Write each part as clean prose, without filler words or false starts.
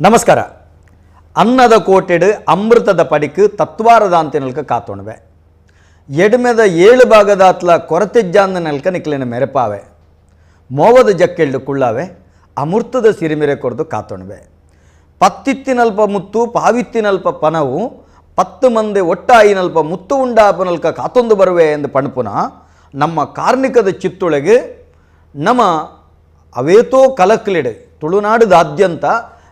ನಮಸ್ಕಾರ. ಅನ್ನದ ಕೋಟೆಡು ಅಮೃತದ ಪಡಿಕು ತತ್ವಾರದ ಅಂತ ನೆಲ್ಕ ಕಾತೊಣವೆ ಎಡ್ಮೆದ 7 ಭಾಗದ ಅತ್ಲ ಕೊರತೆಜ್ಜಾಂದ ನೆಲ್ಕ ನಿಕ್ಲಿನ ಮೆರೆಪಾವೆ ಮೋವದ ಜಕ್ಕೆಳ್ಳು ಕುಳ್ಳಾವೆ ಅಮೃತದ ಸಿರಿಮೆರೆ ಕೊರದು ಕಾತೊಣವೆ ಪತ್ತಿತ್ತಿನಲ್ಪ ಮುತ್ತು ಪಾವಿತ್ತಿನಲ್ಪ ಪನವು 10 ಮಂದಿ ಒಟ್ಟಾಯಿನಲ್ಪ ಮುತ್ತು ಉಂಡಾಪನಲ್ಕ ಕಾತೊಂದು ಬರುವೆ ಎಂದು ಪಣಪುನ ನಮ್ಮ ಕಾರ್ಮಿಕದ ಚಿತ್ತೊಳಗೆ ನಮ್ಮ ಅವೇತೋ ಕಲಕ್ಲಿಡೆ ತುಳುನಾಡುದಾದ್ಯಂತ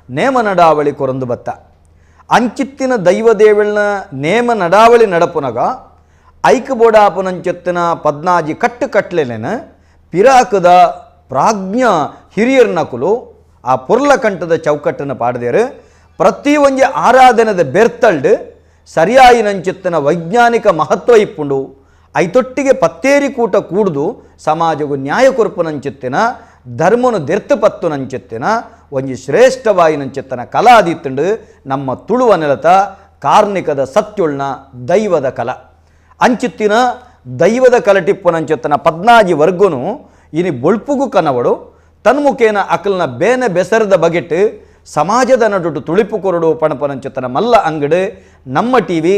ನೇಮ ನಡಾವಳಿ ಕೊರಂದು ಬತ್ತ ಅಂಚಿತ್ತಿನ ದೈವದೇವಳನ ನೇಮ ನಡಾವಳಿ ನಡಪುನಗ ಐಕ ಬೋಡಾಪನಂಚೆತ್ತಿನ 14 ಕಟ್ಟು ಕಟ್ಲೆನ ಪಿರಾಕದ ಪ್ರಾಜ್ಞ ಹಿರಿಯರ ನಕುಲು ಆ ಪುರ್ಲ ಕಂಠದ ಚೌಕಟ್ಟನ್ನು ಪಾಡದೇರು ಪ್ರತಿ ಒಂಜಿ ಆರಾಧನೆದ ಬೆರ್ತಲ್ಡು ಸರಿಯಾಯಿನಂಚಿತ್ತಿನ ವೈಜ್ಞಾನಿಕ ಮಹತ್ವ ಇಪ್ಪುಂಡು ಐತೊಟ್ಟಿಗೆ ಪತ್ತೇರಿ ಕೂಟ ಕೂಡುದು ಸಮಾಜಗೂ ನ್ಯಾಯ ಕೊರ್ಪುನಂಚಿತ್ತಿನ ಧರ್ಮನು ದೆರ್ತು ಪತ್ತುನಂಚಿತ್ತಿನ ಒಂಜಿ ಶ್ರೇಷ್ಠವಾಯಿನಂಚಿತ್ತಿನ ಕಲಾದಿತ್ತುಂಡು ನಮ್ಮ ತುಳುವ ನೆಲತ ಕಾರ್ಣಿಕದ ಸತ್ಯುಳ್ನ ದೈವದ ಕಲ ಅಂಚಿತ್ತಿನ ದೈವದ ಕಲಟಿಪ್ಪುನಂಚಿತ್ತಿನ 14 ವರ್ಗುನು ಇನಿ ಬೊಳ್ಪುಗು ಕನವಡು ತನ್ಮುಖೇನ ಅಕಲ್ನ ಬೇನೆ ಬೆಸರದ ಬಗೆಟ್ ಸಮಾಜದ ನಡುಟು ತುಳಿಪು ಕೊರಡು ಪಣಪನಂಚಿತ್ತನ ಮಲ್ಲ ಅಂಗಡು ನಮ್ಮ ಟಿವಿ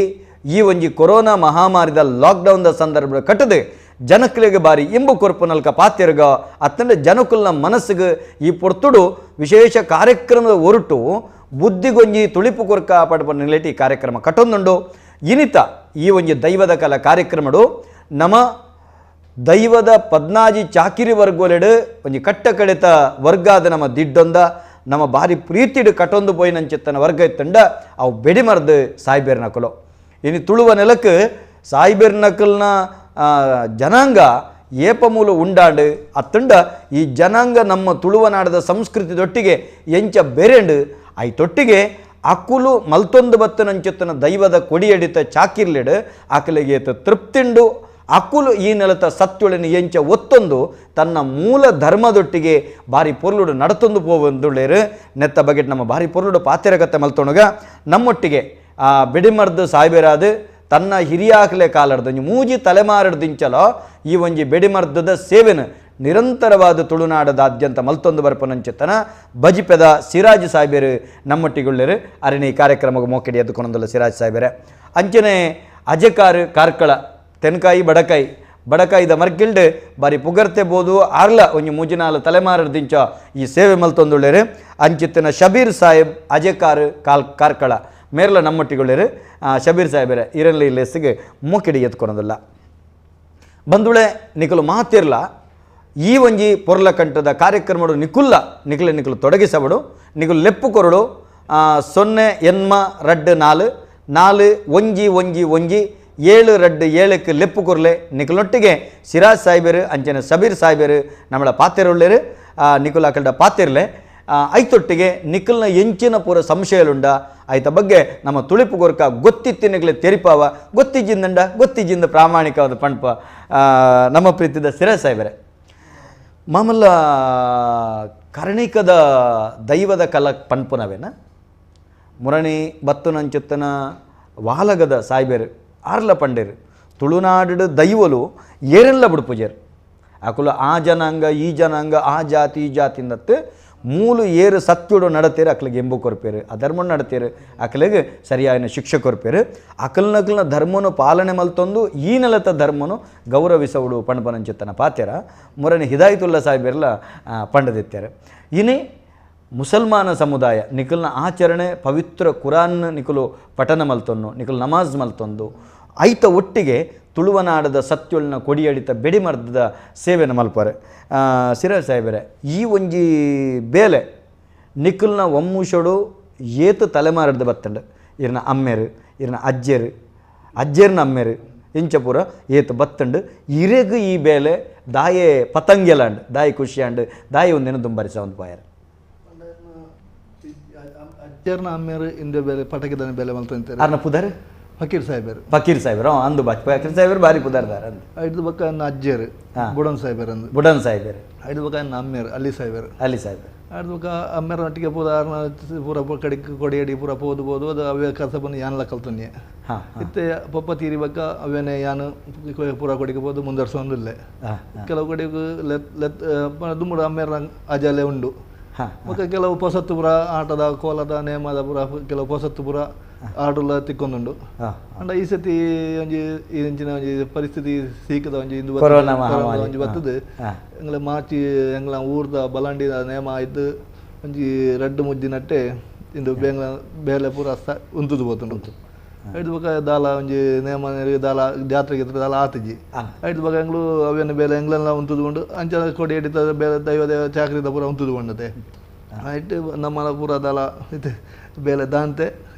ಈ ಒಂಜಿ ಕೊರೋನಾ ಮಹಾಮಾರಿದ ಲಾಕ್ಡೌನ್ದ ಸಂದರ್ಭ ಕಟ್ಟದೆ ಜನಕ್ಕಲಿಗೆ ಬಾರಿ ಇಂಬು ಕೊರ್ಪುನಲ್ಕ ಪಾತ್ಯರ್ಗ ಅತ್ತಂಡ ಜನಕುಲ್ನ ಮನಸ್ಸಿಗೆ ಈ ಪೊರ್ತುಡು ವಿಶೇಷ ಕಾರ್ಯಕ್ರಮದ ಹೊರಟು ಬುದ್ಧಿಗೊಂಜಿ ತುಳಿಪು ಕೊರ್ಕ ಪಡಪ ನಿಲೇಟಿ ಕಾರ್ಯಕ್ರಮ ಕಟ್ಟೊಂದುಂಡು ಇನಿತ ಈ ಒಂಜಿ ದೈವದ ಕಲ ಕಾರ್ಯಕ್ರಮಡು ನಮ್ಮ ದೈವದ 14 ಚಾಕಿರಿ ವರ್ಗೋಲೆಡು ಒಂಜಿ ಕಟ್ಟ ಕಡಿತ ವರ್ಗಾದ ನಮ್ಮ ದಿಡ್ಡೊಂದ ನಮ್ಮ ಬಾರಿ ಪ್ರೀತಿಡು ಕಟ್ಟೊಂದು ಪೋಯಿನಂಚಿತ್ತನ ವರ್ಗ ಇತ್ತಂಡ ಅವು ಬೆಡಿಮರ್ದು ಸಾಯ್ಬೇರ್ ನಕಲು ಇನ್ನು ತುಳುವ ನೆಲಕ್ಕೆ ಸಾಯ್ಬೇರ್ ನಕಲ್ನ ಜನಾಂಗ ಏಪಮೂಲ ಉಂಡಾಂಡು ಅತ್ತಂಡ ಈ ಜನಾಂಗ ನಮ್ಮ ತುಳುವನಾಡದ ಸಂಸ್ಕೃತಿದೊಟ್ಟಿಗೆ ಎಂಚ ಬೆರೆಂಡು ಐತೊಟ್ಟಿಗೆ ಅಕ್ಕುಲು ಮಲ್ತೊಂದು ಬತ್ತನಂಚಿತ್ತನ ದೈವದ ಕೊಡಿಯಡಿತ ಚಾಕಿರ್ಲೆಡು ಆಕಲಿಗೆ ತೃಪ್ತಿಂಡು ಅಕ್ಕುಲು ಈ ನೆಲತ ಸತ್ಯುಳಿನ ಎಂಚ ಒತ್ತೊಂದು ತನ್ನ ಮೂಲ ಧರ್ಮದೊಟ್ಟಿಗೆ ಬಾರಿ ಪೊರ್ಲುಡು ನಡತೊಂದು ಪೋವಂದುಳ್ಳೇರು ನೆತ್ತ ಬಗೆಟ್ ನಮ್ಮ ಬಾರಿ ಪೊರ್ಲುಡು ಪಾತೆರಗತ್ತೆ ಮಲ್ತೊಣಗ ನಮ್ಮೊಟ್ಟಿಗೆ ಬೆಡಿಮರ್ದು ಸಾಯ್ಬೇರಾದು ತನ್ನ ಹಿರಿಯಾಕಲೆ ಕಾಲಡ್ದು ಮೂಜಿ ತಲೆಮಾರಡ್ದಿಂಚಲೋ ಈ ಒಂಜಿ ಬೆಡಿಮರ್ದದ ಸೇವೆನ ನಿರಂತರವಾದ ತುಳುನಾಡದಾದ್ಯಂತ ಮಲ್ತೊಂದು ಬರ್ಪನಂಚಿತ್ತನ ಬಜಿಪೆದ ಸಿರಾಜ್ ಸಾಯ್ಬೇರು ನಮ್ಮೊಟ್ಟಿಗುಳ್ಳೇರು ಅರಣಿ ಈ ಕಾರ್ಯಕ್ರಮಕ್ಕೆ ಮೋಕೆಡಿ ಎದ್ದುಕೊಂಡಲ್ಲ ಸಿರಾಜ್ ಸಾಯ್ಬೇರೆ ಅಂಚನೆ ಅಜಕಾರು ಕಾರ್ಕಳ ತೆನ್ಕಾಯಿ ಬಡಕಾಯಿದ ಮರ್ಗಿಲ್ಡು ಬಾರಿ ಪುಗರ್ತೆ ಬೋದು ಆರ್ಲ ಒಂಜಿ ಮೂಜಿನಾಲು ತಲೆಮಾರಡ್ದಿಂಚ ಈ ಸೇವೆ ಮಲ್ತೊಂದುಳ್ಳೇರು ಅಂಚಿತ್ತಿನ ಶಬೀರ್ ಸಾಹೇಬ್ ಅಜಕಾರು ಕಾರ್ಕಳ ಮೇರ್ಲ ನಮ್ಮೊಟ್ಟಿಗುಳ್ಳೇರು ಶಬೀರ್ ಸಾಹೇಬರೆ ಇರಲಿ ಲೆಸ್ಸಿಗೆ ಮೋಕೆಡಿ ಎತ್ಕೊಳೋದಿಲ್ಲ ಬಂದುಳೆ ನಿಕಲು ಮಾತಿರ್ಲ ಈ ಒಂಜಿ ಪೊರ್ಲ ಕಂಠದ ಕಾರ್ಯಕ್ರಮಡು ನಿಕಲು ತೊಡಗಿಸಬಡು ನಿಕಲು ಲೆಪ್ಪು ಕೊರಡು 0 ಎನ್ಮ ರಡ್ಡು 4 ಒಂಜಿ 7 ರಡ್ಡು 7ಕ್ಕೆ ಲೆಪ್ಪು ಕೊರ್ಲೆ ನಿಕಲೊಟ್ಟಿಗೆ ಸಿರಾಜ್ ಸಾಯ್ಬೇರು ಅಂಚನೆ ಶಬೀರ್ ಸಾಯ್ಬೇರು ನಮ್ಮಳ ಪಾತೆರುಳ್ಳೇರು ನಿಕುಲ್ ಅಕಲ್ಡ ಪಾತಿರ್ಲೆ ಐತೊಟ್ಟಿಗೆ ನಿಕಲ್ನ ಎಂಚಿನ ಪೂರ ಸಂಶಯಲುಂಡ ಆಯ್ತ ಬಗ್ಗೆ ನಮ್ಮ ತುಳಿಪು ಗೊರ್ಕ ಗೊತ್ತಿತ್ತಿನಗಲೆ ತೆರಿಪಾವ ಗೊತ್ತಿಜಿಂದ ಪ್ರಾಮಾಣಿಕವಾದ ಪಣಪ ನಮ್ಮ ಪ್ರೀತಿದ ಸಿರಾಜ್ ಸಾಯ್ಬೇರೆ ಮಾಮಲ್ಲ ಕರ್ಣಿಕದ ದೈವದ ಕಲ ಪನ್ಪುನವೇನ ಮುರಣಿ ಬತ್ತುನಂಚುತ್ತನ ವಾಲಗದ ಸಾಯ್ಬೇರು ಆರ್ಲ ಪಂಡೇರು ತುಳುನಾಡು ದೈವಲು ಏರೆಲ್ಲ ಬಿಡುಪುಜೇರು ಆಕುಲ ಆ ಜನಾಂಗ ಈ ಜನಾಂಗ ಆ ಜಾತಿ ಈ ಜಾತಿಂದತ್ತು ಮೂಲು ಏರು ಸತ್ಯುಡು ನಡತೇರು ಅಕ್ಲಿಗೆ ಎಂಬು ಕೊರ್ಪೇರು ಆ ಧರ್ಮನ ನಡತೇರು ಅಕ್ಲಿಗೆ ಸರಿಯಾದ ಶಿಕ್ಷೆ ಕೊರ್ಪೇರು ಅಕಲ್ನಕಲ್ನ ಧರ್ಮನು ಪಾಲನೆ ಮಲ್ತೊಂದು ಈ ನೆಲತ ಧರ್ಮನು ಗೌರವಿಸವುಡು ಪಣಪನಂಚಿತ್ತನ ಪಾತ್ಯರ ಮುರಣಿ ಹಿದಾಯತುಲ್ಲಾ ಸಾಹೇಬರೆಲ್ಲ ಪಂಡದಿತ್ತಾರೆ ಇನ್ನೇ ಮುಸಲ್ಮಾನ ಸಮುದಾಯ ನಿಕಲ್ನ ಆಚರಣೆ ಪವಿತ್ರ ಕುರಾನ್ ನಿಕಲು ಪಠನ ಮಲ್ತೊಂದು ನಿಕಲು ನಮಾಜ್ ಮಲ್ತೊಂದು ಐತ ಒಟ್ಟಿಗೆ ತುಳುವನಾಡದ ಸತ್ಯುಳ್ನ ಕೊಡಿಯಡಿತ ಬೆಡಿಮರ್ದದ ಸೇವೆನ ಮಲ್ಪರೆ ಸಿರಾಜ್ ಸಾಹೇಬರೆ ಈ ಒಂಜಿ ಬೇಲೆ ನಿಕಲ್ನ ಒಮ್ಮುಷಡು ಏತು ತಲೆಮಾರಡ್ದು ಬತ್ತಂಡು ಇರ್ನ ಅಮ್ಮೆರು ಇರ್ನ ಅಜ್ಜೇರ್ನ ಅಮ್ಮೆರು ಇಂಚಪುರ ಏತು ಬತ್ತಂಡು ಇರೆಗು ಈ ಬೇಲೆ ದಾಯೆ ಪತಂಗ್ಯಲಾಂಡು ದಾಯಿ ಖುಷಿಯಾಂಡು ದಾಯಿ ಒಂದಿನ ದುಂಬರಿಸ ಒಂದು ಪಾಯರು ಅಜ್ಜರ್ನ ಅಮ್ಮೆರು ಇಂದ ಬೇಲೆ ಪಟಕಿದ ಬೇಲೆ ಮಲ್ತಂತಾರೆ ಅರ್ನ ಪುದರ್ ಫಕೀರ್ ಸಾಹೇಬರು ಅಂದು ಫಕೀರ್ ಸಾಹೇಬರು ಬಾರಿ ಪುದರ್ದಾರ ಐದು ಬಕ್ಕ ಅಜ್ಜೇರು ಬುಡನ್ ಸಾಹೇಬರು ಐದು ಬಕ್ಕ ಅಮ್ಮೇರು ಅಲಿ ಸಾಹೇಬರು ಐದು ಬಕ್ಕ ಅಮ್ಮೇರ ಒಟ್ಟಿಗೆ ಪೂರ ಕಡಿಗೆ ಕೊಡಿಯಡಿ ಪೂರ ಪೋದು ಅದು ಅವೇ ಕಸ ಬಂದು ಯಾನ್ಲ ಕಲ್ತನ್ಯ ಇತ್ತೆ ಪಪ್ಪ ತೀರಿ ಬಕ್ಕ ಅವೇನೆ ಯಾನು ಪೂರ ಕೊಡಿಗೆ ಪೋದು ಮುಂದರ್ಸೊಂದಿಲ್ಲ ಕೆಲವು ಕಡೆಗೆ ದುಮ್ಮಡು ಅಮ್ಮೇರ ಅಜಾಲೆ ಉಂಡು ಬೊಕ್ಕ ಕೆಲವು ಪೊಸತ್ತು ಪುರ ಆಟದ ಕೋಲದ ನೇಮದ ಪುರ ಕೆಲವು ಪೊಸತ್ತು ಪುರ ಆಡುಲ ತಿಕ್ಕೊಂದುಂಡು ಅಂಡ ಈ ಸತಿ ಒಂಜಿ ಇಂಚಿನ ಒಂಜಿ ಪರಿಸ್ಥಿತಿ ಸೀಕದ ಒಂಜಿ ಇಂದು ಒಂಜಿ ಬತ್ತದು ಎಂಗ್ಲ ಮಾರ್ಚಿ ಎಂಗ್ಲ ಊರ್ದ ಬಲಾಂಡಿದ ನೇಮ ಇದ್ದು ಒಂಜಿ ರಡ್ಡು ಮುಜ್ಜಿ ನಟ್ಟೆ ಇಂದು ಬೇಲೆ ಪೂರ ಉಂತುದು పోతుండు ಐದು ಬೊಕ ದಾಲ ಒಂಜಿ ನೇಮ ದಾಲ ಜಾತ್ರೆಗೆ ದಾಲ ಆತಜಿ ಐದು ಬೊಕ ಎಂಗ್ಲು ಅವೇನು ಬೇಲೆ ಎಂಗ್ಲೆಲ್ಲ ಉಂತುದುಕೊಂಡು ಅಂಚ ಕೊಡಿ ಹಿಡಿತ ಬೇಲೆ ದೈವ ಚಾಕ್ರಿದ ಪೂರ ಉಂತುದುಕೊಂಡತೆ ಐಟು ನಮ್ಮಲ ಪೂರ ದಾಲ ಇದು ಬೇಲೆ ದಾಂತೆ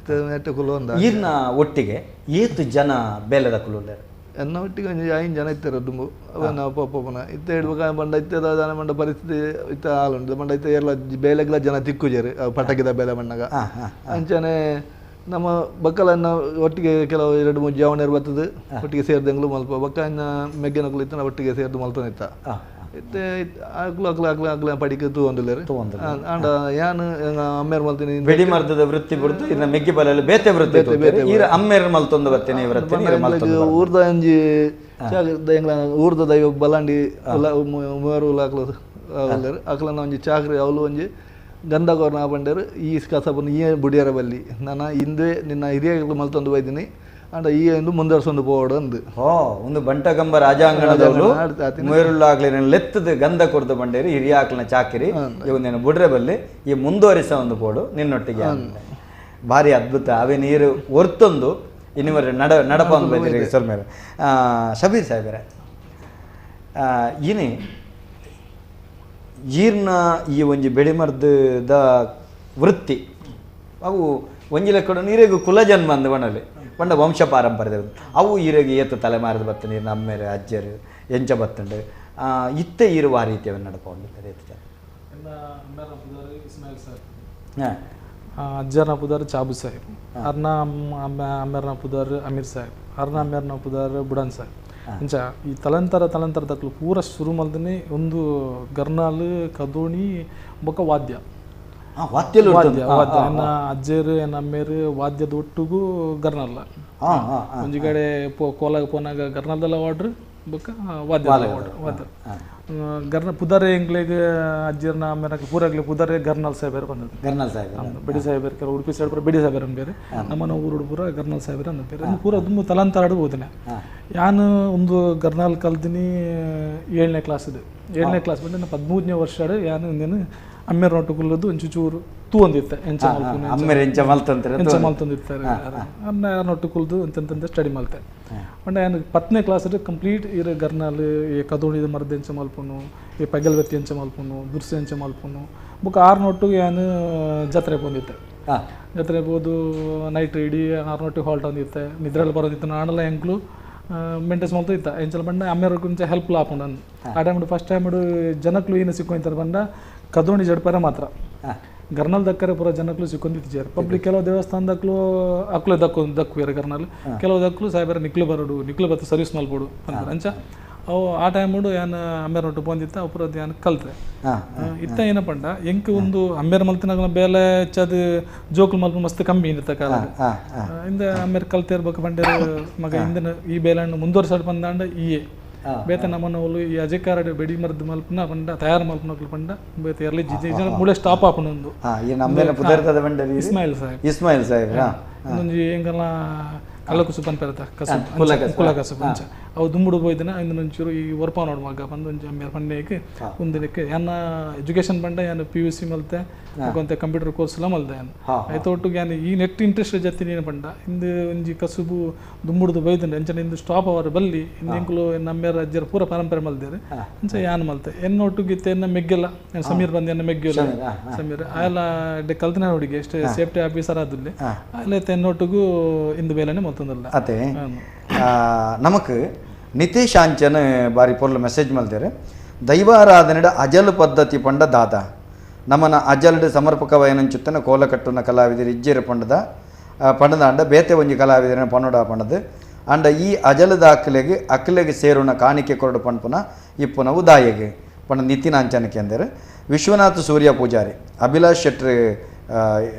ನೆಟ್ಟು ಕುಲು ಒಂದ ಈರ್ನ ಒಟ್ಟಿಗೆ ಏತು ಜನ ಬೇಲೆದ ಕುಲು ಎನ್ನ ಒಟ್ಟಿಗೆ ಒಂಜಿ 5 ಜನ ಇತ್ತಾರೆ ದುಂಬು ಅವನ ಪಪ್ಪನ ಇತ್ತೆ ಹಿಡ್ಬೇಕ ಬಂಡ ಇತ್ತದ ಜನ ಮಂಡ ಪರಿಸ್ಥಿತಿ ಇತ್ತ ಹಾಲುಂಟು ಬಂಡ ಇತ್ತ ಎಲ್ಲ ಬೇಲೆಗ್ಲ ಜನ ತಿಕ್ಕುಜೇರು ಪಟಾಕಿದ ಬೇಲೆ ಮಣ್ಣಾಗ ಅಂಚನೆ ನಮ್ಮ ಬಕ್ಕಲನ್ನ ಒಟ್ಟಿಗೆ ಕೆಲವು 2-3 ಜವಣರು ಬರ್ತದೆ ಒಟ್ಟಿಗೆ ಸೇರಿದಂಗ್ಲು ಮಲ್ಪ ಬಕ್ಕ ಇನ್ನ ಮೆಗ್ಗೆನಕ್ಲು ಇತ್ತ ಒಟ್ಟಿಗೆ ಸೇರಿದು ಮಲ್ತನಿತ್ತ ಇತ್ತೆ ಅಕ್ಲು ಪಡಿಕೆ ತೂಂದಿಲ್ಲೇರು ಆಂಡ ಯಾನು ಅಮ್ಮೇರ್ ಮಲ್ತೀನಿ ಬೆಡಿ ಮರ್ದದ ವೃತ್ತಿ ಬಿಡ್ದು ಇನ್ನ ಮೆಗ್ಗಿ ಬಲಲ್ಲಿ ಬೇತೆ ವೃತ್ತಿ ಈರ ಅಮ್ಮೇರ್ ಮಲ್ತೊಂದು ಬರ್ತೇನೆ ವೃತ್ತಿ ಊರ್ದ ಒಂಜಿ ಎಂಗ್ಲ ಊರ್ದ ದೈವ ಬಲಾಂಡಿ ಮೂವರು ಅಕ್ಲು ಅಕ್ಲನ ಒಂಜಿ ಚಾಕ್ರಿ ಅವಳು ಒಂಜಿ ಗಂಧಗೋರ್ನ ಬಂಡರು ಈ ಕಸಬನ್ನು ಈ ಬುಡಿಯರ ಬಲ್ಲಿ ನಾನು ಹಿಂದೆ ನಿನ್ನ ಹಿರಿಯ ಮಲ್ತೊಂದು ಹೋಯ್ತೀನಿ ಅಂಡ ಈ ಎಂದು ಮುಂದುವರ್ಸೊಂದು ಪೋಡು ಅಂದು ಒಂದು ಬಂಟಗಂಬ ರಾಜಾಂಗಣದವರು ಮೂರುಳ್ಳಾಗ್ಲಿ ಲೆತ್ತದ ಗಂಧ ಕೊಡ್ದು ಬಂಡೇರಿ ಹಿರಿಯ ಆಕ್ಲನ ಚಾಕಿರಿ ಇವನೇನು ಬುಡ್ರೆ ಬಲ್ಲಿ ಈ ಮುಂದುವರಿಸ ಒಂದು ಪೋಡು ನಿನ್ನೊಟ್ಟಿಗೆ ಭಾರಿ ಅದ್ಭುತ ಅವೇ ನೀರು ಹೊರ್ತೊಂದು ಇನ್ನಿವರೆ ನಡಪ ಒಂದು ಬಂದಿರಿ ಸರ್ ಮೇಲೆ ಶಬೀರ್ ಸಾಹೇಬರೇ ಇನಿ ಈರ್ನ ಈ ಒಂಜಿ ಬೆಳಿಮರ್ದದ ವೃತ್ತಿ ಅವು ಒಂಜಿ ಲೆಕ್ಕ ನೀರಿಗೂ ಕುಲಜನ್ಮ ಅಂದ ಬಣ್ಣಲ್ಲಿ ಪಂಡ ವಂಶ ಪಾರಂಪರ್ಯ ಅವು ಈರೆಗೆ ಏತು ತಲೆಮಾರದ ಬತ್ತನೆ ನಮ್ಮೇಲೆ ಅಜ್ಜರು ಎಂಚ ಬತ್ತಂಡು ಇತ್ತೆ ಇರುವ ಆ ರೀತಿಯವನ್ನು ನಡ್ಕೊಂಡು ಅಜ್ಜರ್ನ ಪುದಾರ್ ಚಾಬು ಸಾಹೇಬ್ ಅರ್ನ ಅಮ್ಮೆರ್ನ ಪುದಾರ್ ಅಮೀರ್ ಸಾಹೇಬ್ ಅರ್ನ ಅಮ್ಮೆರ್ನ ಪುದಾರ್ ಬುಡನ್ ಸಾಹೇಬ್ ಇಂಚ ಈ ತಲಂತರ ದಕ್ಲು ಪೂರ ಶುರು ಮಲ್ದನೆ ಒಂದು ಗರ್ನಾಲ್ ಕದೋಣಿ ಬೊಕ್ಕ ವಾದ್ಯ ಎನ್ನ ಅಜ್ಜೇರು ಎನ್ನ ಅಮ್ಮೇರು ವಾದ್ಯದ ಒಟ್ಟಿಗೂ ಗರ್ನಲ್ಲ ಒಂಜಿ ಕಡೆ ಕೋಲಾಗ ಪೋನಾಗ ಗರ್ನಲ್ದೆಲ್ಲ ವಾಡ್ರು ಬೊಕ್ಕ ವಾದ್ಯ ವಾದ್ಯ ಗರ್ನ ಪುದರೆ ಎಂಗ್ಲೆಗ್ ಅಜ್ಜರ್ನ ಅಮ್ಮೇರ ಪೂರಾಗ್ಲಿ ಪುದರೆ ಗರ್ನಲ್ ಸಾಹೇಬರ್ ಬಂದದ್ದು ಗರ್ನಲ್ ಸಾಹೇಬ್ ಬೆಡಿ ಸಾಹೇಬರ್ ಕೆಲವು ಉಡುಪಿ ಸೈಡ್ ಪೂರ ಬೆಡಿ ಸಾಹೇಬರ್ ಬೇರೆ ನಮ್ಮನ ಊರು ಪೂರ ಗರ್ನಲ್ ಸಾಹೇಬರ್ ಅಂದ ಬೇರೆ ಪೂರ ತುಂಬ ತಲಂತಾಡು ಹೋದನೆ ಯಾನು ಒಂದು ಗರ್ನಾಲ್ ಕಲ್ದಿನಿ 7ನೇ ಕ್ಲಾಸ್ ಇದೆ 7ನೇ ಕ್ಲಾಸ್ ಬಂದು ನಾನು 13ನೇ ವರ್ಷ ಯಾನು ಇನ್ನೇನು ಅಮ್ಮೇರ ನೊಟ್ಟುಗುಲ್ಲದು ಒಂಚೂರು ತೂ ಅಂದಿತ್ತೆ ಎಂಚ ಮಲ್ತಂದಿರ್ತಾರೆ ಅನ್ನ ನೊಟ್ಟು ಕುಲ್ದು ಅಂತಂತ ಸ್ಟಡಿ ಮಲ್ತೆ ಅಂಡ್ ನಾನು 10ನೇ ಕ್ಲಾಸ್ ಕಂಪ್ಲೀಟ್ ಇರ ಗರ್ನಾಲ್ ಈ ಕದೋಣಿದ ಮರದ ಎಂಚ ಮಲ್ಪನು ಈ ಪಗಲ್ವತ್ತಿ ಎಂಚ ಮಲ್ಪನು ದುರ್ಸೆ ಎಂಚ ಮಲ್ಪನು ಬುಕ್ 6 ನೊಟ್ಟಿಗೆ ನಾನು ಜಾತ್ರೆ ಬಂದಿತ್ತೆ ಜಾತ್ರೆ ಬೋದು ನೈಟ್ ಇಡೀ 6 ನೊಟ್ಟಿಗೆ ಹಾಲ್ಟ್ ಅಂದಿತ್ತೆ ನಿದ್ರೆಲ್ಲ ಬರೋದಿತ್ತು ನಾನೆಲ್ಲ ಎಂಕ್ಲು ಮೇಂಟೆನ್ಸ್ ಮಾಡ್ತಾ ಇತ್ತ ಎಂಚಲ್ ಬಂಡ ಅಮ್ಮೇರ ಕೊಂಚ ಹೆಲ್ಪ್ ಲಾಪುಂಡು ನಾನು ಆ ಟೈಮ್ ಫಸ್ಟ್ ಟೈಮ್ ಜನಕ್ಲು ಏನು ಸಿಕ್ಕೊಂತಾರೆ ಬಂದ ಕದೋಣಿ ಜಡ್ಪರ ಮಾತ್ರ ಗರ್ನಲ್ ದಕ್ಕರೆ ಪೂರ ಜನಕ್ಲು ಸಿಕ್ಕೊಂದಿದ್ದಾರೆ ಪಬ್ಲಿಕ್ ಕೆಲವು ದೇವಸ್ಥಾನದಕ್ಲು ಅಕ್ಲು ದಕ್ಕುವೇರೆ ಗರ್ನಲ್ ಕೆಲವು ದಕ್ಲು ಸಾಹೇಬರ ನಿಕ್ಲು ಬತ್ತು ಸರ್ವಿಸ್ ಮಲ್ಬೋಡು ಅಂತಾರೆ ಅಂಚ ಅವು ಆ ಟೈಮ್ ಏನು ಅಮ್ಮೇರ ನೊಟ್ಟು ಬಂದಿತ್ತ ಅಪುರದ್ದು ಏನು ಕಲ್ತ್ರೆ ಇತ್ತ ಏನಪ್ಪಂಡ ಎಂಕ್ ಒಂದು ಅಮ್ಮೇರ ಮಲ್ತಿನಾಗ ಬೇಲೆ ಹೆಚ್ಚದು ಜೋಕ್ಲು ಮಲ್ಪ ಮಸ್ತ್ ಕಮ್ಮಿ ಇರುತ್ತೆ ಕಾಲ ಇಂದ ಅಮ್ಮೇರ ಕಲ್ತೆ ಇರ್ಬೇಕು ಬಂಡೆ ಮಗ ಹಿಂದಿನ ಈ ಬೇಲೆಹಣ್ಣು ಮುಂದುವರ್ಸಾಡ್ ಬಂದಾಂಡ ಈಯೇ ಬೇತೆ ನಮ್ಮನವಳು ಈ ಅಜಕಾರ ಬೆಡಿ ಮರದ ಮಲ್ಪನ ಬಂಡ ತಯಾರು ಮಲ್ಪನಕ್ಲು ಬಂಡ ಬೇತೆ ಎರ್ಲಿ ಮೂಳೆ ಸ್ಟಾಪ್ ಆಪನೊಂದು ಇಸ್ಮಾಯಿಲ್ ಸಾಹೇಬ್ ಒಂದೊಂದು ಹೆಂಗಲ್ಲ ಕಲ್ಲಕುಸು ಪನ್ಪೆರತ ಕುಲ ಕಸಬು ಅಂಚ ಅವು ದುಂಬುಡು ಹೋಯ್ದನ ಇಂದು ಒಂಚೂರು ಈ ವರ್ಪ ನೋಡು ಮಗ ಬಂದು ಒಂಚು ಅಮ್ಮೇರ ಪಂಡೆಗೆ ಒಂದಿನಕ್ಕೆ ಏನ ಎಜುಕೇಶನ್ ಬಂಡ ಏನು PUC ಮಲ್ತೆ ಕೊಂತೆ ಕಂಪ್ಯೂಟರ್ ಕೋರ್ಸ್ ಎಲ್ಲ ಮಲ್ದೆ ಏನು ಆಯ್ತು ಒಟ್ಟಿಗೆ ಏನು ಈ ನೆಟ್ ಇಂಟ್ರೆಸ್ಟ್ ಜೊತೆ ನೀನು ಬಂಡ ಇಂದು ಒಂಜಿ ಕಸುಬು ದುಂಬುಡ್ದು ಬೈದಂಡೆ ಅಂಚನೆ ಇಂದು ಸ್ಟಾಪ್ ಅವರು ಬಲ್ಲಿ ಇಂದು ಎಂಕ್ಲು ನಮ್ಮೇರ ಅಜ್ಜರ ಪೂರ ಪರಂಪರೆ ಮಲ್ದೇರೆ ಅಂಚ ಯಾನ್ ಮಲ್ತೆ ಎನ್ನೊಟ್ಟಿಗೆ ಇತ್ತೆ ಎನ್ನ ಮೆಗ್ಗೆಲ್ಲ ಸಮೀರ್ ಬಂದು ಎನ್ನ ಮೆಗ್ಗಿಲ್ಲ ಸಮೀರ್ ಆಯೆಲ್ಲ ಕಲ್ತನೆ ನೋಡಿಗೆ ಎಷ್ಟು ಸೇಫ್ಟಿ ಆಫೀಸರ್ ಆದಲ್ಲಿ ಅಲ್ಲ ಎನ್ನೊಟ್ಟಿಗೂ ಇಂದು ಬೇಲೆನೆ ಮಲ್ತಂದಲ್ಲ ಅದೇ ನಮಕ್ ನಿತೇಶ್ ಆಂಚನ್ ಬಾರಿ ಪೊರ್ಲು ಮೆಸೇಜ್ ಮಲ್ದೇರೆ ದೈವಾರಾಧನೆಡ ಅಜಲ್ ಪದ್ಧತಿ ಪಂಡ ದಾದ ನಮ್ಮನ ಅಜಲ್ಡ್ ಸಮರ್ಪಕವಯನಂಚುತ್ತನ ಕೋಲ ಕಟ್ಟುನ ಕಲಾವಿದರು ಇಜ್ಜೆರ ಪಂಡದ ಅಂಡ ಬೇತೆ ಒಂಜಿ ಕಲಾವಿದರ ಪನ್ನಡ ಪಂಡದು ಅಂಡ ಈ ಅಜಲದ ಅಕ್ಲೆಗೆ ಸೇರುಣ ಕಾಣಿಕೆ ಕೊರಡು ಪಂಪುನ ಇಪ್ಪುನ ಉದಾಯಗೆ ಪಂಡ ನಿತಿನ್ ಆಂಚನಕ್ಕೆ ಅಂದರೆ ವಿಶ್ವನಾಥ್ ಸೂರ್ಯ ಪೂಜಾರಿ ಅಭಿಲಾಷ್ ಶೆಟ್ಟಿ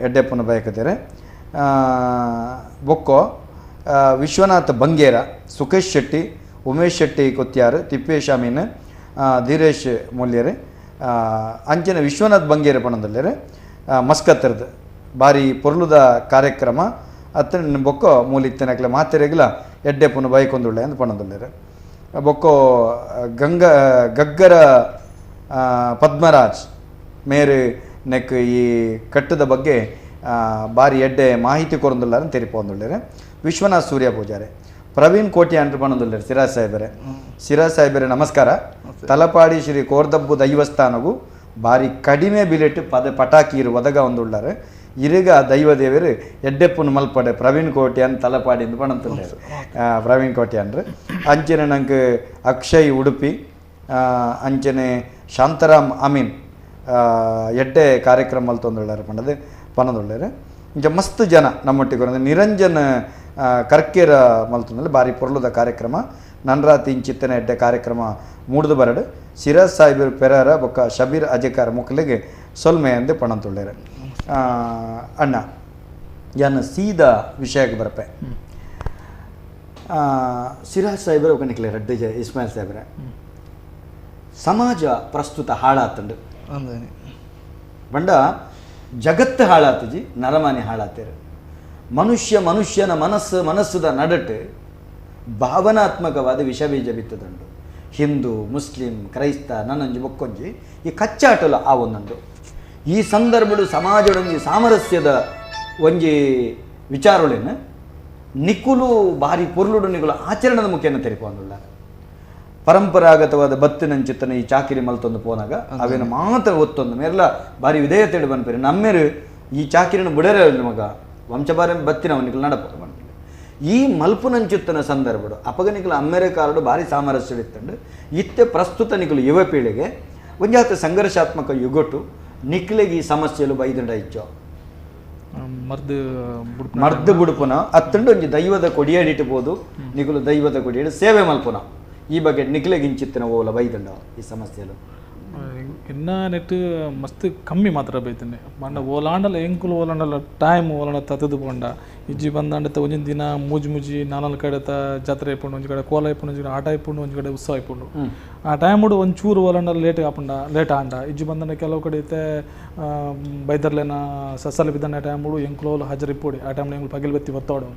ಎಡ್ಡೆಪ್ಪನ ಬಯಕತೆರೆ ಬೊಕ್ಕೋ ವಿಶ್ವನಾಥ್ ಬಂಗೇರ ಸುಖೇಶ್ ಶೆಟ್ಟಿ ಉಮೇಶ್ ಶೆಟ್ಟಿ ಕೊತ್ಯಾರು ತಿಪ್ಪೇಶ್ ಅಮೀನ್ ಧೀರೇಶ್ ಮೂಲ್ಯರು ಅಂಚಿನ ವಿಶ್ವನಾಥ್ ಬಂಗೇರಿ ಪಣದಲ್ಲೇ ಮಸ್ಕತ್ತರ್ದು ಬಾರಿ ಪೊರ್ಲುದ ಕಾರ್ಯಕ್ರಮ ಅತ್ತ ಬೊಕ್ಕ ಮೂಲಿತ್ತನಕ್ಲೆ ಮಾತೆರೆಗ್ಲ ಎಡ್ಡೆ ಪುನ ಬೈಕೊಂದುಳ್ಳೆ ಅಂತ ಪಣದಲ್ಲೇ ಬೊಕ್ಕೋ ಗಗ್ಗರ ಪದ್ಮರಾಜ್ ಮೇರೆ ನೆಕ್ ಈ ಕಟ್ಟದ ಬಗ್ಗೆ ಬಾರಿ ಎಡ್ಡೆ ಮಾಹಿತಿ ಕೊರೊಂದುಲ್ಲಾರ ತೆರಿಪೊಂದುಳ್ಳೇರೆ ವಿಶ್ವನಾಥ್ ಸೂರ್ಯ ಪೂಜಾರೆ ಪ್ರವೀಣ್ ಕೋಟಿ ಅಂಟ್ರು ಪಣದುಳ್ಳೇರು ಸಿರಾಜ್ ಸಾಹೇಬರೇ ನಮಸ್ಕಾರ. ತಲಪಾಡಿ ಶ್ರೀ ಕೋರ್ದಬ್ಬು ದೈವಸ್ಥಾನಗೂ ಬಾರಿ ಕಡಿಮೆ ಬಿಲೆಟ್ ಪಟಾಕಿ ಇರು ಒದಗ ಒಂದುಳ್ಳಾರೆ ಇರುಗ ದೈವದೇವರು ಎಡ್ಡೆಪ್ಪುನ ಮಲ್ಪಡೆ ಪ್ರವೀಣ್ ಕೋಟಿ ಅಂತ ತಲಪಾಡಿಂದು ಪಣಂತುಳ್ಳೇರು ಪ್ರವೀಣ್ ಕೋಟಿ ಅಂದ್ರೆ ಅಂಚನೆ ನಂಗೆ ಅಕ್ಷಯ್ ಉಡುಪಿ ಅಂಚನೆ ಶಾಂತರಾಮ್ ಅಮೀನ್ ಎಡ್ಡೆ ಕಾರ್ಯಕ್ರಮ ತೊಂದುಳ್ಳಾರೆ ಪಣದುಳ್ಳೇರು ಇಂಚ ಮಸ್ತ್ ಜನ ನಮ್ಮೊಟ್ಟಿಗೆ ಅಂದರೆ ನಿರಂಜನ್ ಕರ್ಕೇರ ಮಲ್ತಂದಲ್ಲಿ ಬಾರಿ ಪೊರ್ಲುದ ಕಾರ್ಯಕ್ರಮ ನನ್ರಾತಿ ಇಂಚಿತ್ತನೆ ಎಡ್ಡೆ ಕಾರ್ಯಕ್ರಮ ಮೂಡ್ದು ಬರಡು ಸಿರಾಜ್ ಸಾಹಿಬರ್ ಪೆರಾರ ಬೊಕ್ಕ ಶಬೀರ್ ಅಜಕಾರ ಮುಕ್ಲಿಗೆ ಸೊಲ್ಮೆ ಅಂದು ಪಣಂತುಳ್ಳೇರು. ಅಣ್ಣ ಯಾನ ಸೀದಾ ವಿಷಯಕ್ಕೆ ಬರಪೆ ಸಿರಾಜ್ ಸಾಹಿಬರ ఒక ನಿಕ್ಲೆ ರಡ್ಡು ಇಸ್ಮಾಯಿಲ್ ಸಾಹಿಬರ ಸಮಾಜ ಪ್ರಸ್ತುತ ಹಾಳಾತಂಡು ಬಂಡ ಜಗತ್ತು ಹಾಳಾತಜಿ ನರಮಾನಿ ಹಾಳಾತೇರು ಮನುಷ್ಯನ ಮನಸ್ಸುದ ನಡಟು ಭಾವನಾತ್ಮಕವಾದ ವಿಷಬೀಜ ಬಿತ್ತದಂಡು ಹಿಂದೂ ಮುಸ್ಲಿಂ ಕ್ರೈಸ್ತ ನನ್ನಂಜಿ ಬೊಕ್ಕೊಂಜಿ ಈ ಕಚ್ಚಾಟಲ ಆ ಒಂದೊಂದು ಈ ಸಂದರ್ಭಡು ಸಮಾಜದೊಂಜಿ ಸಾಮರಸ್ಯದ ಒಂಜಿ ವಿಚಾರಗಳೇನು ನಿಕುಲು ಬಾರಿ ಪೊರ್ಲುಡು ನಿಕುಲು ಆಚರಣದ ಮುಖೇನ ತೆರಿಕೊಂಡುಳ್ಳ ಪರಂಪರಾಗತವಾದ ಬತ್ತಿನಂಚಿತ್ತನ ಈ ಚಾಕಿರಿ ಮಲ್ತೊಂದು ಪೋನಾಗ ಅವೇನು ಮಾತ್ರ ಒತ್ತೊಂದು ಮೇರೆಲ್ಲ ಬಾರಿ ವಿಧೇಯತೆ ಬಂದ್ಪೇರಿ ನಮ್ಮೇರು ಈ ಚಾಕಿರಿನ ಬಿಡರೇ ಮಗ ವಂಶಪಾರ ಬತ್ತಿನ ಅವನಿಗಳು ನಡಪ ಬಂದ್ಪೇರಿ ಈ ಮಲ್ಪುನಂಚಿತ್ತನ ಸಂದರ್ಭಡು ಅಪಗನಿಕಲು ಅಮೆರಿಕಾರಡು ಬಾರಿ ಸಾಮರಸ್ಯವಿತ್ತಂಡು ಇತ್ತೆ ಪ್ರಸ್ತುತ ನಿಕಲು ಯುವ ಪೀಳಿಗೆ ಒಂಜಾತ ಸಂಘರ್ಷಾತ್ಮಕ ಯುಗೊಟ್ಟು ನಿಕ್ಲೆಗೆ ಈ ಸಮಸ್ಯೆಲು ಬೈದಂಡ ಇಚ್ಚೋ ಮರ್ದು ಬುಡುಪುನ ಅತ್ತಂಡು ಒಂಜಿ ದೈವದ ಕೊಡಿಯಾಡಿಟ್ಬೋದು ನಿಕಲು ದೈವದ ಕೊಡಿಯಾಡಿ ಸೇವೆ ಮಲ್ಪುನ ಈ ಬಗ್ಗೆ ನಿಕ್ಲೆಗಿಂಚಿತ್ತಿನ ಓಲ ಬೈದಂಡ ಈ ಸಮಸ್ಯೆಲು ಇನ್ನ ನೆಟ್ ಮಸ್ತ್ ಕಮ್ಮಿ ಮಾತ್ರ ಬೈತನೆ ಮಂಡ ಓಲಾಂಡಲ ಎಂಕುಲು ಓಲಾಂಡಲ ಟೈಮ್ ಓಲಾಂಡ ತತ್ತದು ಪೋಂಡ ಇಜ್ಜಿ ಬಂದಾಂಡತ ಒಂಜಿನ ದಿನ ಮುಜಿ ನಾಲ್ ಕಡೆತ ಜಾತ್ರೆ ಇಪ್ಪುಂಡು ಒಂಜಿ ಕಡೆ ಕೋಲ ಇಪ್ಪುಂಡು ಒಂಜಿ ಕಡೆ ಆಟ ಇಪ್ಪುಂಡು ಒಂಜಿ ಕಡೆ ಉತ್ಸವ ಇಪ್ಪುಂಡು ಆ ಟೈಮ್ ಒಂಚೂರು ಓಲಾಂಡಲ ಲೇಟ್ ಆಂಡ ಇಜ್ಜಿ ಬಂದಾಂಡ ಕೆಲವು ಕಡೆ ಐತೆ ಬೈದರ್ಲೇನ ಸಸಲ ಬಿದ್ದಾನ ಟೈಮ್ ಎಂಕುಲು ಹಾಜರ್ ಇಪ್ಪುಡಿ ಆ ಟೈಮ್ ಎಂಕ್ಲು ಪಗಿಲ್ ಬತ್ತಿ ಒತ್ತೋಡು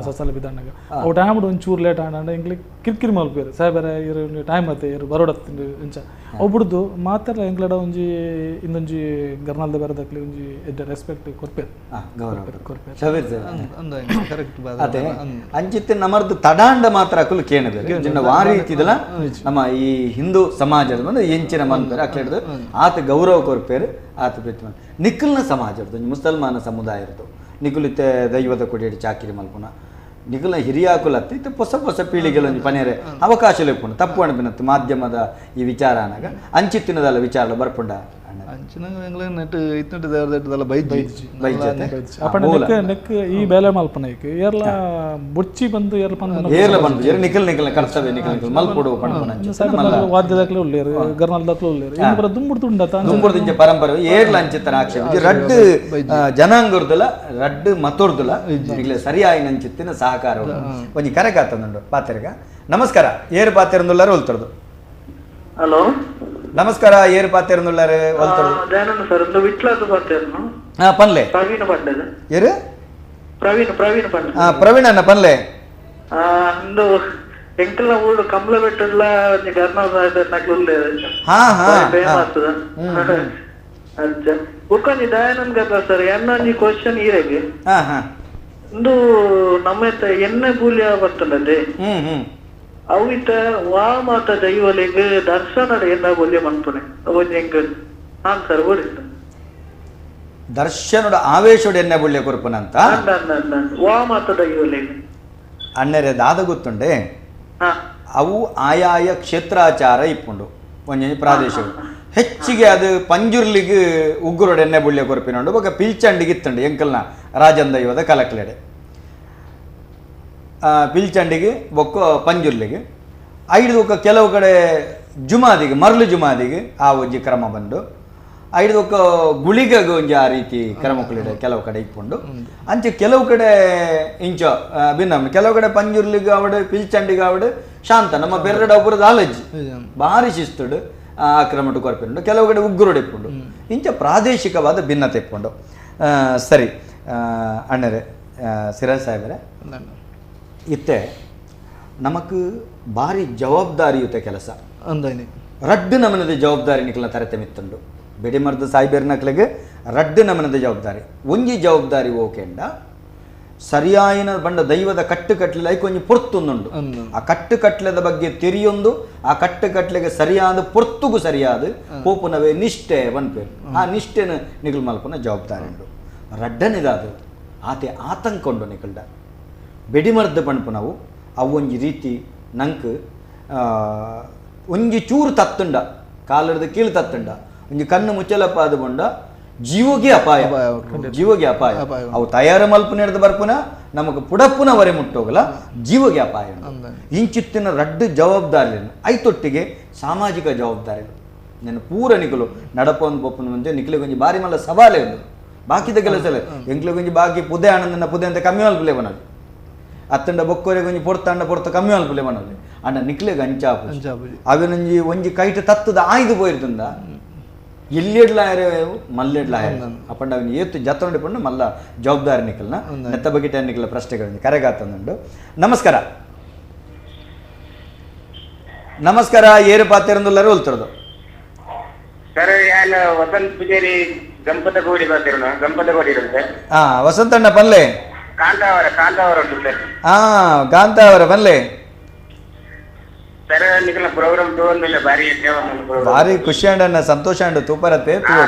ಸಸಲ ಬಿದ್ದಾಂಡಾಗ ಅವು ಟೈಮ್ ಒಂಚೂರು ಲೇಟ್ ಆಂಡ ಎಂಕ್ಲಿ ಕಿರ್ಕಿರಿ ಮಲ್ಪೇರು ಸಾಹೇಬರ ಇರು ಟೈಮ್ ಆತೆ ಇರು ಬರೋಡತ್ತಿಂದು ಇಂಚ ಅವು ಬಿಡ್ದು ಮಾತಾಡ ಎಂಕ್ಲಡ ಒಂಜಿ ಇನ್ನೊಂಜಿ ಗರ್ನಾಲ್ದ ಬೇರೆದಕ್ಲಿ ಒಂಜಿ ಎಡ್ಡೆ ರೆಸ್ಪೆಕ್ಟ್ ಕೊರ್ಪೇರು ಅದೇ ಅಂಚಿತ್ತೆ ನಮರ್ದು ತಡಾಂಡ ಮಾತ್ರ ಅಕ್ಕಲು ಕೇಳಬೇಕು ವಾರಿ ಇತ್ತಿದಲ್ಲ ನಮ್ಮ ಈ ಹಿಂದೂ ಸಮಾಜದ ಬಂದು ಎಂಚಿನ ಮನ್ಪೇರು ಅಕ್ಲಿಡ್ದು ಆತ ಗೌರವ ಕೊರ್ಪೇರು ಆತ ಪ್ರತಿ ನಿಖಲ್ನ ಸಮಾಜದ್ದು ಮುಸಲ್ಮಾನ ಸಮುದಾಯ ಇರ್ತು ನಿಖುಲಿತ್ತೆ ದೈವದ ಕೊಡಿಯಡಿ ಚಾಕಿರಿ ಮಲ್ಪುನ ನಿಖಲ್ನ ಹಿರಿಯಾಕುಲತ್ತು ಇತ್ತು ಹೊಸ ಪೀಳಿಗೆಲೊಂದು ಪನೇರೆ ಅವಕಾಶ ಲೇಪುಂಡು ತಪ್ಪು ಅಣಬಿನತ್ತು ಮಾಧ್ಯಮದ ಈ ವಿಚಾರ ಅನ್ನಾಗ ಅಂಚಿತ್ತಿನದಲ್ಲ ವಿಚಾರ ಬರ್ಪುಂಡ ಈ ಬೇಲೆ ಮಲ್ಪನೈಕ್ ಏರ್ಲ ಬುಚ್ಚಿ ಬಂದು ನಿಖಲ್ ಕರ್ತವ್ಯ ನಿಖಲ್ ಮಲ್ಪುಡು ವಾದ್ಯದಾಗ್ಲೇ ಉಳ್ಳೇರು ಗರ್ನಾಲ್ದಾಗ್ಲೇ ಉಳ್ಳೇರು ಇನ್ನು ದುಂಬುಡು ದುಂಬುಡ್ದಿಂಚ ಪರಂಪರೆ ಏರ್ಲ ಅಂಚಿತ್ತನ ಆಕ್ಷೇಪ ರಡ್ಡು ಜನಾಂಗರ್ದಲ ರಡ್ಡು ಮತೋರ್ದಲ ಈಗಲೇ ಸರಿಯಾಗಿ ನಂಚಿತ್ತಿನ ಸಹಕಾರ ಒಂಜಿ ಕರೆ ಕಾತಂದುಂಡು ಪಾತೆರ್ಗ ನಮಸ್ಕಾರ ಏರು ಪಾತೆರಂದುಲ್ಲಾರು ಹೊಲ್ತರ್ದು ಹಲೋ ನಮಸ್ಕಾರ ಏರು ಪಾತೆರಂದುಲ್ಲಾರು ಹೊಲ್ತರ್ದು ದಯಾನಂದ ಸರ್ ಒಂದು ವಿಟ್ಲಾದ ಪಾತೆರ್ನು ಪನ್ಲೆ ಪ್ರವೀಣ ಪಂಡದ ಏರು ಪ್ರವೀಣ ಪಂಡ ಪ್ರವೀಣ್ ಅಣ್ಣ ಪನ್ಲೆ ಒಂದು ಎಂಕಲ್ನ ಊರು ಕಮಲ ಬೆಟ್ಟಲ್ಲ ಒಂದು ಗರ್ನಾದ ನಕ್ಲು ಫೇಮಸ್ ಅಜ್ಜ ಬುಕ್ಕನಿ ದಯಾನಂದ್ ಗದ ಸರ್ ಎನ್ನೊಂದು ಕ್ವಶನ್ ಈರೆಗೆ ಒಂದು ನಮ್ಮ ಎಣ್ಣೆ ಬೂಲಿಯ ಬರ್ತದೆ ಅವಿತ ವಾ ಮಾತ ದೈವಲಿಗೆ ದರ್ಶನ ಎನ್ನ ಬೊಲ್ಯ ಮನ್ಪುನೆ ಒಂಜಿ ಎಂಕಲ್ ಹಾಂ ಸರ್ ಓಡಿಸ್ತ ದರ್ಶನದ ಆವೇಶದ ಎಣ್ಣೆ ಬುಳ್ಳೆ ಕೊರ್ಪನಂತ ವಾ ಮಾತ ದೈವಲಿಗೆ ಅಣ್ಣರೆ ದಾದ ಗೊತ್ತುಂಡೆ ಅವು ಆಯಾಯ ಕ್ಷೇತ್ರಾಚಾರ ಇಪ್ಪುಂಡು ಒಂಜಿ ಪ್ರಾದೇಶಿಕ ಹೆಚ್ಚಿಗೆ ಅದು ಪಂಜುರ್ಲಿಗೆ ಉಗ್ಗುರೋಡ ಎಣ್ಣೆ ಬುಳ್ಳೆ ಕೊರ್ಪಿನೊಂಡು ಬೊಕ ಪಿಲ್ಚಂಡಿಗೆ ಇತ್ತಂಡು ಎಂಕಲ್ನ ರಾಜನ್ ದೈವದ ಕಲಕ್ಲೆಡೆ ಪಿಲ್ಚಂಡಿಗೆ ಬೊಕ್ಕ ಪಂಜುರ್ಲಿಗೆ ಐದು ಕೆಲವು ಕಡೆ ಜುಮಾದಿಗೆ ಮರಳು ಜುಮಾದಿಗೆ ಆ ಒಂಜಿ ಕ್ರಮ ಬಂದು ಐದು ಗುಳಿಗೆಗೆ ಒಂಜಿ ಆ ರೀತಿ ಕ್ರಮಗಳಿದೆ ಕೆಲವು ಕಡೆ ಇಟ್ಕೊಂಡು ಅಂಚೆ ಕೆಲವು ಕಡೆ ಇಂಚ ಭಿನ್ನ ಕೆಲವು ಕಡೆ ಪಂಜುರ್ಲಿಗೆ ಅವಡು ಪಿಲ್ಚಂಡಿಗೆ ಅವಡು ಶಾಂತ ನಮ್ಮ ಬೆರಡ ಒಬ್ಬರದ್ದು ಆಲಜ್ಜಿ ಭಾರಿ ಶಿಸ್ತುಡು ಆಕ್ರಮಣ ಕೊರಪಿಂಡು ಕೆಲವು ಕಡೆ ಉಗ್ಗುರುಡು ಇಪ್ಪುಂಡು ಇಂಚ ಪ್ರಾದೇಶಿಕವಾದ ಭಿನ್ನತೆ ಇಪ್ಪುಂಡು ಸರಿ ಅಣ್ಣರೇ ಸಿರಾಜ್ ಸಾಹೇಬರೇ ಇತ್ತೆ ನಮಕ್ ಭಾರಿ ಜವಾಬ್ದಾರಿಯುತ ಕೆಲಸ ಅಂದಾಯ್ನಿ ರಡ್ಡು ನಮನದ ಜವಾಬ್ದಾರಿ ನಿಕ್ಲ ತರತೆ ಮಿತ್ತುಂಡು ಬೆಡಿಮರ್ದ ಸಾಯ್ಬೇರ್ನಕ್ಲಿಗೆ ರಡ್ಡು ನಮನದ ಜವಾಬ್ದಾರಿ ಒಂಜಿ ಜವಾಬ್ದಾರಿ ಓಕೆಂಡ ಸರಿಯಾಯಿನ ಬಂಡ ದೈವದ ಕಟ್ಟುಕಟ್ಲೆ ಕೊಂಚ ಪೊರ್ತುಂದುಂಡು ಆ ಕಟ್ಟುಕಟ್ಲೆದ ಬಗ್ಗೆ ತೆರಿಯೊಂದು ಆ ಕಟ್ಟುಕಟ್ಲೆಗೆ ಸರಿಯಾದ ಪೊರ್ತುಗು ಸರಿಯಾದ ಪೋಪುನವೇ ನಿಷ್ಠೆ ಬನ್ಪೇರು ಆ ನಿಷ್ಠೆನ ನಿಗಲ್ ಮಲ್ಪನ ಜವಾಬ್ದಾರಿ ಉಂಡು ರಡ್ಡನಿದಾದು ಆತೆ ಆತಂಕ ಉಂಡು ನಿಕಲ್ಡ ಬೆಡಿಮರ್ದ ಪಣ್ಪು ನಾವು ಅವು ಒಂಜಿ ರೀತಿ ನಂಕ್ ಒಂಜಿ ಚೂರು ತತ್ತುಂಡ ಕಾಲದ ಕೀಳು ತತ್ತುಂಡ ಒಂಜಿ ಕಣ್ಣು ಮುಚ್ಚಲಪ್ಪ ಅದು ಬಂಡ ಜೀವಗೆ ಅಪಾಯ ಜೀವಗೆ ಅಪಾಯ ಅವು ತಯಾರು ಮಲ್ಪನ ಹಿಡಿದು ಬರ್ಪುನ ನಮಗೆ ಪುಡಪ್ಪುನ ವರೆ ಮುಟ್ಟೋಗಲ್ಲ ಜೀವಗೆ ಅಪಾಯ ಇಂಚಿತ್ತಿನ ರಡ್ಡು ಜವಾಬ್ದಾರಿ ಐತೊಟ್ಟಿಗೆ ಸಾಮಾಜಿಕ ಜವಾಬ್ದಾರಿ నేను ಪೂರ ನಿಕಲು ನಡಪೊಂದು ಪೊಪ್ಪನ ಮುಂಚೆ ನಿಖಿಲೆ ಕೊಂಚ ಬಾರಿ ಮಲ್ಲ ಸವಾಲೇ ಉಂಡು ಬಾಕಿದ ಕೆಲಸ ಎಂಕ್ಲೆ ಕೊಂಚ ಬಾಕಿ ಪುದೆ ಆನಂದನ ಪುದೆ ಅಂತ ಕಮ್ಮಿ ಮಲ್ಪಲೆ ಬನದು ಅತ್ತಂಡ ಬೊಕ್ಕೋರೆ ಕೊಂಚ ಪೊರ್ತ ಕಮ್ಮಿ ಮಲ್ಪಲೆ ಬನದು ಅಣ್ಣ ನಿಖಿಲೆಗೆ ಅಂಚಾಪು ಅವಿನೊಂಜಿ ಒಂಜಿ ಕೈಟ್ ತತ್ತದ ಆಯ್ದು ಪೋಯಿರ್ತುಂದ ಎಲ್ಲಿಡ್ಲಾಯರೆ ಮಲ್ಲೆಡ್ಲಾಯ ಅಪ್ಪಂಡ ಅವನು ಏತು ಜತ್ತೊಂಡಿಕೊಂಡು ಮಲ್ಲ ಜವಾಬ್ದಾರಿ ನಿಖಲ್ನ ನೆತ್ತ ಬಗೆಟ ನಿಖಲ ಪ್ರಶ್ನೆಗಳಿಂದ ಕರೆಗಾತಂದುಂಡು ನಮಸ್ಕಾರ ನಮಸ್ಕಾರ ಏರು ಪಾತಿರಂದುಲ್ಲರು ಉಲ್ತರದು ಸರ್ ಯಾನ್ ವಸಂತ್ ಪೂಜಾರಿ ಗಂಪತಗೋಡಿ ಬರ್ತಿರೋಣ ಗಂಪತಗೋಡಿ ಇರುತ್ತೆ ವಸಂತಣ್ಣ ಪಲ್ಲೆ ಕಾಂತಾವರ ಉಂಟು ಸರ್ ಕಾಂತಾವರ ಪಲ್ಲೆ ಸರ್ ನಿಖಲ ಪ್ರೋಗ್ರಾಮ್ ತಗೊಂಡಿಲ್ಲ ಭಾರಿ ಭಾರಿ ಖುಷಿ ಅಂಡ ಸಂತೋಷ ಅಂಡು ತೂಪರತ್ತೆ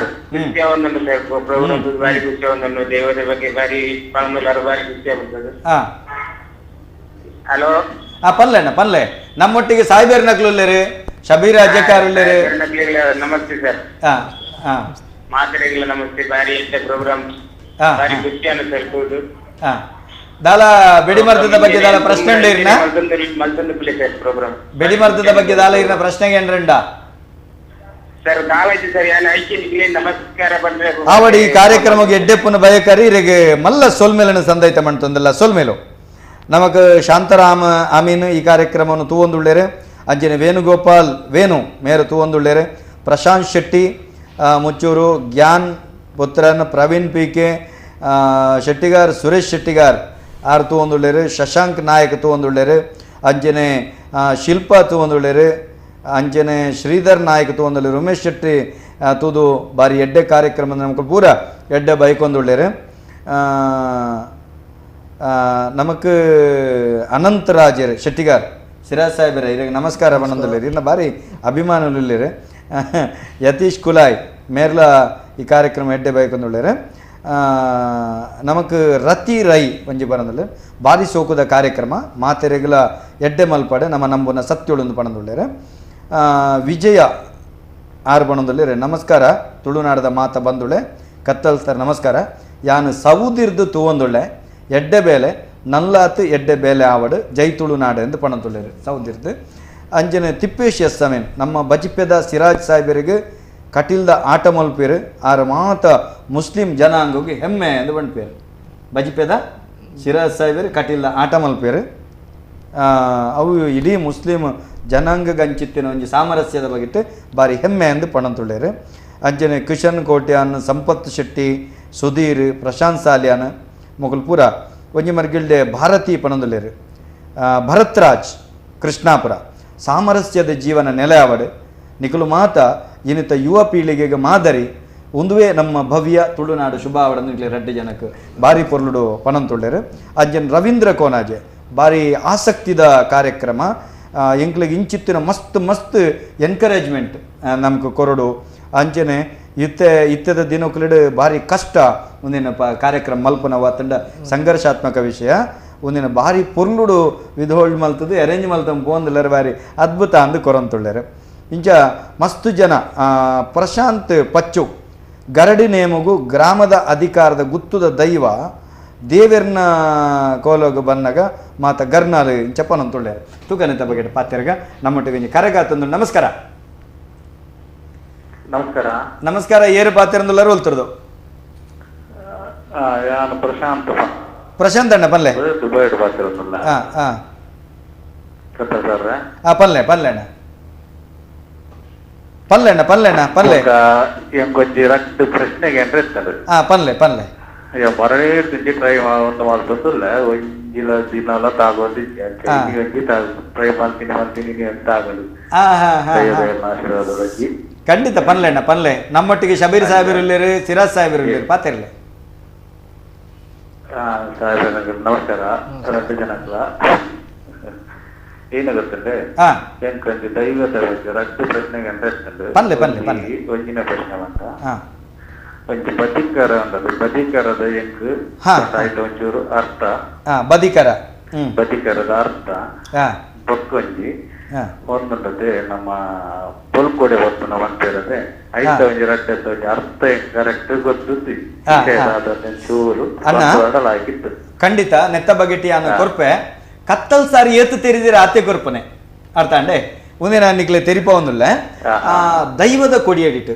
ಖುಷಿ ಆಗೊಂಡು ಸರ್ ಪ್ರೋಗ್ರಾಮ್ ಭಾರಿ ಖುಷಿ ಆಗೊಂಡು ದೇವರ ಬಗ್ಗೆ ಭಾರಿ ಪಾಲ್ಗೊಳ್ಳಾರು ಭಾರಿ ಖುಷಿ ಆಗುತ್ತದೆ ಹಲೋ ಪಲ್ಲೆ ನಮ್ಮೊಟ್ಟಿಗೆ ಸಾಯ್ಬೇರ್ ನಕ್ಲುಲ್ಲೇರಿ ಶಬೀರ್ ಅಜ್ಜಕಾರುಲ್ಲೇರಿ ನಮಸ್ತೆ ಸರ್ ಮಾತಾಡಿಲ್ಲ ನಮಸ್ತೆ ಭಾರಿ ಇಷ್ಟ ಪ್ರೋಗ್ರಾಮ್ ಭಾರಿ ಖುಷಿ ಅನಿಸ್ತದೆ ದಾಲ ಬೆಡಿಮರ್ದದ ಬಗ್ಗೆ ದಾಲ ಪ್ರಶ್ನೆ ಇರ್ನ ಬೆಡಿಮರ್ದದ ಬಗ್ಗೆ ದಾಲ ಇರ್ನ ಪ್ರಶ್ನೆಗೆ ಏನ್ರಂಡ ಸರ್ ಕಾಲೇಜ್ ಸರ್ ಯಾನ್ ಐಕ್ಯ ನಮಸ್ಕಾರ ಬಂದ್ರೆ ಆವಡಿ ಈ ಕಾರ್ಯಕ್ರಮಕ್ಕೆ ಎಡ್ಡೆಪ್ಪನ ಬಯಕರಿ ಇರಗೆ ಮಲ್ಲ ಸೋಲ್ಮೇಲನ ಸಂದೈತ ಮಾಡ್ತಂದಲ್ಲ ಸೋಲ್ಮೇಲು ನಮಕ್ ಶಾಂತರಾಮ ಆಮೀನ್ ಈ ಕಾರ್ಯಕ್ರಮವನ್ನು ತೂವೊಂದುಳ್ಳೇರೆ ಅಂಜನೆ ವೇಣುಗೋಪಾಲ್ ವೇಣು ಮೇರು ತೂವೊಂದುಳ್ಳೇರೆ ಪ್ರಶಾಂತ್ ಶೆಟ್ಟಿ ಮುಚ್ಚೂರು ಜ್ಞಾನ್ ಪುತ್ರನ್ ಪ್ರವೀಣ್ ಪಿ.ಕೆ. ಶೆಟ್ಟಿಗಾರ್ ಸುರೇಶ್ ಶೆಟ್ಟಿಗಾರ್ ಆರು ತೂವೊಂದುಳ್ಳೇರು ಶಶಾಂಕ್ ನಾಯಕ್ ತೂವೊಂದುಳ್ಳೇರು ಅಂಜನೆ ಶಿಲ್ಪಾ ತೂವೊಂದುಳ್ಳೇರು ಅಂಜನೆ ಶ್ರೀಧರ್ ನಾಯಕ್ ತೂವೊಂದುಳ್ಳೇರು ಉಮೇಶ್ ಶೆಟ್ಟಿ ತೂದು ಬಾರಿ ಎಡ್ಡೆ ಕಾರ್ಯಕ್ರಮ ನಮಕ್ ಪೂರ ಎಡ್ಡೆ ಬೈಕೊಂದುಳ್ಳೇರು ನಮಕ್ ಅನಂತರಾಜರು ಶೆಟ್ಟಿಗಾರ್ ಸಿರಾಜ್ ಸಾಹೇಬರೇ ಇರಿಗೆ ನಮಸ್ಕಾರ ಬಣ್ಣದಲ್ಲಿರಿ ಇನ್ನು ಭಾರಿ ಅಭಿಮಾನಲಿರಿ ಯತೀಶ್ ಕುಲಾಯ್ ಮೇರ್ಲ ಈ ಕಾರ್ಯಕ್ರಮ ಎಡ್ಡೆ ಬೈಕೊಂದುಳ್ಳೇರು ನಮಕ್ ರತಿ ರೈ ಒಂಜಿ ಬರಂದಲ್ಲಿ ಭಾರಿ ಸೋಕುದ ಕಾರ್ಯಕ್ರಮ ಮಾತೆರೆಗಳ ಎಡ್ಡೆ ಮಲ್ಪಡೆ ನಮ್ಮ ನಂಬುನ ಸತ್ಯೊಳೊಂದು ಪಣದುಳ್ಳೇರೆ ವಿಜಯ ಆರು ಬಣದಲ್ಲಿ ನಮಸ್ಕಾರ ತುಳುನಾಡದ ಮಾತ ಬಂದುಳೆ ಕತ್ತಲ್ ಸರ್ ನಮಸ್ಕಾರ ಯಾನು ಸೌದಿರ್ದು ತೂವೊಂದುಳ್ಳೆ ಎಡ್ಡೆ ಬೇಲೆ ನಲ್ಲಾತು ಎಡ್ಡೆ ಬೇಲೆ ಆವಡು ಜೈ ತುಳುನಾಡು ಎಂದು ಪಣದುಳ್ಳೇರು ಸೌದಿರ್ದು ಅಂಜನೆ ತಿಪ್ಪೇಶ್ ಎಸ್ ಸಮೀನ್ ನಮ್ಮ ಬಜಿಪೆದ ಸಿರಾಜ್ ಸಾಹೇಬರಿಗೆ ಕಟಿಲ್ದ ಆಟ ಮಲ್ಪೇರು ಆರು ಮಾತ ಮುಸ್ಲಿಂ ಜನಾಂಗಕ್ಕೆ ಹೆಮ್ಮೆ ಎಂದು ಬಂಡ್ಪೇರು ಬಜಿಪೆದ ಸಿರಾಜ್ ಸಾಹೇಬರು ಕಟಿಲ್ದ ಆಟ ಮಲ್ಪೇರು ಅವು ಇಡೀ ಮುಸ್ಲಿಂ ಜನಾಂಗಗಂಚಿತ್ತಿನ ಒಂಜಿ ಸಾಮರಸ್ಯದ ಬಗೆಟ್ ಬಾರಿ ಹೆಮ್ಮೆ ಎಂದು ಪಣಂತುಳ್ಳೇರು ಅಂಜನೆ ಕಿಶನ್ ಕೋಟ್ಯಾನ್ ಸಂಪತ್ ಶೆಟ್ಟಿ ಸುಧೀರ್ ಪ್ರಶಾಂತ್ ಸಾಲಿಯಾನ್ ಮೊಗಲ್ ಪೂರ ಒಂಜಿ ಮರ್ಗಿಲ್ಡೆ ಭಾರತಿ ಪಣಂದುಳ್ಳೇರು ಭರತ್ ರಾಜ್ ಕೃಷ್ಣಾಪುರ ಸಾಮರಸ್ಯದ ಜೀವನ ನೆಲೆ ಆವಡು ನಿಖಲು ಮಾತ ಇನ್ನಿತ ಯುವ ಪೀಳಿಗೆಗೆ ಮಾದರಿ ಒಂದುವೇ ನಮ್ಮ ಭವ್ಯ ತುಳುನಾಡು ಶುಭ ಆವಡನ್ನು ಇಟ್ಲಿ ರೆಡ್ಡಿ ಜನಕ್ಕೆ ಭಾರಿ ಪೊರ್ಲುಡು ಪಣಂತುಳ್ಳೇರು ಅಂಜನ್ ರವೀಂದ್ರ ಕೋನಾಜೆ ಭಾರಿ ಆಸಕ್ತಿದ ಕಾರ್ಯಕ್ರಮ ಎಂಕ್ಲಿಗೆ ಇಂಚಿತ್ತಿನ ಮಸ್ತ್ ಎನ್ಕರೇಜ್ಮೆಂಟ್ ನಮ್ಗೆ ಕೊರಡು ಅಂಚನೆ ಇತ್ತದ ದಿನಕ್ಲಿಡ್ ಭಾರಿ ಕಷ್ಟ ಒಂದಿನ ಕಾರ್ಯಕ್ರಮ ಮಲ್ಪನ ತಂಡ ಸಂಘರ್ಷಾತ್ಮಕ ವಿಷಯ ಒಂದಿನ ಭಾರಿ ಪೊರ್ಲುಡು ವಿಧೋಳ್ ಮಲ್ತದು ಅರೇಂಜ್ ಮಲ್ತಂ ಪೋಂದಿಲ್ಲರು ಭಾರಿ ಅದ್ಭುತ ಅಂದು ಕೊರಂತುಳ್ಳೇರು ಇಂಚ ಮಸ್ತು ಜನ ಪ್ರಶಾಂತ್ ಪಚ್ಚು ಗರಡಿ ನೇಮಗು ಗ್ರಾಮದ ಅಧಿಕಾರದ ಗುತ್ತುದ ದೈವ ದೇವೆರ್ನ ಕೋಲೋಗ ಬನ್ನಗ ಮಾತ ಗರ್ನಾಲ್ ಇಂಚಪ್ಪನಂತುಳ್ಳೇರು ತೂಕನಿತ ಬಗೆಟ್ ಪಾತ್ಯರ್ಗ ನಮ್ಮೊಟ್ಟಿಗೆ ಕರೆಗಾತಂದು ನಮಸ್ಕಾರ ನಮಸ್ಕಾರ ನಮಸ್ಕಾರ ಏರು ಪಾತ್ಯರಂದುಲ್ಲರು ಹೊಲ್ತಿರೋದು ನಾನು ಪ್ರಶಾಂತ್ ಅಣ್ಣ ಪಲ್ಲೆ ದುಬೈ ಪಾತಿರಂದುಲ್ಲ ಪಲ್ಲೆ ಅಣ್ಣ ಪನ್ಲೆಣ್ಣ ಪನ್ಲೆ ಎಂಕೊಂಚಿ ರಟ್ಟು ಪ್ರಶ್ನೆಗೆ ಅಂದ್ರೆ ಇರ್ತದೆ ಪನ್ಲೆ ಮರೇ ತಿಂಡಿ ಟ್ರೈ ಒಂದು ಮಾಡ್ತಲ್ಲ ಒಂಜಿಲ ದಿನಲ್ಲ ತಾಗೋದಿದ್ದೆ ಒಂಜಿ ಟ್ರೈ ಮಾಡ್ತೀನಿ ಅಂತ ಆಗೋದು ಆಶೀರ್ವಾದವಾಗಿ ಖಂಡಿತ ಪನ್ಲೆ ನಮ್ಮೊಟ್ಟಿಗೆ ಶಬೀರ್ ಸಾಹೇಬರು ಇಲ್ಲಿರು ಸಿರಾಜ್ ಸಾಹೇಬರು ಇಲ್ಲಿರು ಪಾತಿರ್ಲಿ ಸಾಹೇಬ್ ನಮಸ್ಕಾರ 2 ಜನಕ್ಕಲ ಏನಾಗುತ್ತಂದ್ರೆ ಎಂಕೊಂಚಿ ದೈವದ ಬಗ್ಗೆ ರಟ್ಟು ಪ್ರಶ್ನೆಗೆ ಅಂತ ಇರ್ತದೆ ಒಂಜಿನ ಪ್ರಶ್ನೆ ಅಂತ ಒಂಚು ಬದಿಕರ ಅಂದದು ಬದಿಕರದ ಎಂಕ್ ಆಯ್ತು ಒಂಚೂರು ಅರ್ಥ ಬದಿಕರದ ಅರ್ಥ ಬೊಕ್ಕೊಂಜಿ ಒಂದೊಂದದೆ ನಮ್ಮ ಪೊಲ್ಕೊಡೆ ಹೊತ್ತು ನಾವು ಅಂತ ಹೇಳಿದ್ರೆ ಐತ ಒಂಜಿ ರಟ್ಟೆ ಒಂಜಿ ಅರ್ಥ ಕರೆಕ್ಟ್ ಗೊತ್ತುತ್ತಿ ಚೂರು ಅಡಲಾಗಿತ್ತು ಖಂಡಿತ ನೆತ್ತ ಬಗೆಟಿ ಅನ್ನೋ ಕೊರ್ಪೆ ಕತ್ತಲ್ ಸಾರಿ ಏತು ತೆರಿದಿರ ಆತೆ ಕೊರ್ಪನೆ ಅರ್ಥ ಅಂಡೆ ಒಂದಿನ ನಿಕ್ಲೆ ತೆರಿಪ ಒಂದಿಲ್ಲ ದೈವದ ಕೊಡಿಯಡಿಟ್ಟು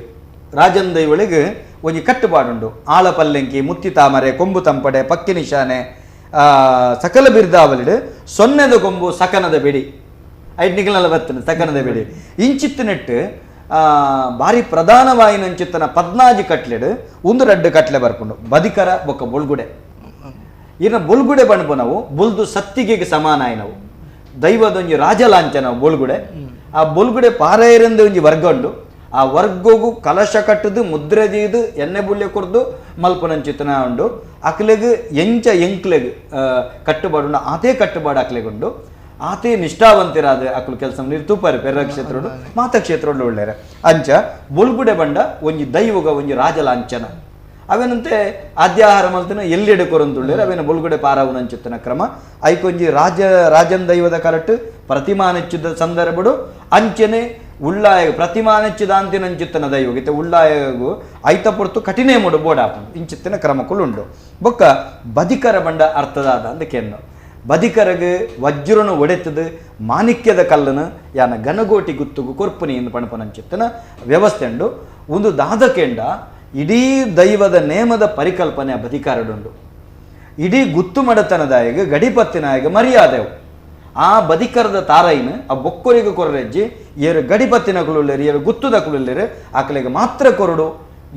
ರಾಜನ್ ದೈವಳಿಗೆ ಒಂಜಿ ಕಟ್ಟುಪಾಡುಂಡು ಆಳ ಪಲ್ಲೆಂಕಿ ಮುತ್ತಿ ತಾಮರೆ ಕೊಂಬು ತಂಪಡೆ ಪಕ್ಕಿ ನಿಶಾನೆ ಸಕಲ ಬಿರ್ದಾವಲಿಡು ಸೊನ್ನೆದ ಕೊಂಬು ಸಕನದ ಬೆಡಿ ಐದು ನಿಖಲಲ್ಲ ಬರ್ತನೆ ಸಕನದ ಬೆಡಿ ಇಂಚಿತ್ತು ನೆಟ್ಟು ಭಾರಿ ಪ್ರಧಾನವಾಯಿನಂಚಿತ್ತನ 14 ಕಟ್ಲೆಡು 1 ಕಟ್ಲೆ ಬರ್ಕೊಂಡು ಬದಿಕರ ಬೊಕ್ಕ ಬೊಳ್ಗುಡೆ ಇನ್ನು ಬೊಳ್ಗುಡೆ ಬಣ್ಪು ನಾವು ಬುಲ್ದು ಸತ್ತಿಗೆಗೆ ಸಮಾನ ನಾವು ದೈವದೊಂಜಿ ರಾಜಲಾಂಛನ ಬೊಳ್ಗುಡೆ ಆ ಬೊಳ್ಗುಡೆ ಪಾರೇರಂದು ಒಂಜಿ ವರ್ಗ ಉಂಡು ಆ ವರ್ಗಗೂ ಕಲಶ ಕಟ್ಟದು ಮುದ್ರೆ ದೀದು ಎಣ್ಣೆ ಬುಳ್ಳೆ ಕೊರ್ದು ಮಲ್ಪನಂಚಿತನ ಉಂಡು ಅಕ್ಲೆಗ್ ಎಂಕ್ಲೆಗ್ ಕಟ್ಟುಪಾಡು ಆತೇ ಕಟ್ಟುಪಾಡು ಅಕ್ಲೆಗುಂಡು ಆತೇ ನಿಷ್ಠಾವಂತಿರಾದ ಅಕ್ಲು ಕೆಲಸ ತೂಪಾರೆ ಪೆರ್ರ ಕ್ಷೇತ್ರ ಮಾತ ಕ್ಷೇತ್ರ ಒಳ್ಳೆಯ ಅಂಚ ಬೊಳ್ಗುಡೆ ಬಂಡ ಒಂಜಿ ದೈವಗ ಒಂಜಿ ರಾಜಲಾಂಛನ ಅವೇನಂತೆ ಆದ್ಯಾಹಾರ ಮಲ್ತಿನ ಎಲ್ಲೆಡೆ ಕೊರಂತುಳ್ಳೇರು ಅವೇನ ಬೊಳ್ಗುಡೆ ಪಾರಾವನಂಚಿತ್ತನ ಕ್ರಮ ಐಕೊಂಜಿ ರಾಜನ್ ದೈವದ ಕರಟ್ಟು ಪ್ರತಿಮಾನೆಚ್ಚಿದ ಸಂದರ್ಭಡು ಅಂಚನೆ ಉಳ್ಳಾಯ ಪ್ರತಿಮಾನೆಚ್ಚಿದ ಅಂತಿನಂಚಿತ್ತನ ದೈವಗಿತ್ತೆ ಉಳ್ಳಾಯಗೂ ಐತ ಪೊರ್ತು ಕಠಿಣೆ ಮೂಡು ಬೋಡಾಪುಂಡು ಇಂಚಿತ್ತಿನ ಕ್ರಮಕ್ಕುಳ್ಳುಂಡು ಬೊಕ್ಕ ಬದಿಕರ ಬಂಡ ಅರ್ಥದಾದ ಅಂತ ಕೇನ್ನು ಬದಿಕರಗೆ ವಜ್ರನು ಒಡೆತದು ಮಾಣಿಕ್ಯದ ಕಲ್ಲನು ಯಾನ ಗನಗೋಟಿ ಗುತ್ತುಗು ಕೊರ್ಪುನಿ ಎಂದು ಪಣಪನಂಚಿತ್ತನ ವ್ಯವಸ್ಥೆ ಉಂಡು ಒಂದು ದಾದಕೆಂಡ ಇಡೀ ದೈವದ ನೇಮದ ಪರಿಕಲ್ಪನೆ ಬದಿಕಾರಡುಂಡು ಇಡೀ ಗುತ್ತು ಮಡತನದಾಯಿಗೆ ಗಡಿಪತ್ತಿನಾಯಿಗೆ ಮರ್ಯಾದೆವು ಆ ಬದಿಕರದ ತಾರೈನ ಆ ಬೊಕ್ಕೊರಿಗೆ ಕೊರ್ರೆಜ್ಜಿ ಏರು ಗಡಿಪತ್ತಿನ ಕುಳುಳ್ಳೇರು ಏರು ಗುತ್ತುದ ಕುಳುಳ್ಳೇರು ಆಕಲಿಗೆ ಮಾತ್ರ ಕೊರಡು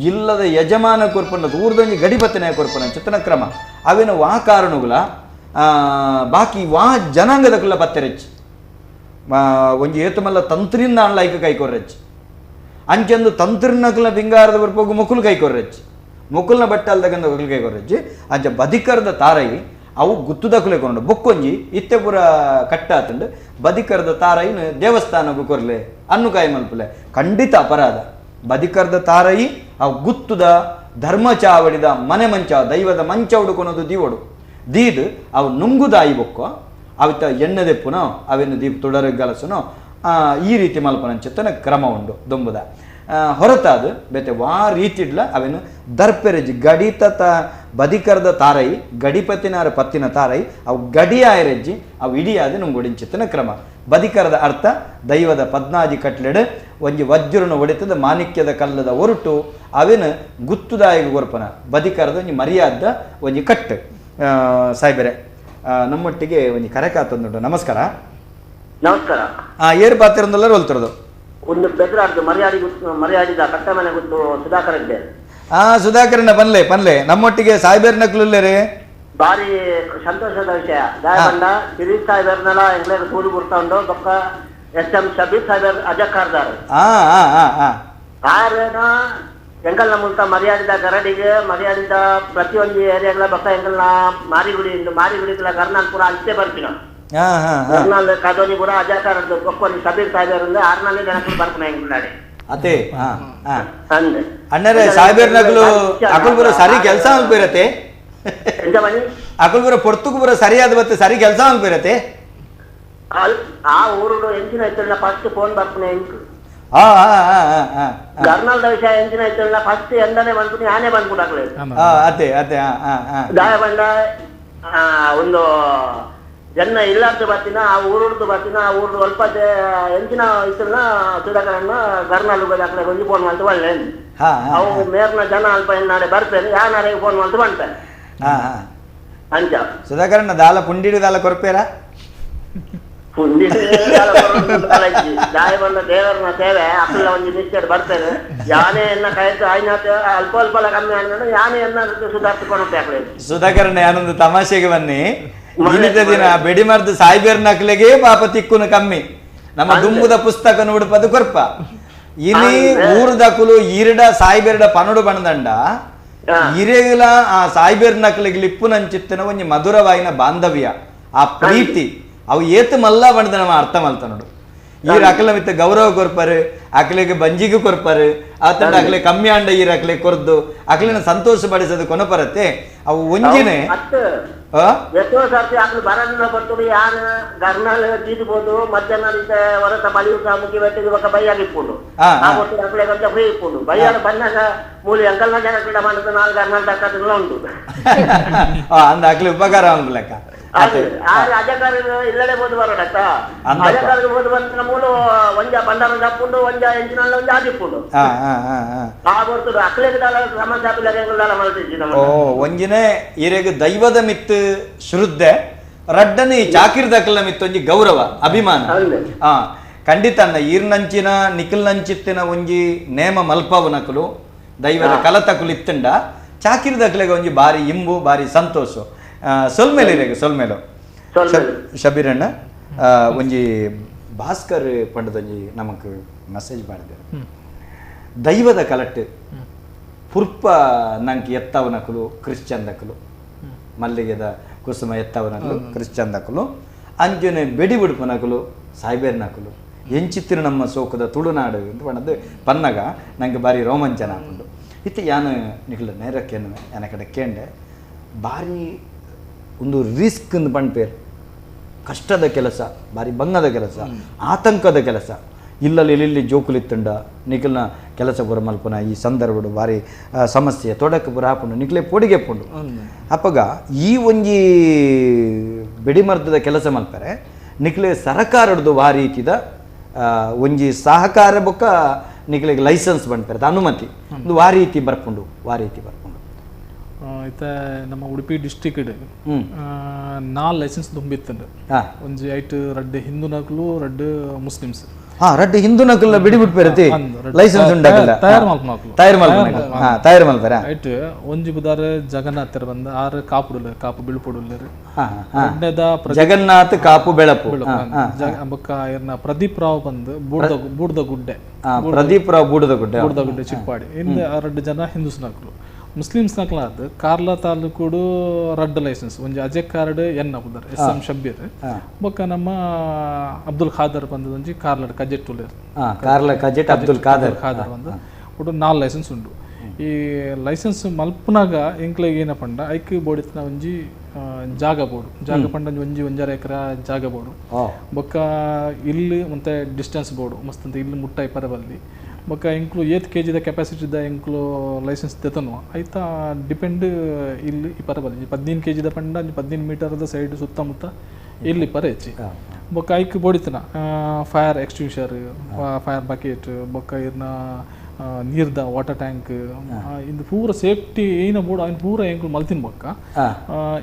ಇಲ್ಲದ ಯಜಮಾನ ಕೊರ್ಪನ ದೂರದಂಜಿ ಗಡಿಪತ್ತಿನ ಕೊರ್ಪನ ಚಿತ್ತನ ಕ್ರಮ ಅವೇನು ವಾ ಕಾರಣಗಳ ಬಾಕಿ ವಾ ಜನಾಂಗದ ಕುಲ್ಲ ಪತ್ತೆರೆಚ್ಚಿ ಒಂಜಿ ಏತುಮಲ್ಲ ತಂತ್ರಿಂದ ಅಣ್ಲೈಕ ಕೈ ಕೊರ್ರೆಚ್ಚಿ ಅಂಚಂದು ತಂತ್ರನಕಲ ಬಿಂಗಾರದ ಬರ್ಪೋಗು ಮುಕುಲು ಕೈ ಕೊರ್ರೆಚ್ಚಿ ಮುಕುಲ್ನ ಬಟ್ಟೆ ಅಲ್ದಗಂದ ಒಗಲು ಕೈ ಕೊರ್ರೆಚ್ಚಿ ಅಂಚ ಬದಿಕರದ ತಾರೈ ಅವು ಗುತ್ತುದ ಕುಲೆಕೊಂಡು ಬೊಕ್ಕೊಂಜಿ ಇತ್ತೆ ಪುರ ಕಟ್ಟಾತಂಡು ಬದಿಕರದ ತಾರೈನು ದೇವಸ್ಥಾನಕ್ಕೂ ಕೊರ್ಲೆ ಅನ್ನುಕಾಯಿ ಮಲ್ಪಲೆ ಖಂಡಿತ ಅಪರಾಧ ಬದಿಕರದ ತಾರೈ ಅವು ಗುತ್ತುದ ಧರ್ಮ ಚಾವಡಿದ ಮನೆ ಮಂಚ ದೈವದ ಮಂಚ ಹುಡುಕೊನೋದು ದೀವಡು ದೀದು ಅವು ನುಂಗುದಾಯಿ ಬೊಕ್ಕೋ ಅವಿತ ಎಣ್ಣೆದೆಪ್ಪುನೋ ಅವೇನು ದೀಪ ತೊಡರ ಗಲಸುನೋ ಈ ರೀತಿ ಮಲ್ಪನಂಚಿತ್ತನ ಕ್ರಮ ಉಂಡು ದೊಂಬುದ ಹೊರತಾದು ಬೇತೆ ವಾ ರೀತಿಡ್ಲ ಅವೇನು ದರ್ಪೆರೆಜಿ ಗಡಿತ ಬದಿಕರದ ತಾರೈ ಗಡಿಪತಿನಾರ ಪತ್ತಿನ ತಾರೈ ಅವು ಗಡಿಯಾಯರೆಜ್ಜಿ ಅವು ಇಡಿಯಾದ ನುಂಗುಡಿಂಚಿತ್ತನ ಕ್ರಮ ಬದಿಕರದ ಅರ್ಥ ದೈವದ 14 ಕಟ್ಲೆಡ್ ಒಂಜಿ ವಜ್ರನು ಒಡೆತದ ಮಾಣಿಕ್ಯದ ಕಲ್ಲದ ಒರುಟು ಅವೇನು ಗುತ್ತುದಾಯಿಗ ಗೊರ್ಪನ ಬದಿಕರದ ಒಂಜಿ ಮರ್ಯಾದ ಒಂಜಿ ಕಟ್ಟು ಸಾಯ್ಬೆರೆ ನಮ್ಮೊಟ್ಟಿಗೆ ಒಂಜಿ ಕರೆಕಾತಂದುಂಟು ನಮಸ್ಕಾರ ಏರು ಪಾತ್ರದಲ್ಲರೂ ಹೊಲ್ತಿರೋದು ಒಂದು ಬೆದರಾಡ್ದು ಮರ್ಯಾಡಿದ ಕಟ್ಟಮನೆ ಗೊತ್ತು ಸುಧಾಕರ್ ಇದ್ದೆ ಸುಧಾಕರನ ಪನ್ಲೆ ನಮ್ಮೊಟ್ಟಿಗೆ ಸಾಯ್ಬೇರ್ ನಕ್ಲುಲ್ಲೇರಿ ಬಾರಿ ಸಂತೋಷದ ವಿಷಯ ದಾಯಬಂಡ ಸಿರೀಸ್ ಸಾಯ್ಬೇರ್ನೆಲ್ಲ ಎಂಗ್ಲೇರ್ ಕೂಡಿ ಬರ್ತಾ ಉಂಡು ಬೊಕ್ಕ SM ಶಬೀರ್ ಸಾಯ್ಬೇರ್ ಅಜಕ್ಕಾರ್ದಾರು ಆರೇನ ಎಂಕಲ್ನ ಮೂಲಕ ಮರ್ಯಾದಿದ ಗರಡಿಗೆ ಮರ್ಯಾದಿದ ಪ್ರತಿಯೊಂದು ಏರಿಯಾಗಳ ಬೊಕ್ಕ ಎಂಕಲ್ನ ಮಾರಿಗುಡಿಗಳ ಕರ್ನಾಟಕ ಅಷ್ಟೇ ಬರ್ತೀನ ಕರ್ನಾಲ್ ಕದೋನಿ ಕೂಡ ಅಜಾಕಾರದ್ದು ಬೊಕ್ಕೊಂದು ಶಬೀರ್ ಸಾಯ್ಬೇರ್ ಆರ್ನಲ್ಲಿ ಜನಕ್ಕೆ ಬರ್ತಾನೆ ಎಂಗ್ಲಾಡಿ ಅದೇ ಅಣ್ಣರೇ ಸಾಯ್ಬೇರ್ ನಗಲು ಅಕುಲ್ಪುರ ಸರಿ ಕೆಲಸ ಅನ್ಪಿರತ್ತೆ ಅಕುಲ್ಪುರ ಪೊರ್ತುಕು ಪುರ ಸರಿಯಾದ ಬತ್ತೆ ಸರಿ ಕೆಲಸ ಅನ್ಪಿರತ್ತೆ ಆ ಊರು ಎಂಚಿನ ಇತ್ತಲ್ಲ ಫಸ್ಟ್ ಫೋನ್ ಬರ್ತಾನೆ ಎಂಕು ಕರ್ನಾಲ್ದ ವಿಷಯ ಎಂಚಿನ ಇತ್ತಲ್ಲ ಫಸ್ಟ್ ಎಂದನೇ ಬಂದ್ಬಿಟ್ಟು ನಾನೇ ಬಂದ್ಬಿಟ್ಟಾಗ್ಲಿ ಅದೇ ದಾಯ ಬಂದ ಒಂದು ಜನ ಇಲ್ಲಾರ್ದು ಬರ್ತೀನ ಆ ಊರುಡ್ದು ಬರ್ತೀನ ಆ ಊರು ಸ್ವಲ್ಪ ಎಂಚಿನ ಇತ್ತಲ್ಲ ಸುಧಾಕರನ್ನ ಕರ್ನಾಲ್ ಹೋಗೋದಾಗ್ಲೇ ಒಂದು ಫೋನ್ ಮಾಡ್ತು ಒಳ್ಳೆ ಅವು ಮೇರ್ನ ಜನ ಅಲ್ಪ ನಾಳೆ ಬರ್ತೇನೆ ಯಾ ನಾಳೆಗೆ ಫೋನ್ ಮಾಡ್ತು ಬಂತೇನೆ ಅಂಚ ಸುಧಾಕರನ್ನ ದಾಲ ಪುಂಡಿಡು ದಾಲ ಕೊರ್ಪೇರ ದಾಯ ಬಂದ ದೇವರನ್ನ ಸೇವೆ ಅಕ್ಕಲ್ಲ ಒಂದು ನಿಶ್ಚಯ ಬರ್ತೇನೆ ಯಾನೇ ಎನ್ನ ಕಾಯ್ತು ಆಯ್ನ ಅಲ್ಪ ಅಲ್ಪ ಕಮ್ಮಿ ಆದ್ರೆ ಯಾನೇ ಎನ್ನ ಸುಧಾರಿಸಿಕೊಂಡು ಸುಧಾಕರಣ ನಾನೊಂದು ತಮಾಷೆಗೆ ಬನ್ನಿ ಇನಿತ ದಿನ ಬೆಡಿಮರ್ದು ಸಾಯ್ಬೇರ್ ನಕ್ಲೆಗೆ ಪಾಪ ತಿಕ್ಕುನು ಕಮ್ಮಿ ನಮ್ಮ ದುಂಬುದ ಪುಸ್ತಕ ನೋಡುಪದು ಕೊರ್ಪ ಇನಿ ಊರ್ದಕುಲು ಈರಡ ಸಾಯ್ಬೇರ್ಡ ಪನಡು ಬಣದಂಡ ಇರೆಗಿಲ ಆ ಸಾಯ್ಬೇರ್ ನಕ್ಲಿಗೆ ಲಿಪ್ಪು ನಂಚಿತ್ತಿನ ಒಂಜಿ ಮಧುರವಾಯಿನ ಬಾಂಧವ್ಯ ಆ ಪ್ರೀತಿ ಅವು ಏತು ಮಲ್ಲ ಬಣದ ನಮ್ಮ ಅರ್ಥ ಮಲ್ತ ನೋಡು ಈರ ಅಕಲ ಮಿತ್ತ ಗೌರವ ಕೊರ್ಪರು ಅಕಲಿಗೆ ಬಂಜಿಗೂ ಕೊರ್ಪರು ಆತಂಡ ಅಕಲೆ ಕಮ್ಮಿ ಅಂಡ ಈರ ಅಕಲೆ ಕೊರ್ದು ಅಕಲಿನ ಸಂತೋಷ ಪಡಿಸೋದು ಕೊನಪರತ್ತೆ ಅವು ಒಂಜಿನೇ ಎಷ್ಟೋ ಸರ್ತಿ ಅಕ್ಲು ಬರನ್ನ ಬರ್ತದೆ ಯಾನ ಗರ್ನಾಲ್ ತೀರ್ಬೋದು ಮಧ್ಯಾಹ್ನ ಹೊರತ ಬಳಿ ಮುಗಿ ಬೆಟ್ಟಿಗೆ ఒక ಬೈಯಾಗಿ ಇಪ್ಪುಂಡು ಆ ಕೊಟ್ಟು ಅಕ್ಲೆ ಕೊಂಚ ಫ್ರೀ ಇಪ್ಪುಂಡು ಬೈಯಾಗ ಬಂದಾಗ ಮೂಲಿ ಅಂಕಲ್ನ ಜನ ಕ್ರೀಡ ಮಾಡಿದ ನಾಲ್ಕು ಗರ್ನಾಲ್ ತಕ್ಕದೆಲ್ಲ ಉಂಟು ಅಂದ ಅಕ್ಲೆ ಉಪಕಾರ ಆಗುದು ಲೆಕ್ಕ ಅಜಕಾರ ಇಲ್ಲಡೆ ಬೋದು ಬರೋಡಕ್ಕ ಅಜಕಾರ ಬೋದು ಬಂದ ಮೂಲ ಒಂಜ ಬಂಡಾರ ತಪ್ಪುಂಡು ಒಂಜ ಎಂಚಿನಲ್ಲ ಒಂಜ ಆದಿಪ್ಪುಂಡು ಆ ಬರ್ತದೆ ಅಕ್ಲೆಗೆ ಸಮಸ್ಯೆ ಆಪಿಲ್ಲ ಮಾಡ್ತಿದ್ವಿ ಓ ಒಂಜಿನೇ ಈರೆಗೆ ದೈವದ ಮಿತ್ತು ಶ್ರದ್ಧೆ ರಡ್ಡನೆ ಚಾಕಿರ್ದಕಲ ಮಿತ್ತು ಒಂಜಿ ಗೌರವ ಅಭಿಮಾನ ಖಂಡಿತ ಅನ್ನ ಈರ್ನಂಚಿನ ನಿಖಿಲ್ ನಂಚಿತ್ತಿನ ಒಂಜಿ ನೇಮ ಮಲ್ಪವನಕಲು ದೈವದ ಕಲತಕುಲು ಇತ್ತಂಡ ಚಾಕಿರ್ದಕಲೆಗೆ ಒಂಜಿ ಬಾರಿ ಇಂಬು ಬಾರಿ ಸಂತೋಷ ಸೊಲ್ಮೇಲೆ ಸೊಲ್ಮೇಲು ಶಬೀರಣ್ಣ ಒಂಜಿ ಭಾಸ್ಕರ್ ಪಂಡದೊಂಜಿ ನಮಕ್ ಮೆಸೇಜ್ ಮಾಡಿದೆ ದೈವದ ಕಲಟ್ಟು ಪುರ್ಪ ನಂಗೆ ಎತ್ತವನಕಲು ಕ್ರಿಶ್ಚಂದಕಲು ಮಲ್ಲಿಗೆದ ಕುಸುಮ ಎತ್ತವನಕಲು ಕ್ರಿಶ್ಚಂದಕಲು ಅಂಜನೆ ಬೆಡಿ ಬಿಡುಪನಕಲು ಸಾಯ್ಬೇರ್ನಕಲು ಎಂಚಿತ್ತಿನ ನಮ್ಮ ಸೋಕದ ತುಳುನಾಡು ಅಂತ ಪಣದು ಪನ್ನಗ ನಂಗೆ ಬಾರಿ ರೋಮಾಂಚನ ಹಾಕೊಂಡು ಇತ್ತು ಯಾನು ನಿಖಲು ನೇರಕ್ಕೇನು ಯಾನ ಕಡೆ ಕೇಂಡೆ ಬಾರಿ ಒಂದು ರಿಸ್ಕ್ ಅಂತ ಪಂಡ್ಪೇರು ಕಷ್ಟದ ಕೆಲಸ ಬಾರಿ ಬಂಗದ ಕೆಲಸ ಆತಂಕದ ಕೆಲಸ ಇಲ್ಲಲ್ಲಿ ಜೋಕುಲಿತ್ತುಂಡ ನಿಖಲ್ನ ಕೆಲಸ ಪುರ ಮಲ್ಪನ ಈ ಸಂದರ್ಭಡು ಬಾರಿ ಸಮಸ್ಯೆ ತೊಡಕ ಪುರ ಹಾಪುಂಡು ನಿಖಲೆ ಪೊಡಿಗೆ ಪುಂಡು ಅಪ್ಪಗ ಈ ಒಂಜಿ ಬೆಡಿಮರ್ದದ ಕೆಲಸ ಮಲ್ಪರೆ ನಿಖಲೆ ಸರಕಾರದ್ದು ಆ ರೀತಿದ ಒಂಜಿ ಸಹಕಾರ ಬೊಕ್ಕ ನಿಖಲಿಗೆ ಲೈಸೆನ್ಸ್ ಬಂದ್ಪರೆ ಅನುಮತಿ ಒಂದು ಆ ರೀತಿ ಬರ್ಪುಂಡು ಐತ ನಮ್ಮ ಉಡುಪಿ ಡಿಸ್ಟ್ರಿಕ್ಟ್ 4 ಲೈಸೆನ್ಸ್ ತುಂಬಿತ್ತಂಡು ಒಂಜಿ ಐಟ್ ರಡ್ಡ್ ಹಿಂದೂ ನಕಲು ರಡ್ಡ್ ಮುಸ್ಲಿಮ್ಸ್ ರಡ್ಡ್ ಹಿಂದೂ ನಕಲ್ನ ಬಿಡಿ ಬಿಟ್ಪೇರತಿ ಲೈಸೆನ್ಸ್ ಉಂಡಾಗಲ್ಲ ತಯಾರು ಮಲ್ಪರ ಐಟ್ ಒಂಜಿ ಬುದಾರ ಜಗನ್ನಾಥ್ ಬಂದ 6 ಕಾಪು ಬೀಳ್ಪುಡುಲ್ಲೇರು ಜಗನ್ನಾಥ್ ಕಾಪು ಬೆಳಪು ಬೊಕ್ಕ ಇರ್ನ ಪ್ರದೀಪ್ ರಾವ್ ಬಂದು ಬೂಡ್ದ ಗುಡ್ಡೆ ಚಿಪ್ಪಾಡಿ ಇಂದ 2 ಜನ ಹಿಂದೂಸ್ ನಕಲು ಮುಸ್ಲಿಮ್ಸ್ ನಕಲಾದ ಕಾರ್ಲ ತಾಲೂಕುಡು ರಡ್ಡ್ ಲೈಸೆನ್ಸ್ ಒಂಜಿ ಅಜಯ್ ಕಾರ್ಡ್ ಎನ್ ಅಬುದರ್ SM ಶಬ್ಬೀರ್ ಬೊಕ್ಕ ನಮ್ಮ ಅಬ್ದುಲ್ ಖಾದರ್ ಬಂದದ ಒಂಜಿ ಕಾರ್ಲಡ್ ಕಜೆಟ್ ಉಲ್ಲೇರ್ ಅಬ್ದುಲ್ ಖಾದರ್ ಬಂದು ಒಟ್ಟು 4 ಲೈಸೆನ್ಸ್ ಉಂಡು ಈ ಲೈಸೆನ್ಸ್ ಮಲ್ಪನಾಗ ಎಂಕ್ಲೆಗ್ ಏನಪ್ಪ ಪಂಡ ಐಕ್ ಬೋಡಿತ್ನ ಒಂಜಿ ಜಾಗ ಪಂಡ ಒಂಜಿ 1.5 ಎಕರೆ ಜಾಗ ಬೋಡು ಬೊಕ್ಕ ಇಲ್ಲಿ ಮತ್ತೆ ಡಿಸ್ಟೆನ್ಸ್ ಬೋಡು ಮಸ್ತ್ ಅಂತ ಇಲ್ಲಿ ಮುಟ್ಟ ಪರಬಲ್ಲಿ ಬೊಕ್ಕ ಎಂಕ್ಲು 8 kg ಕೆಪಾಸಿಟಿದ ಎಂಕ್ಲು ಲೈಸೆನ್ಸ್ ತೆತನು ಐತ ಡಿಪೆಂಡ್ ಇಲ್ಲಿ ಈ ಪರಬಲ್ಲಿ 15 kg ಪಂಡ 15 ಮೀಟರ್ದ ಸೈಡ್ ಸುತ್ತಮುತ್ತ ಇಲ್ಲಿ ಪರ ಹೆಚ್ಚಿ ಬೊಕ್ಕ ಐಕ್ ಬೋಡಿತನ ಫೈರ್ ಎಕ್ಸ್ಟಿಂಗ್ವಿಷರ್ ಫೈರ್ ಬಕೆಟ್ ಬೊಕ್ಕ ಇರ್ನ ನೀರ್ದ ವಾಟರ್ ಟ್ಯಾಂಕ್ ಇದು ಪೂರ ಸೇಫ್ಟಿ ಏನ ಬೋರ್ಡ್ ಅವ್ನು ಪೂರ ಎಂಕ್ಲು ಮಲ್ತಿನ ಬೊಕ್ಕ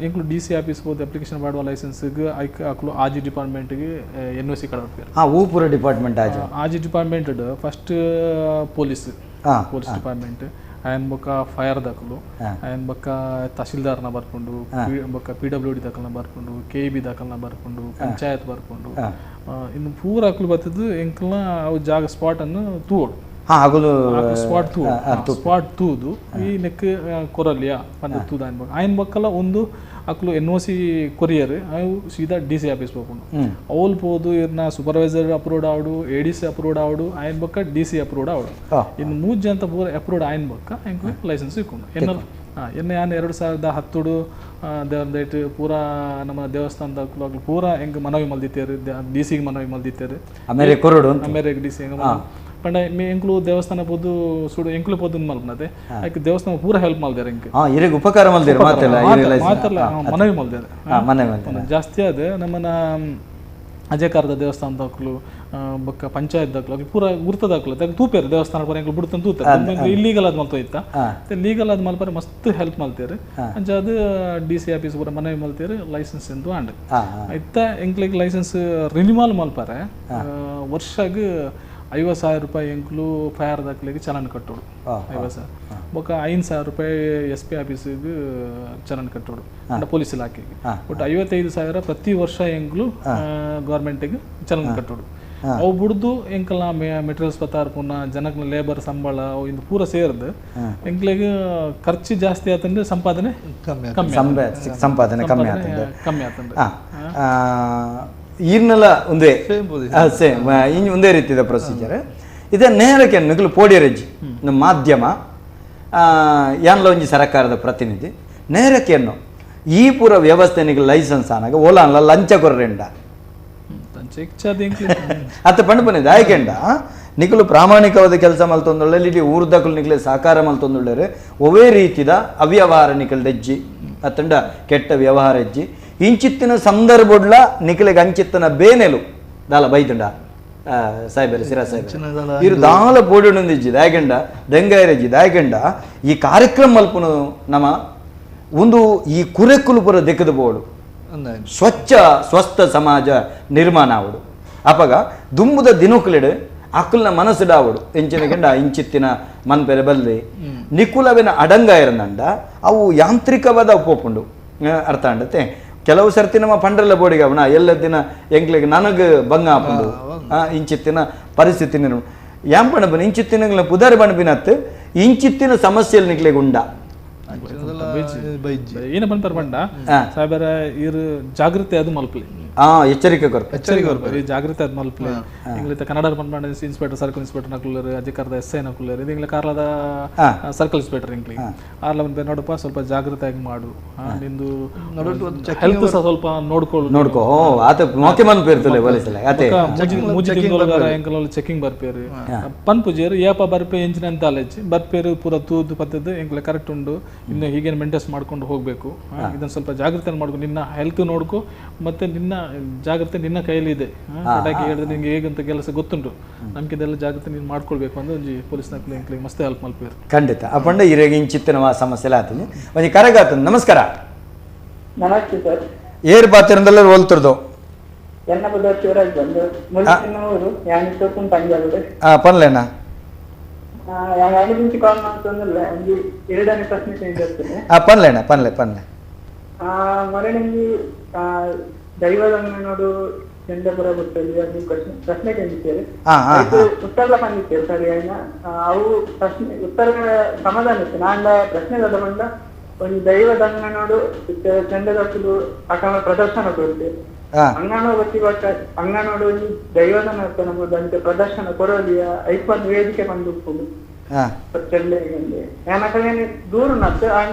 ಎಂಕ್ಲು DC ಆಫೀಸ್ ಹೋದ ಅಪ್ಲಿಕೇಶನ್ ಮಾಡುವ ಲೈಸೆನ್ಸ್ಗೆ ಐಕ್ ಅಕ್ಲು ಆಜಿ ಡಿಪಾರ್ಟ್ಮೆಂಟ್ಗೆ NOC ಕಡಬೇಕು ಪೂರ ಡಿಪಾರ್ಟ್ಮೆಂಟ್ ಆಜಿ ಡಿಪಾರ್ಟ್ಮೆಂಟ್ ಫಸ್ಟ್ ಪೊಲೀಸ್ ಡಿಪಾರ್ಟ್ಮೆಂಟ್ ಆಯನ್ ಬೊಕ್ಕ ಫೈರ್ ದಾಖಲು ಆಯನ್ ಬೊಕ್ಕ ತಹಶೀಲ್ದಾರ್ನ ಬರ್ಕೊಂಡು ಬೊಕ್ಕ PWD ದಾಖಲ್ನ ಬರ್ಕೊಂಡು KEB ದಾಖಲ್ನ ಬರ್ಕೊಂಡು ಪಂಚಾಯತ್ ಬರ್ಕೊಂಡು ಇನ್ನು ಪೂರ ಅಕ್ಲು ಬರ್ತದ್ದು ಎಂಕ್ಲನ ಅವು ಜಾಗ ಸ್ಪಾಟ್ ಅನ್ನು ತೂಡು ಸ್ಪಾಟ್ ತೂದು ಈ ನೆಕ್ ಕೊರಲಿಯ ಪಂಡ ತೂದ ಆಯ್ನ ಬಕ್ಕಲ್ಲ ಒಂದು ಅಕ್ಲು NOC ಕೊರಿಯರ್ ಅವು ಸೀದಾ DC ಆಫೀಸ್ ಹೋಗ್ಕೊಂಡು ಅವಲ್ ಪೋದು ಇರ್ನ ಸೂಪರ್ವೈಸರ್ ಅಪ್ರೂವ್ಡ್ ಆವಡು ADC ಅಪ್ರೂವ್ಡ್ ಆವಡು ಆಯ್ನ ಬಕ್ಕ DC ಅಪ್ರೂವ್ಡ್ ಆವಡು ಇನ್ನು 3 ಜನ ಪೂರ ಅಪ್ರೂವ್ಡ್ ಆಯ್ನ ಬಕ್ಕ ಎಂಕ್ಲು ಲೈಸೆನ್ಸ್ ಇಕ್ಕೊಂಡು ಯಾನ್ 2010 ದೇವ್ರದೈಟ್ ಪೂರಾ ನಮ್ಮ ದೇವಸ್ಥಾನದ ಪೂರ ಹೆಂಗೆ ಮನವಿ ಮಲ್ದಿತ್ತೇರು DC ಮನವಿ ಮಲ್ದಿತ್ತೇರು ಅಮೇರಿಕ DC ಪಂಡ ಎಂಕ್ಲು ದೇವಸ್ಥಾನ ಪೋದು ಸುಡು ಎಂಕ್ಲು ಪೋದು ಮಲ್ಪನದೆ ಆಯ್ಕೆ ದೇವಸ್ಥಾನ ಪೂರ ಹೆಲ್ಪ್ ಮಲ್ದಾರೆ ಎಂಕ್ ಉಪಕಾರ ಮಾತಲ್ಲ ಮನವಿ ಮಲ್ದಾರೆ ಜಾಸ್ತಿ ಅದ ನಮ್ಮನ್ನ ಅಜಯಕಾರದ ದೇವಸ್ಥಾನದಾಕ್ಲು ಬೊಕ್ಕ ಪಂಚಾಯತ್ ದಾಕ್ಲು ಪೂರ ಗುರ್ತದಾಕ್ಲು ಅದಾಗ ತೂಪೇರು ದೇವಸ್ಥಾನ ಪರ ಎಂಕ್ಲು ಬಿಡ್ತಾನೆ ತೂತಾರೆ ಇಲ್ಲೀಗಲ್ ಆದ್ ಮಲ್ತೋ ಇತ್ತ ಲೀಗಲ್ ಆದ್ ಮಲ್ಪರೆ ಮಸ್ತ್ ಹೆಲ್ಪ್ ಮಲ್ತೇರು ಅಂಚ ಅದು DC ಆಫೀಸ್ ಪೂರ ಮನವಿ ಮಲ್ತೇರು ಲೈಸೆನ್ಸ್ ಎಂದು ಆಂಡ್ ಇತ್ತ ಎಂಕ್ಲಿಗೆ ಲೈಸೆನ್ಸ್ ರಿನಿವಲ್ ಮಲ್ಪರೆ ವರ್ಷಗ್ 50,000 ರೂಪಾಯಿ ಎಂಕ್ಲು ಫೈರ್ ದಾಖಲೆಗೆ ಚಲನ್ ಕಟ್ಟೋಡು 50,000 ಬೊಕ್ಕ 5,000 ರೂಪಾಯಿ SP ಆಫೀಸಿಗೆ ಚಲನ್ ಕಟ್ಟೋಡು ಅಂಡ ಪೊಲೀಸ್ ಇಲಾಖೆಗೆ ಒಟ್ಟು 55,000 ಪ್ರತಿ ವರ್ಷ ಎಂಕ್ಲು ಗೌರ್ಮೆಂಟಿಗೆ ಚಲನ್ ಕಟ್ಟೋಡು ಅವು ಬಿಡ್ದು ಎಂಕಲ್ನ ಮೆಟೀರಿಯಲ್ಸ್ ಪತ್ತಾರ ಪುನಃ ಜನಕ್ನ ಲೇಬರ್ ಸಂಬಳ ಅವು ಇಂದು ಪೂರ ಸೇರ್ದು ಎಂಕ್ಲಿಗೆ ಖರ್ಚು ಜಾಸ್ತಿ ಆತಂದ್ರೆ ಸಂಪಾದನೆ ಸಂಪಾದನೆ ಕಮ್ಮಿ ಆತಂದ್ರೆ ಈರ್ನೆಲ್ಲ ಒಂದೇ ಸೇಮ್ ಇಂಜ್ ಒಂದೇ ರೀತಿಯ ಪ್ರೊಸೀಜರ್ ಇದೇ ನೇರಕ್ಕೆ ನಿಗಲು ಪೋಡಿಯರಜ್ಜಿ ನಮ್ಮ ಮಾಧ್ಯಮ ಯಾನ್ಲ ಒಂಜಿ ಸರ್ಕಾರದ ಪ್ರತಿನಿಧಿ ನೇರಕ್ಕೆ ಈ ಪೂರ ವ್ಯವಸ್ಥೆ ನಿಗಲು ಲೈಸೆನ್ಸ್ ಆನಾಗ ಓಲಾನ್ಲ ಲಂಚ ಕೊರ್ರೆಂಡ ಅತ್ತ ಪಂಡು ಬಂದಿದೆ ಆಯ್ಕೆಂಡ ನಿಖಲು ಪ್ರಾಮಾಣಿಕವಾದ ಕೆಲಸ ಮಲ್ತೊಂದುಳ್ಳೆ ಇಡೀ ಊರ್ದಕ್ಕಲು ನಿಖಲೆ ಸಹಕಾರ ಮಲ್ತೊಂದುಳ್ಳರೆ ಒವೇ ರೀತಿದ ಅವ್ಯವಹಾರ ನಿಖಲ್ ದಜ್ಜಿ ಅತ್ತಂಡ ಕೆಟ್ಟ ವ್ಯವಹಾರ ಹೆಜ್ಜಿ ಇಂಚಿತ್ತಿನ ಸಂದರ್ಭಡ್ಲ ನಿಖಲಿಗೆ ಅಂಚಿತ್ತನ ಬೇನೆಲು ದಾಲ ಬೈತುಂಡ ಸಾಯ್ಬೇರೆ ಸಿರಾ ಸಾಯ್ಬೇರೆ ಇರು ದಾಲ ಪೋಡಿಜಿದ ಯಾಕೆಂಡ ಡೆಂಗಾಯರಜ್ಜಿದ ಯಾಕೆಂಡ ಈ ಕಾರ್ಯಕ್ರಮ ಮಲ್ಪುನು ನಮ್ಮ ಒಂದು ಈ ಕುರೆಕುಲು ಪುರ ದೆಕ್ಕದ ಬೋಡು ಸ್ವಚ್ಛ ಸ್ವಸ್ಥ ಸಮಾಜ ನಿರ್ಮಾಣ ಆವಡು ಅಪಗ ದುಂಬುದ ದಿನುಕುಲೆಡು ಅಕ್ಕಲ್ನ ಮನಸ್ಸಿಡಾವಡು ಎಂಚಿನಗೆಂಡ ಇಂಚಿತ್ತಿನ ಮನ್ಪೆರೆ ಬಲ್ಲೆ ನಿಕುಲವಿನ ಅಡಂಗ ಇರಂದಂಡ ಅವು ಯಾಂತ್ರಿಕವಾದ ಉಪೋಪುಂಡು ಅರ್ಥ ಅಂಡತೆ ಕೆಲವು ಸರ್ತಿ ನಮ್ಮ ಪಂಡ್ರಲ್ಲ ಬೋಡಿಗೆ ಅವನ ಎಲ್ಲ ದಿನ ಎಂಕ್ಲಿಗೆ ನನಗೆ ಭಂಗ ಆಪುಂಡು ಇಂಚಿತ್ತಿನ ಪರಿಸ್ಥಿತಿ ಯಾಂಪಣ ಬನ್ ಇಂಚಿತ್ತಿನ ಪುದರ್ ಬಣ್ಬಿನತ್ ಇಂಚಿತ್ತಿನ ಸಮಸ್ಯೆಯಲ್ಲಿ ನಿಕ್ಲಿಗೆ ಉಂಡ ಏನ ಬಂದ್ ಬಂಡ ಸಾಹೇಬರ ಇರು ಜಾಗೃತಿ ಅದು ಮಲ್ಪಲಿ ಎಚ್ಚರಿಕೆ ಈ ಜಾಗೃತಿ ಅದು ಮಲ್ಪಲಿ ಇಂಗ್ಲಿತ ಕನ್ನಡ ಬಂದ್ ಇನ್ಸ್ಪೆಕ್ಟರ್ ಸರ್ಕಲ್ ಇನ್ಸ್ಪೆಕ್ಟರ್ ನಕುಲರ್ ಅಧಿಕಾರದ SI ನಕುಲರ್ ಇದು ಇಂಗ್ಲ ಕಾರ್ಲದ ಸರ್ಕಲ್ ಇನ್ಸ್ಪೆಕ್ಟರ್ ಇಂಗ್ಲಿ ಆರ್ಲ ಬಂದ್ ನೋಡಪ್ಪ ಸ್ವಲ್ಪ ಜಾಗೃತಿಯಾಗಿ ಮಾಡು ನಿಂದು ಹೆಲ್ತ್ ಸ್ವಲ್ಪ ನೋಡ್ಕೋ ಆತ ಮೋಕೆ ಮನ್ ಪೇರ್ತಲೆ ಬಲಿಸಲ ಅತೆ ಮೂಜಿ ತಿಂಗಳಗಾರ ಎಂಕಲಲ್ಲಿ ಚೆಕಿಂಗ್ ಬರ್ಪೇರು ಪನ್ ಪೂಜೆರು ಏಪ ಬರ್ಪೆ ಎಂಚಿನ ಅಂತಾಲೆಜ್ ಬರ್ಪೇರು ಪೂರ ತೂದು ಪತ್ತದ್ದು ಎಂಕ್ಲ ಕರೆಕ್ಟ್ ಉಂಡು ಇನ್ನು ಹೀಗೇನು ಮೇಂಟೈನ್ಸ್ ಮಾಡ್ಕೊಂಡು ಹೋಗಬೇಕು ಇದನ್ನು ಸ್ವಲ್ಪ ಜಾಗೃತಿ ಮಾಡ್ಕೊಂಡು ನಿನ್ನ ಹೆಲ್ತ್ ನೋಡ್ಕೊ ಮತ್ತೆ ನಿನ್ನ ಜಾಗ್ರತೆ ನಿನ್ನ ಕೈಯಲ್ಲಿ ಇದೆ ಪಟಾಕಿ ಹೇಳಿದ್ರೆ ನಿಂಗೆ ಹೇಗಂತ ಕೆಲಸ ಗೊತ್ತುಂಟು ನಮ್ಗಿದೆಲ್ಲ ಜಾಗ್ರತೆ ನೀನು ಮಾಡ್ಕೊಳ್ಬೇಕು ಅಂದ್ರೆ ಒಂಜಿ ಪೊಲೀಸ್ ನಕ್ಲಿ ಮಸ್ತ್ ಹೆಲ್ಪ್ ಮಲ್ಪೇರು ಖಂಡಿತ ಅಪ್ಪಂಡ ಇರೇಗ ಇಂಚಿತ್ತಿನ ಸಮಸ್ಯೆ ಆತಂಜಿ ಒಂಜಿ ಕರೆಗಾತ ನಮಸ್ಕಾರ ನಮಸ್ತೆ ಸರ್ ಏರ್ ಪಾತ್ರದಲ್ಲ ಹೋಲ್ತಿರ್ದು ಎನ್ನ ಬದ ಶಿವರಾಜ್ ಬಂದು ಮುಲ್ಕಿನವರು ಯಾನಿ ತೋಕುಂ ಪಂಜಾಬ್ ಪನ್ಲೇನಾ ಯಾನಿ నుంచి ಕಾಲ್ ಮಾಡ್ತಂದಲ್ಲ ಒಂದು ಎರಡನೇ ಪ್ರಶ್ನೆ ಕೇಳಿರ್ತೇನೆ ಪನ್ಲೇನಾ ಪನ್ಲೆ ಮರೆ ನಿಮ್ಗೆ ದೈವದನ್ನೋಡು ಚಂದ್ರಪುರ ಗೊತ್ತಲ್ಲಿ ಅದು ಪ್ರಶ್ನೆ ಕೇಳಿದ್ದೇವೆ ಉತ್ತರ ಬಂದಿದ್ದೇವೆ ಸರಿ ಅವು ಪ್ರಶ್ನೆ ಉತ್ತರ ಸಮಾಧಾನ ಇತ್ತು ನಾನು ಪ್ರಶ್ನೆ ಬಂದ ಒಂದು ದೈವದಂಗನೋಡು ಚಂದ್ರದಕ್ಕಲು ಅಕಮ ಪ್ರದರ್ಶನ ಕೊಡ್ತೇವೆ ಅಂಗನೋ ಗೊತ್ತಿ ಅಂಗನೋಡು ಒಂದು ದೈವದನ ನಮ್ಮದಂತೆ ಪ್ರದರ್ಶನ ಕೊಡಲಿಯ ಐಪನ್ ವೇದಿಕೆ ಬಂದು ದೂರ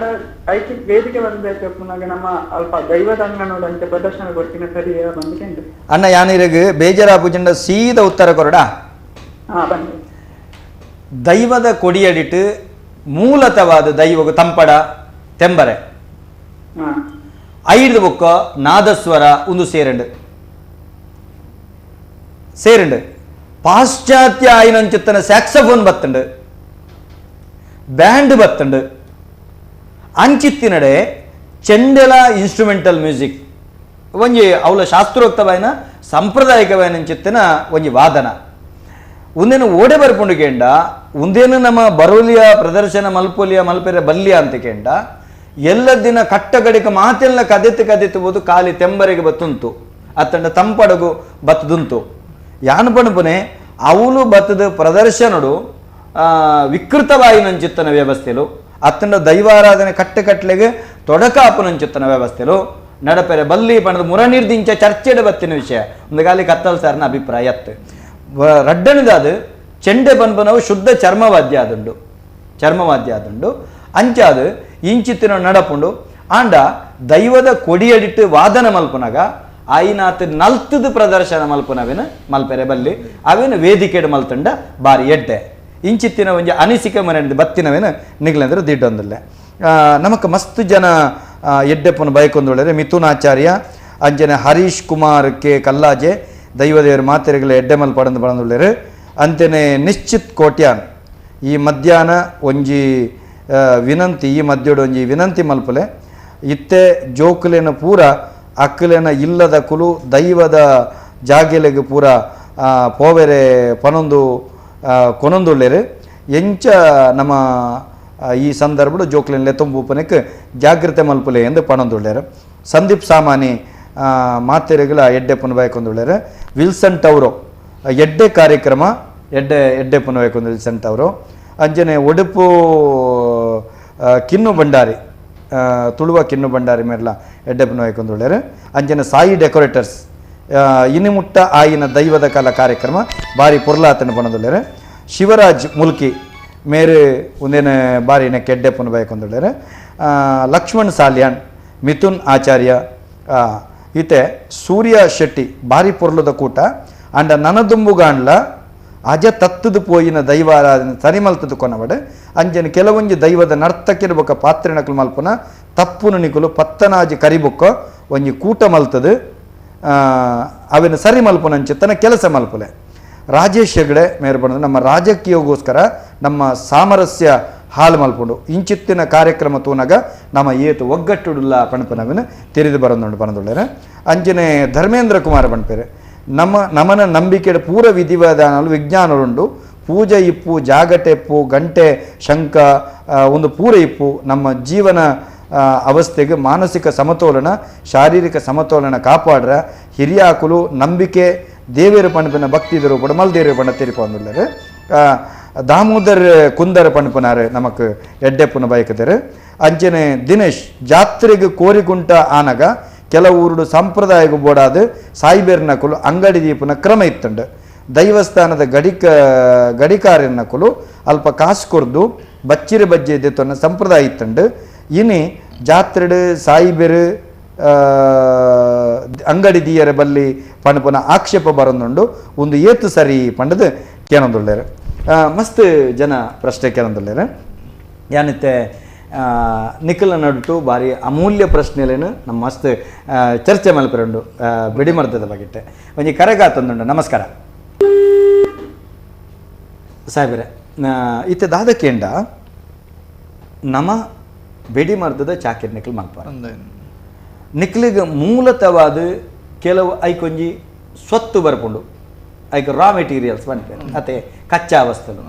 ಐತಿ ವೇದಿಕೆ ಬಂದಬೇಕು ನಮ್ಮ ಅಲ್ಪ ದೈವದ ಅಂಗನೋಡಂತೆ ಪ್ರದರ್ಶನ ಕೊಡ್ತೀನಿ ಸರಿ ಬಂದಿದೆ ಅಣ್ಣ ಯಾನಿರಗ ಬೇಜಾರಾಪುಜಂಡ ಸೀದ ಉತ್ತರ ಕೊರಡ ಬನ್ನಿ ದೈವದ ಕೊಡಿಯಡಿಟ್ಟು ಮೂಲತವಾದ ದೈವಗ ತಂಪಡ ತೆಂಬರೆ ಐದು ಬೊಕ್ಕ ನಾದಸ್ವರ ಒಂದು ಸೇರಂಡು ಪಾಶ್ಚಾತ್ಯ ಆಯ್ನಂಚಿತ್ತನ ಸ್ಯಾಕ್ಸಫೋನ್ ಬತ್ತಂಡು ಬ್ಯಾಂಡ್ ಬತ್ತಂಡು ಅಂಚಿತ್ತಿನಡೆ ಚೆಂಡೆಲ ಇನ್ಸ್ಟ್ರುಮೆಂಟಲ್ ಮ್ಯೂಸಿಕ್ ಒಂಜಿ ಅವಳ ಶಾಸ್ತ್ರೋಕ್ತವಾಯಿನ ಸಾಂಪ್ರದಾಯಿಕವಾಯಿನಂಚಿತ್ತಿನ ಒಂಜಿ ವಾದನ ಒಂದೇನು ಓಡೆ ಬರ್ಕೊಂಡು ಕೇಂಡ ಒಂದೇನು ನಮ್ಮ ಬರೋಲಿಯ ಪ್ರದರ್ಶನ ಮಲ್ಪೋಲಿಯ ಮಲ್ಪೆರೆ ಬಲ್ಲಿಯ ಅಂತ ಕೇಂಡ ಎಲ್ಲ ದಿನ ಕಟ್ಟಗಡಿಕ ಮಾತೆಲ್ಲ ಕದೆತ್ತು ಖಾಲಿ ತೆಂಬರಿಗೆ ಬತ್ತುಂಟು ಅತ್ತಂಡ ತಂಪಡಗು ಬತ್ತದುಂಟು ಯಾನು ಪಣಪುನೆ ಅವಳು ಬತ್ತದ ಪ್ರದರ್ಶನಡು ವಿಕೃತವಾಯಿನಂಚಿತ್ತನ ವ್ಯವಸ್ಥೆಲು ಅತ್ತಂಡ ದೈವಾರಾಧನೆ ಕಟ್ಟೆಗೆ ತೊಡಕಾಪುನಂಚಿತ್ತನ ವ್ಯವಸ್ಥೆಲು ನಡಪೆರೆ ಬಲ್ಲಿ ಪಣದ ಮುರನಿರ್ದಿಂಚ ಚರ್ಚೆಡೆ ಬತ್ತಿನ ವಿಷಯ ಒಂದು ಗಾಲಿ ಕತ್ತಲ್ ಸರ್ನ ಅಭಿಪ್ರಾಯ ರಡ್ಡನಿದಾದ ಚೆಂಡೆ ಪನ್ಪನವು ಶುದ್ಧ ಚರ್ಮವಾದ್ಯ ಆದುಂಡು ಅಂಚಾದ ಇಂಚಿತ್ತಿನ ನಡಪುಂಡು ಆಂಡ ದೈವದ ಕೊಡಿಯಡಿಟ್ಟು ವಾದನ ಮಲ್ಪುನಾಗ ಆಯ್ನಾತ್ ನಲ್ತದ ಪ್ರದರ್ಶನ ಮಲ್ಪುನವೇನು ಮಲ್ಪೆರೆ ಬಲ್ಲಿ ಅವೇನು ವೇದಿಕೆಡು ಮಲ್ತಂಡ ಬಾರಿ ಎಡ್ಡೆ ಇಂಚಿತ್ತಿನ ಒಂಜಿ ಅನಿಸಿಕೆ ಮನೆ ಬತ್ತಿನವೇನು ನಿಗ್ಲಂದ್ರೆ ದಿಡ್ಡೊಂದಲ್ಲೇ ನಮಕ್ ಮಸ್ತ್ ಜನ ಎಡ್ಡೆಪ್ಪನ ಬೈಕೊಂದೊಳ್ಳೆ ಮಿಥುನಾಚಾರ್ಯ ಅಂಜನೆ ಹರೀಶ್ ಕುಮಾರ್ ಕೆ ಕಲ್ಲಾಜೆ ದೈವದೇವರು ಮಾತೆರೆಗಳ ಎಡ್ಡೆಮಲ್ ಪಡಂದು ಪಡಂದುಳ್ಳೇರು ಅಂತೆಯೇ ನಿಶ್ಚಿತ್ ಕೋಟ್ಯಾನ್ ಈ ಮಧ್ಯಾಹ್ನ ಒಂಜಿ ವಿನಂತಿ ಈ ಮಧ್ಯೋಡು ಒಂಜಿ ವಿನಂತಿ ಮಲ್ಪಲೆ ಇತ್ತೆ ಜೋಕುಲೆನ ಪೂರ ಅಕ್ಕಲೆನ ಇಲ್ಲದ ಕುಲು ದೈವದ ಜಾಗೆಲೆಗೆ ಪೂರ ಪೋವೆರೆ ಪನೊಂದು ಕೊನೊಂದುಳ್ಳೇರು ಎಂಚ ನಮ್ಮ ಈ ಸಂದರ್ಭಡು ಜೋಕ್ಲೆನ್ ಲೆತ್ತೊಂಬೂಪನಕ್ಕೆ ಜಾಗ್ರತೆ ಮಲ್ಪಲೆ ಎಂದು ಪಣೊಂದುಳ್ಳೇರು ಸಂದೀಪ್ ಸಾಮಾನಿ ಮಾತೆರೆಗಳ ಎಡ್ಡೆ ಪುನಬಾಯ್ಕೊಂದುಳ್ಳೇರು ವಿಲ್ಸನ್ ಟೌರೋ ಎಡ್ಡೆ ಕಾರ್ಯಕ್ರಮ ಎಡ್ಡೆ ಪುನಬಾಯ್ಕೊಂದು ವಿಲ್ಸನ್ ಟೌರೋ ಅಂಜನೆ ಒಡುಪು ಕಿನ್ನು ಭಂಡಾರಿ ತುಳುವ ಕಿನ್ನು ಭಂಡಾರಿ ಮೇರ್ಲ ಎಡ್ಡೆ ಪುನಬಾಯ್ಕೊಂದುಳ್ಳೇರು ಅಂಜನೆ ಸಾಯಿ ಡೆಕೋರೇಟರ್ಸ್ ಇನಿಮುಟ್ಟ ಆಯಿನ ದೈವದ ಕಾಲ ಕಾರ್ಯಕ್ರಮ ಬಾರಿ ಪುರ್ಲಾತನ ಪಣದುಳ್ಳೇರು ಶಿವರಾಜ್ ಮುಲ್ಕಿ ಮೇರೆ ಒಂದೇನ ಬಾರಿ ನೆಕ್ಕೆ ಎಡ್ಡೆ ಪುನಬಾಯ್ಕೊಂದುಳ್ಳೇರು ಲಕ್ಷ್ಮಣ್ ಸಾಲ್ಯಾನ್ ಮಿಥುನ್ ಆಚಾರ್ಯ ಈತೆ ಸೂರ್ಯ ಶೆಟ್ಟಿ ಬಾರಿ ಪೊರ್ಲದ ಕೂಟ ಅಂಡ ನನದುಂಬುಗಾಂಡ್ಲ ಅಜ ತತ್ತದು ಪೋಯಿನ ದೈವಾರಾಧನೆ ತನಿಮಲ್ತದು ಕೊನವಡೆ ಅಂಜನ ಕೆಲವೊಂಜಿ ದೈವದ ನರ್ತಕ್ಕಿರ್ಬೇಕ ಪಾತ್ರೆನಕಲು ಮಲ್ಪನ ತಪ್ಪುನು ನಿಕುಲು ಪತ್ತನಾಜಿ ಕರಿಬೊಕ್ಕ ಒಂಜಿ ಕೂಟ ಮಲ್ತದು ಅವಿನ ಸರಿ ಮಲ್ಪನಂಚೆ ತನ್ನ ಕೆಲಸ ಮಲ್ಪಲೆ ರಾಜೇಶ್ ಹೆಗಡೆ ಮೇರೆ ಬಂದು ನಮ್ಮ ರಾಜಕೀಯಗೋಸ್ಕರ ನಮ್ಮ ಸಾಮರಸ್ಯ ಹಾಳು ಮಲ್ಪುಂಡು ಇಂಚಿತ್ತಿನ ಕಾರ್ಯಕ್ರಮ ತೂನಾಗ ನಮ್ಮ ಏತು ಒಗ್ಗಟ್ಟುಡುಲ್ಲ ಪಣಪನವಿನ ತಿರಿದು ಬರೋದು ಬಂದುಳ್ಳೇರೆ ಅಂಜನೆ ಧರ್ಮೇಂದ್ರ ಕುಮಾರ ಪಣಪೇರೆ ನಮನ ನಂಬಿಕೆ ಪೂರ ವಿಧಿವಿಧಾನಗಳು ವಿಜ್ಞಾನರುಂಡು ಪೂಜೆ ಇಪ್ಪು ಜಾಗಟೆಪ್ಪು ಗಂಟೆ ಶಂಕ ಒಂದು ಪೂರ ಇಪ್ಪು ನಮ್ಮ ಜೀವನ ಅವಸ್ಥೆಗೆ ಮಾನಸಿಕ ಸಮತೋಲನ ಶಾರೀರಿಕ ಸಮತೋಲನ ಕಾಪಾಡ್ರ ಹಿರಿಯಾಕುಲು ನಂಬಿಕೆ ದೇವೇರು ಪಣಪಿನ ಭಕ್ತಿದರು ಕೂಡ ಮಲ್ದೇರು ಪಣ ತಿರುಪಂದುಳ್ಳರು ದಾಮೋದರ್ ಕುಂದರ ಪಣಪನಾರು ನಮಕ್ ಎಡ್ಡೆಪ್ಪನ ಬಯಕದರು ಅಂಚನೆ ದಿನೇಶ್ ಜಾತ್ರೆಗೆ ಕೋರಿಗುಂಟ ಆನಗ ಕೆಲವು ಊರುಡು ಸಂಪ್ರದಾಯಗೂ ಬೋಡಾದು ಸಾಯಿಬೇರ್ನಕುಲು ಅಂಗಡಿ ದೀಪನ ಕ್ರಮ ಇತ್ತಂಡು ದೈವಸ್ಥಾನದ ಗಡಿಕಾರ್ಯನಕುಲು ಅಲ್ಪ ಕಾಸು ಕೊರ್ದು ಬಚ್ಚಿರ ಬಜ್ಜೆ ದೆತ್ತನ್ನ ಸಂಪ್ರದಾಯ ಇತ್ತಂಡು ಇನಿ ಜಾತ್ರೆಡು ಸಾಯಿಬೇರು ಅಂಗಡಿ ದೀಯರ ಬಲ್ಲಿ ಪಣಪನ ಆಕ್ಷೇಪ ಬರೋದುಂಡು ಒಂದು ಏತು ಸರಿ ಪಂಡದು ಕೇಳೊಂದುಳ್ಳೇರು ಮಸ್ತ್ ಜನ ಪ್ರಶ್ನೆ ಕೇಳೊಂದುಳ್ಳೇರು ಯಾನಿತ್ತೆ ನಿಖಿಲ ನಡುಟು ಬಾರಿ ಅಮೂಲ್ಯ ಪ್ರಶ್ನೆಲೇನು ನಮ್ಮ ಮಸ್ತ್ ಚರ್ಚೆ ಮಲ್ಪರಂಡು ಬಿಡಿಮರ್ದದ ಬಗೆಟ್ಟೆ ಒಂಜಿ ಕರೆಗಾತಂದುಂಡು ನಮಸ್ಕಾರ ಸಾಹೇಬ್ರೆ ಇತ್ತೆ ದಾದಕೇಂಡ ನಮ ಬೆಡಿಮರ್ದದ ಚಾಕಿರ್ ನಿಖಿಲ್ ಮಲ್ಪಾರ ನಿಕ್ಲಿಗೆ ಮೂಲತವಾದ ಕೆಲವು ಐಕೊಂಜಿ ಸ್ವತ್ತು ಬರ್ಪುಂಡು ಐಕ ರಾ ಮೆಟೀರಿಯಲ್ಸ್ ಬಂದ್ಪೇರು ಅತ್ತೆ ಕಚ್ಚಾ ವಸ್ತುಲು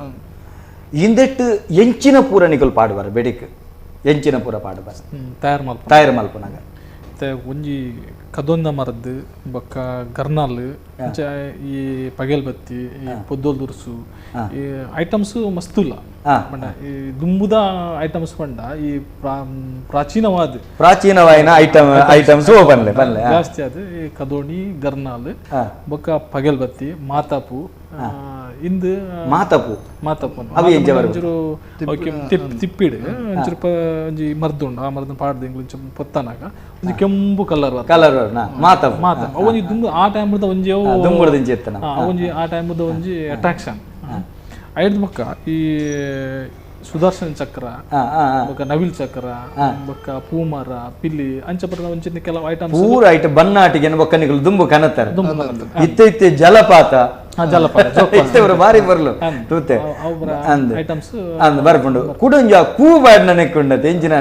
ಇಂದೆಟ್ಟು ಎಂಚಿನ ಪೂರ ನಿಕಲ್ ಪಾಡುವಾರ ಬೆಡಿಕ್ ಎಂಚಿನ ಪೂರ ಪಾಡುವಾರ ತಯಾರು ಮಲ್ಪನಾಗ ಒಂಜಿ ಕದೊಂದ ಮರದ್ದು ಬೊಕ್ಕ ಗರ್ನಾಲ್ ಈ ಪಗೆಲ್ ಬತ್ತಿ ಈ ಪೊದ್ದೋಲ್ ದುರ್ಸು ಈ ಐಟಮ್ಸ್ ಮಸ್ತುಲ್ಲ ಪಂಡ ಈ ದುಂಬುದ ಐಟಮ್ಸ್ ಪಂಡ ಈ ಪ್ರಾಚೀನವಾದ ಐಟಮ್ಸ್ ಬನ್ಲೆ ಜಾಸ್ತಿ ಅದು ಈ ಕದೋಣಿ ಗರ್ನಾಲ್ ಬೊಕ್ಕ ಪಗೆಲ್ ಬತ್ತಿ ಮಾತಾಪು ಇಂದು ಮಾತಾಪು ಒಂಚೂರು ತಿಪ್ಪಿಡು ಒಂಚೂರು ಒಂಜಿ ಮರ್ದುಂಡು ಆ ಮರ್ದನ್ ಪಾಡ್ದು ಇಂಗ್ಲಿಷ್ ಪೊತ್ತನಾಗ ಒಂಜಿ ಕೆಂಪು ಕಲರ್ ಮಾತಾಪು ಒಂಜಿ ದುಂಬು ಆ ಟೈಮ್ ಒಂಜಿ ಒಂಜಿ ಆ ಟೈಮ್ ಒಂಜಿ ಅಟ್ರಾಕ್ಷನ್ ಐದು ಬೊಕ್ಕ ಈ ಸುದರ್ಶನ್ ಚಕ್ರ ಬೊಕ್ಕ ನವಿಲ್ ಚಕ್ರ ಬೊಕ್ಕ ಪೂಮರ ಪಿಲ್ಲಿ ಅಂಚ ಬರದ ಒಂಚಿನ ಕೆಲವು ಐಟಮ್ಸ್ ಪೂರ ಐಟಮ್ ಬನ್ನಾಟಿಗೆ ಬೊಕ್ಕನಿಗಳು ದುಂಬು ಕನತ್ತಾರೆ ಇತ್ತೆ ಜಲಪಾತ ಬಾರಿ ಬರ್ಲು ತೂತೆ ಐಟಮ್ಸ್ ಅಂದ್ ಬರ್ಪುಂಡು ಕುಡೊಂಜ ಕೂ ಬಾಡ್ನ ನೆಕ್ಕೊಂಡತೆ ಎಂಚಿನ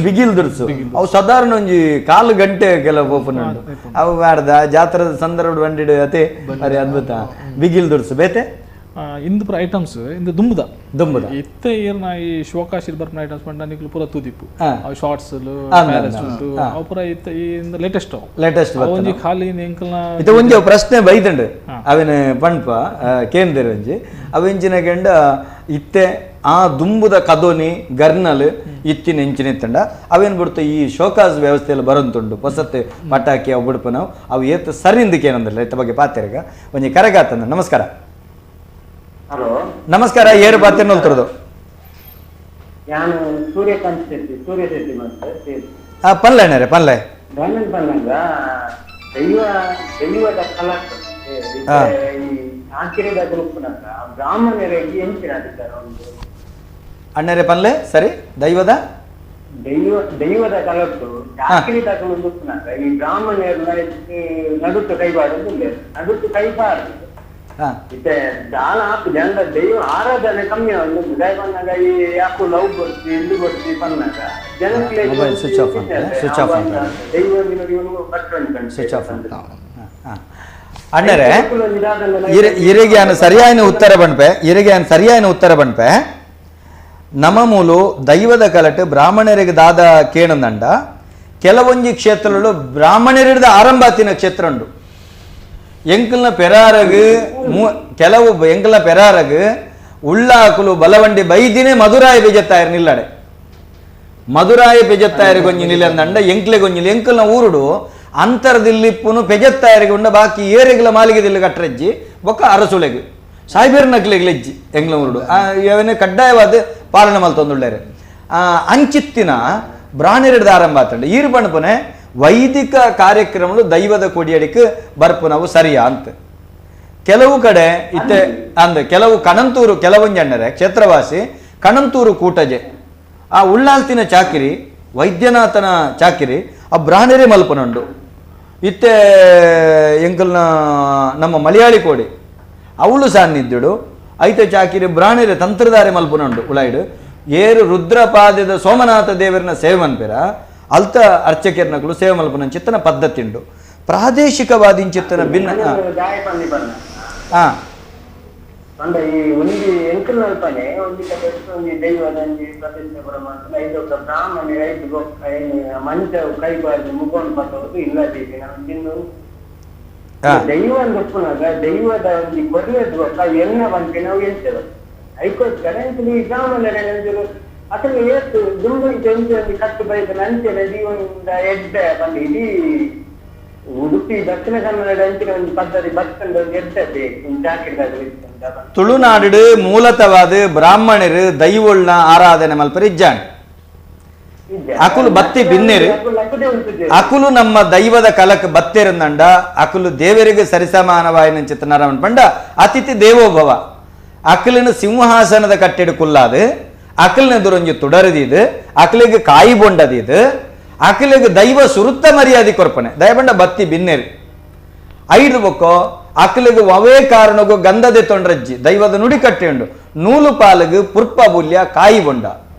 ಬಿಗಿಲ್ ದುರ್ಸು ಅವು ಸಾಧಾರಣ ಒಂಜಿ ಕಾಲು ಗಂಟೆ ಕೆಲವು ಓಪನ್ ಉಂಡು ಅವು ಬಾಡ್ದ ಜಾತ್ರದ ಸಂದರ್ಭ ಬಂಡಿಡು ಅತೆ ಬಾರಿ ಅದ್ಭುತ ಬಿಗಿಲ್ ದುರ್ಸು ಬೇತೆ ಇಂದು ಪೂರ ಐಟಮ್ಸ್ ಇಂದು ದುಂಬುದ ಇತ್ತೆ ಏರ್ನ ಈ ಶಿವಕಾಶಿ ಬರ್ಪನ ಐಟಮ್ಸ್ ಪಂಡ ನಿಕ್ಲು ಪೂರ ತೂದಿಪ್ಪು ಅವು ಶಾರ್ಟ್ಸ್ ಪ್ಯಾರಾಶೂಟ್ ಅವು ಪೂರ ಇತ್ತೆ ಈ ಲೇಟೆಸ್ಟ್ ಒಂಜಿ ಖಾಲಿ ಎಂಕಲ್ನ ಇದು ಒಂಜಿ ಪ್ರಶ್ನೆ ಬೈದಂಡು ಅವೇನು ಪಂಪ ಕೇಂದ್ರ ಒಂಜಿ ಅವೆಂಚಿನ ಕೆಂಡ ಇತ್ತೆ ಆ ದುಂಬುದ ಕದೋನಿ ಗರ್ನಲ್ ಇತ್ತಿನ ಎಂಚಿನ ಇತ್ತಂಡ ಅವೇನು ಬಿಡ್ತು ಈ ಶೋಕಾಸ್ ವ್ಯವಸ್ಥೆಯಲ್ಲಿ ಬರೋಂತುಂಡು ಹೊಸತ್ತು ಪಟಾಕಿ ಅವು ಬಿಡ್ಪ ನಾವು ಅವು ಏತು ಸರಿಂದಕ್ಕೆ ಏನಂದಿಲ್ಲ ಇತ್ತ ಬಗ್ಗೆ ಪಾತೆರೆಗ ಒಂಜಿ ಕರೆಗಾತಂದ ನಮಸ್ಕಾರ ಹಲೋ ನಮಸ್ಕಾರ ಏರು ಬಾತೇನು ಹೇಳ್ತಿರೋದು ನಾನು ಸೂರ್ಯಕಾಂತ್ ಶೆಟ್ಟಿ ಪನ್ಲೆ ಪನ್ಲೆ ಪನ್ನಂಗ ದೈವದ ಕಲಾಕ ಆಕಿರದ ಗ್ರೂಪ್ನಾಗ ಬ್ರಾಹ್ಮಣರಿಗೆ ಎಂಚಿನ ಅಣ್ಣರೇ ಪನ್ಲೆ ಸರಿ ದೈವದ ದೈವದ ಕಲತ್ತು ಚಾಕರಿ ತಗೊಂಡು ಈ ಬ್ರಾಹ್ಮಣರೆಲ್ಲ ನಡುತ್ತು ಕೈಬಾರದು ನಡುತ್ತು ಕೈಬಾರದು ಇತ್ತೆ ಜಾಲ ಹಾಕು ಜನರ ದೈವ ಆರಾಧನೆ ಕಮ್ಮಿ ಆಗುದು ದೈವನಾಗ ಈ ಯಾಕು ಲವ್ ಬರ್ತಿ ಎಂದು ಬರ್ತಿ ಪನ್ನಾಗ ಜನಕ್ಕೆ ಅಣ್ಣರೇ ಇರಿಗೆ ಸರಿಯಾದ ಉತ್ತರ ಬಣ್ಪೆ ನಮ್ಮ ಮೂಲು ದೈವದ ಕಲಟ್ ಬ್ರಾಹ್ಮಣರಿಗೆ ದಾದ ಕೇಣಂದಂಡ ಕೆಲವೊಂಜಿ ಕ್ಷೇತ್ರಗಳು ಬ್ರಾಹ್ಮಣರಿಡ್ದ ಆರಂಭಾತಿನ ಕ್ಷೇತ್ರ ಉಂಡು ಎಂಕಲ್ನ ಪೆರಾರಗು ಕೆಲವು ಎಂಕಲ್ನ ಪೆರಾರಗು ಉಳ್ಳಾಕುಲು ಬಲವಂಡಿ ಬೈದಿನೇ ಮಧುರಾಯ ಬೆಜತ್ತಾಯರ್ ನಿಲ್ಲಡೆ ಮಧುರಾಯ ಪೆಜತ್ತಾಯರ್ ಗೊಂಜಿ ನಿಲ್ಲಂದಂಡ ಎಂಕ್ಲೆ ಗೊಂಜಿಲಿ ಎಂಕಲ್ನ ಊರುಡು ಅಂತರದಿಲ್ಲಿಪ್ಪುನು ಪೆಜತ್ತಾಯರಿಗೆ ಉಂಡ ಬಾಕಿ ಏರೆಗಳ ಮಾಲಿಗೆ ದಿಲ್ಲ ಕಟ್ರಜ್ಜಿ ಬೊಕ್ಕ ಅರಸುಳೆಗು ಸಾಯ್ಬೇರ್ ನಕ್ಲೆಗ್ಲೆಜ್ಜಿ ಎಂಗ್ಲ ಊರುಡು ಅವನೇ ಕಡ್ಡಾಯವಾದ ಪಾಲನೆ ಮಲ್ತೊಂದುಳ್ಳೇರೆ ಅಂಚಿತ್ತಿನ ಬ್ರಾಹ್ಮಣರಿಡ್ದ ಆರಂಭ ಆತಂಡ ಈರು ಪಣಪನೆ ವೈದಿಕ ಕಾರ್ಯಕ್ರಮಗಳು ದೈವದ ಕೊಡಿಯಡಿಕೆ ಬರ್ಪು ನಾವು ಸರಿಯಾ ಅಂತ ಕೆಲವು ಕಡೆ ಇತ್ತೆ ಅಂದ ಕೆಲವು ಕಣಂತೂರು ಕೆಲವೊಂಜಣ್ಣರೆ ಕ್ಷೇತ್ರವಾಸಿ ಕಣಂತೂರು ಕೂಟಜೆ ಆ ಉಳ್ಳಾಲ್ತಿನ ಚಾಕಿರಿ ವೈದ್ಯನಾಥನ ಚಾಕಿರಿ ಆ ಬ್ರಾಹ್ಮಣರೇ ಮಲ್ಪನುಂಡು ಇತ್ತೆ ಎಂಕಲ್ನ ನಮ್ಮ ಮಲಯಾಳಿ ಕೋಡಿ ಅವಳು ಸಾನ್ನಿದ್ದುಡು ಐತೆ ಚಾಕಿರಿ ಬ್ರಾಹ್ಮಣರೇ ತಂತ್ರಧಾರೆ ಮಲ್ಪನುಂಡು ಉಳಾಯ್ಡು ಏರು ರುದ್ರಪಾದದ ಸೋಮನಾಥ ದೇವರನ್ನ ಸೇವೆ ಮನ್ಪೆರ ಅಲ್ತ ಅರ್ಚಕರ್ನಗಳು ಸೇವೆ ಮಲ್ಪನ ಚಿತ್ತನ ಪದ್ಧತಿ ಉಂಡು ಪ್ರಾದೇಶಿಕವಾದ ಚಿತ್ತನ ಭಿನ್ನ ಅಂದ ಈ ಒಂದು ಎಂಕಲ್ ನಲ್ಪನೆ ಒಂದು ಒಂದು ದೈವದ ಪ್ರತಿಷ್ಠೆ ಪರಮಾತ್ಮ ಐದು ಬ್ರಾಹ್ಮಣ ರೈತ ಮಂಚ ಕೈಬಾರ್ದು ಮುಗೊಂಡು ಪತ್ತವತ್ತು ಇಲ್ಲದೀವಿ ನಾವು ತಿನ್ನು ದೈವ ಗೊಪ್ಪನಾಗ ದೈವದ ಒಂದು ಕೊರ್ಲೆದ್ ಗೊತ್ತ ಎನ್ನ ಬಂಕೆ ನಾವು ಹೇಳ್ತೇವೆ ಐಕೋಸ್ಕರ ಈ ಬ್ರಾಹ್ಮಣರ ಅಸಲು ಏತು ದುಂಬೈ ಒಂದು ಕಟ್ಟು ಬೈದ ನಂತರ ಜೀವನದಿಂದ ಎಡ್ಡೆ ಬಂದು ಇಡೀ ಉಡುಪಿ ದಕ್ಷಿಣ ಕನ್ನಡ ಅಂಚಿನ ಒಂದು ಪದ್ಧತಿ ಬರ್ತಂದ ಒಂದು ಎಡ್ಡೆ ಜಾಕಿರ್ದಾಗ ತುಳುನಾಡು ಮೂಲತವಾದ ಬ್ರಾಹ್ಮಣರು ದೈವಳ್ನ ಆರಾಧನೆ ಮಲ್ಪರು ಇಜ್ಜಾಣ್ ಅಕುಲು ಬತ್ತಿ ಬಿನ್ನೆರು ಅಕುಲು ನಮ್ಮ ದೈವದ ಕಲಕ್ ಬತ್ತೆರಂದಂಡ ಅಕುಲು ದೇವರಿಗೆ ಸರಿಸಮಾನವಾಯಿನ ಚಿತ್ತನಾರಾಯಣ ಪಂಡ ಅತಿಥಿ ದೇವೋಭವ ಅಕಲಿನ ಸಿಂಹಾಸನದ ಕಟ್ಟಿಡು ಕುಲ್ಲಾದು ಅಕಲಿನ ಎದುರೊಂಜಿ ತುಡರದಿದು ಅಕಲಿಗೆ ಕಾಯಿ ಬೊಂಡದಿದು ಅಕಲಿಗೆ ದೈವ ಸುರುತ್ತ ಮರ್ಯಾದೆ ಕೊರ್ಪನೆ ದಯಬಂಡ ಬತ್ತಿ ಬಿನ್ನೆರು ಐದು ಬೊಕ್ಕೋ ಅಕಲಿಗೆ ಅವೇ ಕಾರಣಗೂ ಗಂಧದೆ ತೊಂಡ್ರಜ್ಜಿ ದೈವದ ನುಡಿ ಕಟ್ಟೆಂಡು ನೂಲು ಪಾಲಗು ಪುರ್ಪ ಬುಲ್ಯ ಕಾಯಿ ಬೊಂಡ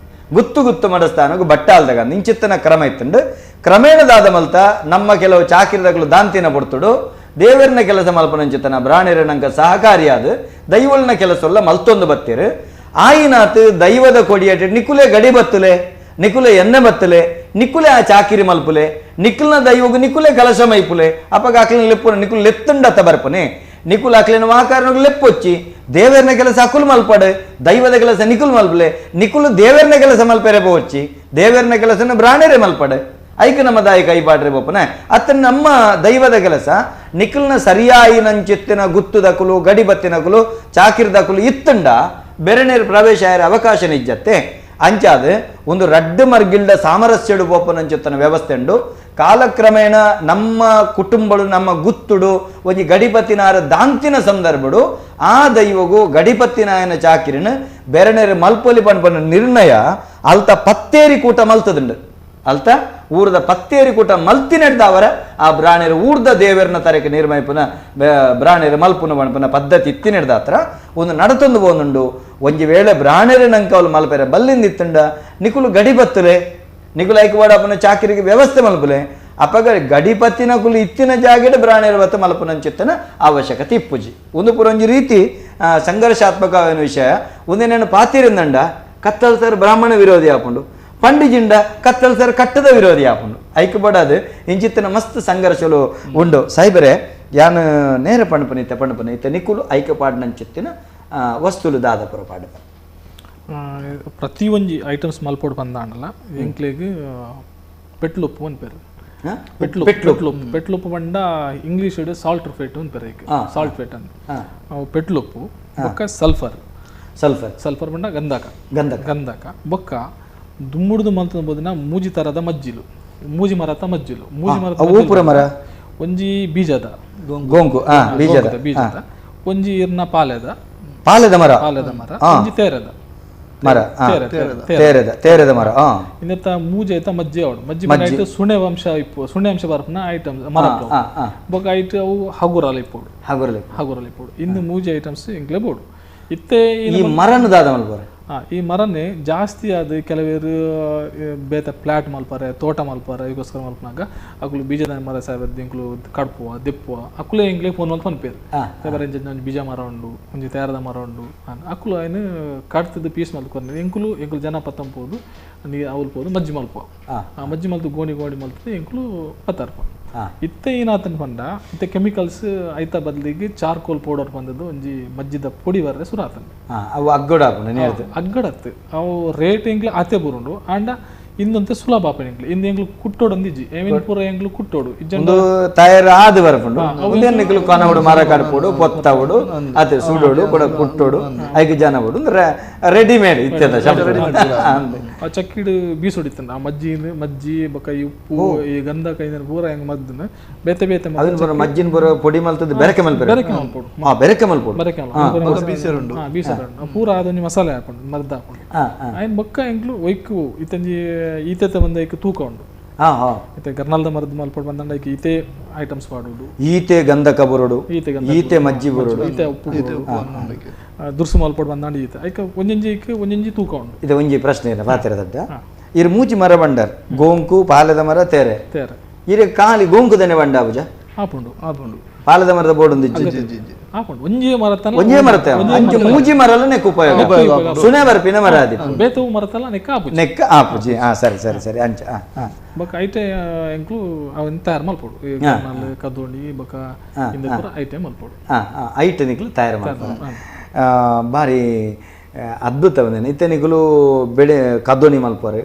ಗುತ್ತು ಗುತ್ತು ಮಡಸ್ತಾನಗು ಬಟ್ಟಾಲ್ದಾಗ ನಿಂಚಿತ್ತನ ಕ್ರಮ ಇತ್ತಂಡು ಕ್ರಮೇಣದಾದ ಮಲ್ತ ನಮ್ಮ ಕೆಲವು ಚಾಕಿರದಗಳು ದಾಂತಿನ ಬಡ್ತುಡು ದೇವರನ್ನ ಕೆಲಸ ಮಲ್ಪನಂಚಿತ್ತನ ಬ್ರಾಹ್ಮಣರಂಗ ಸಹಕಾರಿಯಾದ ದೈವಳ್ನ ಕೆಲಸ ಮಲ್ತೊಂದು ಬತ್ತೀರು ಆಯಿನಾತ್ ದೈವದ ಕೊಡಿಯಟ ನಿಕುಲೆ ಗಡಿ ಬತ್ತಲೆ ನಿಕುಲೆ ಎಣ್ಣೆ ಬತ್ತಲೆ ನಿಕುಲೆ ಆ ಚಾಕಿರಿ ಮಲ್ಪುಲೆ ನಿಕುಲ್ನ ದೈವಗು ನಿಕುಲೆ ಕಲಶ ಮೈಪುಲೆ ಅಪಗ ಅಕ್ಲಿನ ಲೆಪ್ಪುನ ನಿಕುಲ್ ಲೆತ್ತುಂಡತ್ತ ಬರ್ಪನೆ ನಿಕುಲ್ ಅಕ್ಲಿನ ವಾಕಾರನಗು ಲೆಪ್ಪೊಚ್ಚಿ ದೇವರನ ಕೆಲಸ ಅಕುಲ್ ಮಲ್ಪಡು ದೈವದ ಕೆಲಸ ನಿಕುಲ್ ಮಲ್ಪಲೆ ನಿಕುಲ್ ದೇವರನ ಕೆಲಸ ಮಲ್ಪೆರೆ ಬೋಚ್ಚಿ ದೇವರನ ಕೆಲಸನ ಬ್ರಾಹ್ಮಣರೇ ಮಲ್ಪಡು ಐಕ ನಮ್ಮ ದಾಯಿ ಕೈ ಪಾಡ್ರೆ ಬೋಪನ ಅತ್ತ ನಮ್ಮ ದೈವದ ಕೆಲಸ ನಿಕುಲ್ನ ಸರಿಯಾಯಿನಂಚಿತ್ತಿನ ಗುತ್ತುದಕುಲು ಗಡಿ ಬತ್ತಿನಕುಲು ಚಾಕಿರ್ದಕುಲು ಇತ್ತುಂಡ ಬೆರೆನೇರು ಪ್ರವೇಶ ಆಯ್ರ ಅವಕಾಶ ನಿಜ್ಜತ್ತೆ ಅಂಚಾದ ಒಂದು ರಡ್ಡು ಮರ್ಗಿಲ್ಡ ಸಾಮರಸ್ಯಡು ಬೋಪನಂಚಿತ್ತನ ವ್ಯವಸ್ಥೆ ಉಂಡು ಕಾಲಕ್ರಮೇಣ ನಮ್ಮ ಕುಟುಂಬಗಳು ನಮ್ಮ ಗುತ್ತುಡು ಒಂಜಿ ಗಡಿಪತಿನಾರ ದಾಂತಿನ ಸಂದರ್ಭಡು ಆ ದೈವಗೂ ಗಡಿಪತಿನಾಯನ ಚಾಕಿರಿನ ಬೆರೆನೇರು ಮಲ್ಪೊಲಿ ಪನ್ಪನ ನಿರ್ಣಯ ಅಲ್ತ ಪತ್ತೇರಿ ಕೂಟ ಮಲ್ತದುಂಡು ಅಲ್ತ ಊರದ ಪತ್ತೇರಿ ಕೂಟ ಮಲ್ತಿನೆಡ್ದವರ ಆ ಬ್ರಾಹ್ಮಣರು ಊರ್ದ ದೇವರನ್ನ ತರಕ್ಕೆ ನಿರ್ಮಯಪುನ ಬ್ರಾಹ್ಮಣರು ಮಲ್ಪುನ ಬಣ್ಪನ ಪದ್ಧತಿ ಇತ್ತಿನೆಡ್ದ ಹತ್ರ ಒಂದು ನಡತೊಂದು ಹೋಗುಂಡು ಒಂಜಿ ವೇಳೆ ಬ್ರಾಹ್ಮಣರು ನಂಕವಲು ಮಲ್ಪೆರೆ ಬಲ್ಲಿಂದ ಇತ್ತುಂಡ ನಿಕುಲು ಗಡಿ ಬತ್ತಲೆ ನಿಕುಲು ಐಕ ವಾಡಪನ ಚಾಕಿರಿಗೆ ವ್ಯವಸ್ಥೆ ಮಲ್ಪುಲೆ ಅಪಗ ಗಡಿಪತ್ತಿನ ಕುಲು ಇತ್ತಿನ ಜಾಗೆಡ್ ಬ್ರಾಹ್ಮಣರು ಬತ್ತ ಮಲ್ಪನಂಚಿತ್ತನ ಅವಶ್ಯಕತೆ ಇಪ್ಪುಜಿ ಒಂದು ಪುರೊಂಜಿ ರೀತಿ ಸಂಘರ್ಷಾತ್ಮಕವಾದ ವಿಷಯ ಒಂದೇನೇನು ಪಾತಿರಿಂದಂಡ ಕತ್ತಲ್ ಸರ್ ಬ್ರಾಹ್ಮಣ ವಿರೋಧಿ ಹಾಕೊಂಡು ಪಂಡಿಜಿಂಡ ಕತ್ತಲ್ ಸರ್ ಕಟ್ಟದ ವಿರೋಧಿ ಹಾಕೊಂಡು ಐಕ ಬಡದು ಇಂಚಿತ್ತಿನ ಮಸ್ತ್ ಸಂಘರ್ಷಲು ಉಂಡು ಸಾಯ್ಬರೆ ಯಾನು ನೇರ ಪಂಡಪನ ಇತ್ತ ನಿಕುಲು ಐಕ ಪಾಡ್ನಂಚಿತ್ತಿನ ವಸ್ತುಲು ದಾದಪುರ ಪಾಡ ಪ್ರತಿ ಒಂಜಿ ಐಟಮ್ಸ್ ಮಲ್ಪೋಡು ಬಂದಾಂಡಲ್ಲ ಎಂಕ್ಲೆಗ್ ಪೆಟ್ಲುಪ್ಪು ಅಂತ ಪೇರು ಪೆಟ್ಲುಪ್ಪು ಬಂಡ ಇಂಗ್ಲೀಷ್ ಸಾಲ್ಟ್ ಫೇಟ್ ಅಂತ ಪೇರು ಈಗ ಸಾಲ್ಟ್ ಫೇಟ್ ಅಂತ ಪೆಟ್ಲುಪ್ಪು ಬೊಕ್ಕ ಸಲ್ಫರ್ ಬಂಡ ಗಂಧಕ ಬೊಕ್ಕ ದುಮ್ಮುಡ್ದು ಮಂತದ ಬೋದಿನ ಮೂಜಿ ತರದ ಮಜ್ಜಿಲು ಮೂಜಿ ಮರತ ಮಜ್ಜಿಲು ಮೂಜಿ ಮರ ಒಂಜಿ ಬೀಜದ ಗೋಂಗು ಬೀಜದ ಒಂಜಿ ಇರ್ನ ಪಾಲೆದ ಮರ ಒಂಜಿ ತೇರದ ಮರ ತೇರೆದ ಮರ ಇನ್ನತ್ತ ಮೂಜೆ ಐತ ಮಜ್ಜಿ ಅವಡು ಮಜ್ಜಿ ಐಟ್ ಸುಣೆ ಅಂಶ ಬರ್ಪನ ಐಟಮ್ಸ್ ಮರ ಬೊಕ ಐಟ್ ಅವು ಹಗುರಲ ಇಪ್ಪೋಡು ಹಗುರಲ ಇನ್ನು ಮೂಜೆ ಐಟಮ್ಸ್ ಇಂಕ್ಲೆ ಬೋಡು ಇತ್ತೆ ಈ ಮರನು ದಾದ ಮಲ್ಪರೆ ಈ ಮರನೇ ಜಾಸ್ತಿ ಅದು ಕೆಲವರು ಬೇತ ಪ್ಲಾಟ್ ಮಲ್ಪಾರೆ ತೋಟ ಮಲ್ಪಾರೆ ಈಗೋಸ್ಕರ ಮಲ್ಪನಾಗ ಅಕ್ಕಳು ಬೀಜದ ಮರ ಸಾಯ್ಬರ್ದು ಇಂಕ್ಲು ಕಡ್ಪುವ ದೆಪ್ಪುವ ಅಕ್ಕುಲೆ ಇಂಕ್ಲೆ ಫೋನ್ ಮಲ್ಪ ಅನ್ಪೇರು ಸಾಯ್ಬರ್ ಒಂಜಿ ಬೀಜ ಮರ ಉಂಡು ಒಂಜಿ ತಯಾರದ ಮರ ಉಂಡು ಅಕ್ಕಳು ಏನು ಕಡ್ತದ ಪೀಸ್ ಮಲ್ಕೊಂಡು ಇಂಕ್ಲು ಜನ ಪತ್ತಂಪೋದು ನೀರು ಅವಲ್ಪೋದು ಮಜ್ಜಿ ಮಲ್ಪುವ ಮಜ್ಜಿ ಮಲ್ತು ಗೋಣಿ ಮಲ್ತದೆ ಇಂಕ್ಲು ಪತ್ತಾರ್ಪ ಇತ್ತೆ ಏನಾತನ್ ಪಂಡ ಇತ್ತೆ ಕೆಮಿಕಲ್ಸ್ ಐತ ಬದಲಿಗೆ ಚಾರ್ಕೋಲ್ ಪೌಡರ್ ಬಂದದ್ದು ಒಂಜಿ ಮಜ್ಜಿದ ಪುಡಿ ಬರ್ರೆ ಸುರಾತನ್ ಅವು ಅಗ್ಗಡತ್ತು ಅವು ರೇಟ್ ಎಂಗ್ಲೆ ಆತೆ ಬರುಂಡು ಆಂಡ ಇಂದಂತೆ ಸುಲಭ ಆಪಣೆಂಗ್ಲು ಇಂದ ಎಂಗ್ಲು ಕುಟ್ಟೋಡು ಅಂದಿಜ್ಜಿ ಏವಿನ ಪೂರ ಎಂಗ್ಲು ಕುಟ್ಟೋಡು ಇಜ್ಜಂಡು ತಯಾರು ಆದು ಬರ್ಪುಂಡು ಉದೆನ್ನಿಕ್ಲು ಕೊನವುಡು ಮರ ಕಡ್ಪೋಡು ಪೊತ್ತವುಡು ಅತೆ ಸುಡೋಡು ಕೂಡ ಕುಟ್ಟೋಡು ಐದು ಜನ ಬಿಡು ಅಂದ್ರೆ ರೆಡಿಮೇಡ್ ಇತ್ಯದ ಆ ಚಕ್ಕಿಡು ಬೀಸೊಡಿತಂಡ ಆ ಮಜ್ಜಿ ಬಕ ಈ ಉಪ್ಪು ಈ ಗಂಧ ಕೈನ ಪೂರ ಹೆಂಗ್ ಮದ್ದನ ಬೇತೆ ಮಜ್ಜಿನ ಪೂರ ಪೊಡಿ ಮಲ್ತದ್ದು ಬೆರಕೆ ಮಲ್ಪೋಡು ಬೀಸರುಂಡು ಪೂರ ಅದೊಂದು ಮಸಾಲೆ ಹಾಕೊಂಡು ಮರ್ದ ಹಾಕೊಂಡು ಆಯ್ನ್ ಬೊಕ್ಕ ಎಂಗ್ಲು ಒಯ್ಕು ಇತ್ತಂಜಿ ಈತೆ ಬಂದ ತೂಕ ಉಂಡು ಈತೆ ಗರ್ನಾಲ್ದ ಮರದ ಮಲ್ಪಡ್ ಬಂದಂಡ ಈತೆ ಐಟಮ್ಸ್ ಮಾಡುದು ಈತೆ ಗಂಧಕ ಬರೋಡು ಈತೆ ಮಜ್ಜಿ ಬರೋಡು ಈತೆ ಉಪ್ಪು ದುರ್ಸು ಮಲ್ಪಡ್ ಬಂದಾಂಡ ಈತೆ ಐಕ ಒಂಜಂಜಿ ತೂಕ ಉಂಡು ಇದು ಒಂಜಿ ಪ್ರಶ್ನೆ ಇಲ್ಲ ಪಾತಿರದಡ್ಡ ಇರ್ ಮೂಚಿ ಮರ ಬಂಡರ್ ಗೋಂಕು ಪಾಲದ ಮರ ತೇರೆ ಇರೆ ಕಾಲಿ ಗೋಂಕು ದನೆ ಬಂಡ ಅಬುಜ ಆಪುಂಡು ಪಾಲದ ಮರದ ಬೋರ್ಡ್ ಒಂದು ಆಪುಂಡು ಒಂಜೇ ಮರತನ ಅಂಚೆ ಮೂಜಿ ಮರಲ್ಲ ಉಪಯೋಗ ಸುನೆ ಬರ್ಪಿನ ಮರ ಅದಿ ಬೇತವು ಮರತಲ್ಲ ನೆಕ್ಕ ಆಪುಜಿ ಸರಿ ಅಂಚ ಬಕ ಐಟೆ ಎಂಕ್ಲು ಅವನ್ ತಯಾರು ಮಲ್ಪೋಡು ಗರ್ನಾಲ್ ಕದೋಣಿ ಬಕ ಇಂದ ಪೂರ ಐಟೆ ಮಲ್ಪೋಡು ಐಟೆ ನಿಕ್ಲು ತಯಾರು ಮಾಡ್ತಾರೆ ಬಾರಿ ಅದ್ಭುತ ಬಂದೇನೆ ಇತ್ತೆ ನಿಕ್ಲು ಬೆಳೆ ಕದೋಣಿ ಮಲ್ಪೋರೆ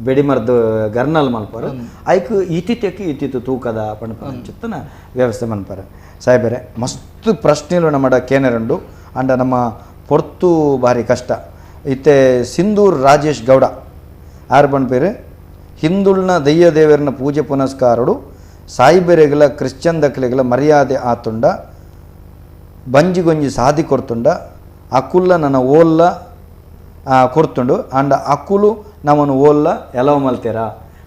ಬೆಡಿ ಮರದ ಗರ್ನಾಲ್ ಮಲ್ಪೋರು ಐಕು ಇತಿತ್ತು ತೂಕದ ಪಣಪ ಚಿತ್ತನ ವ್ಯವಸ್ಥೆ ಮನ್ಪಾರ ಸಾಯ್ಬೇರೆ ಮಸ್ತ್ ಪ್ರಶ್ನೆಲು ನಮ್ಮ ಕೇನರಂಡು ಅಂಡ ನಮ್ಮ ಪೊರ್ತು ಭಾರಿ ಕಷ್ಟ ಇತ್ತೆ ಸಿಂಧೂರ್ ರಾಜೇಶ್ ಗೌಡ ಆರು ಪೇರು ಹಿಂದುಳ್ನ ದಯ್ಯ ದೇವರನ ಪೂಜೆ ಪುನಸ್ಕಾರಡು ಸಾಯಿಬೆರೆಗಳ ಕ್ರಿಶ್ಚಿಯನ್ ದಕ್ಕಲೆಗಳ ಮರ್ಯಾದೆ ಆತುಂಡ ಬಂಜಿಗೊಂಜಿ ಸಾದಿ ಕೊರ್ತುಂಡ ಅಕುಲ್ಲ ನನ್ನ ಓಲ್ಲ ಕೊರ್ತುಂಡು ಅಂಡ ಅಕುಲು ನಮ್ಮನ್ನು ಓಲ್ಲ ಎಲವ ಮಲ್ತೀರ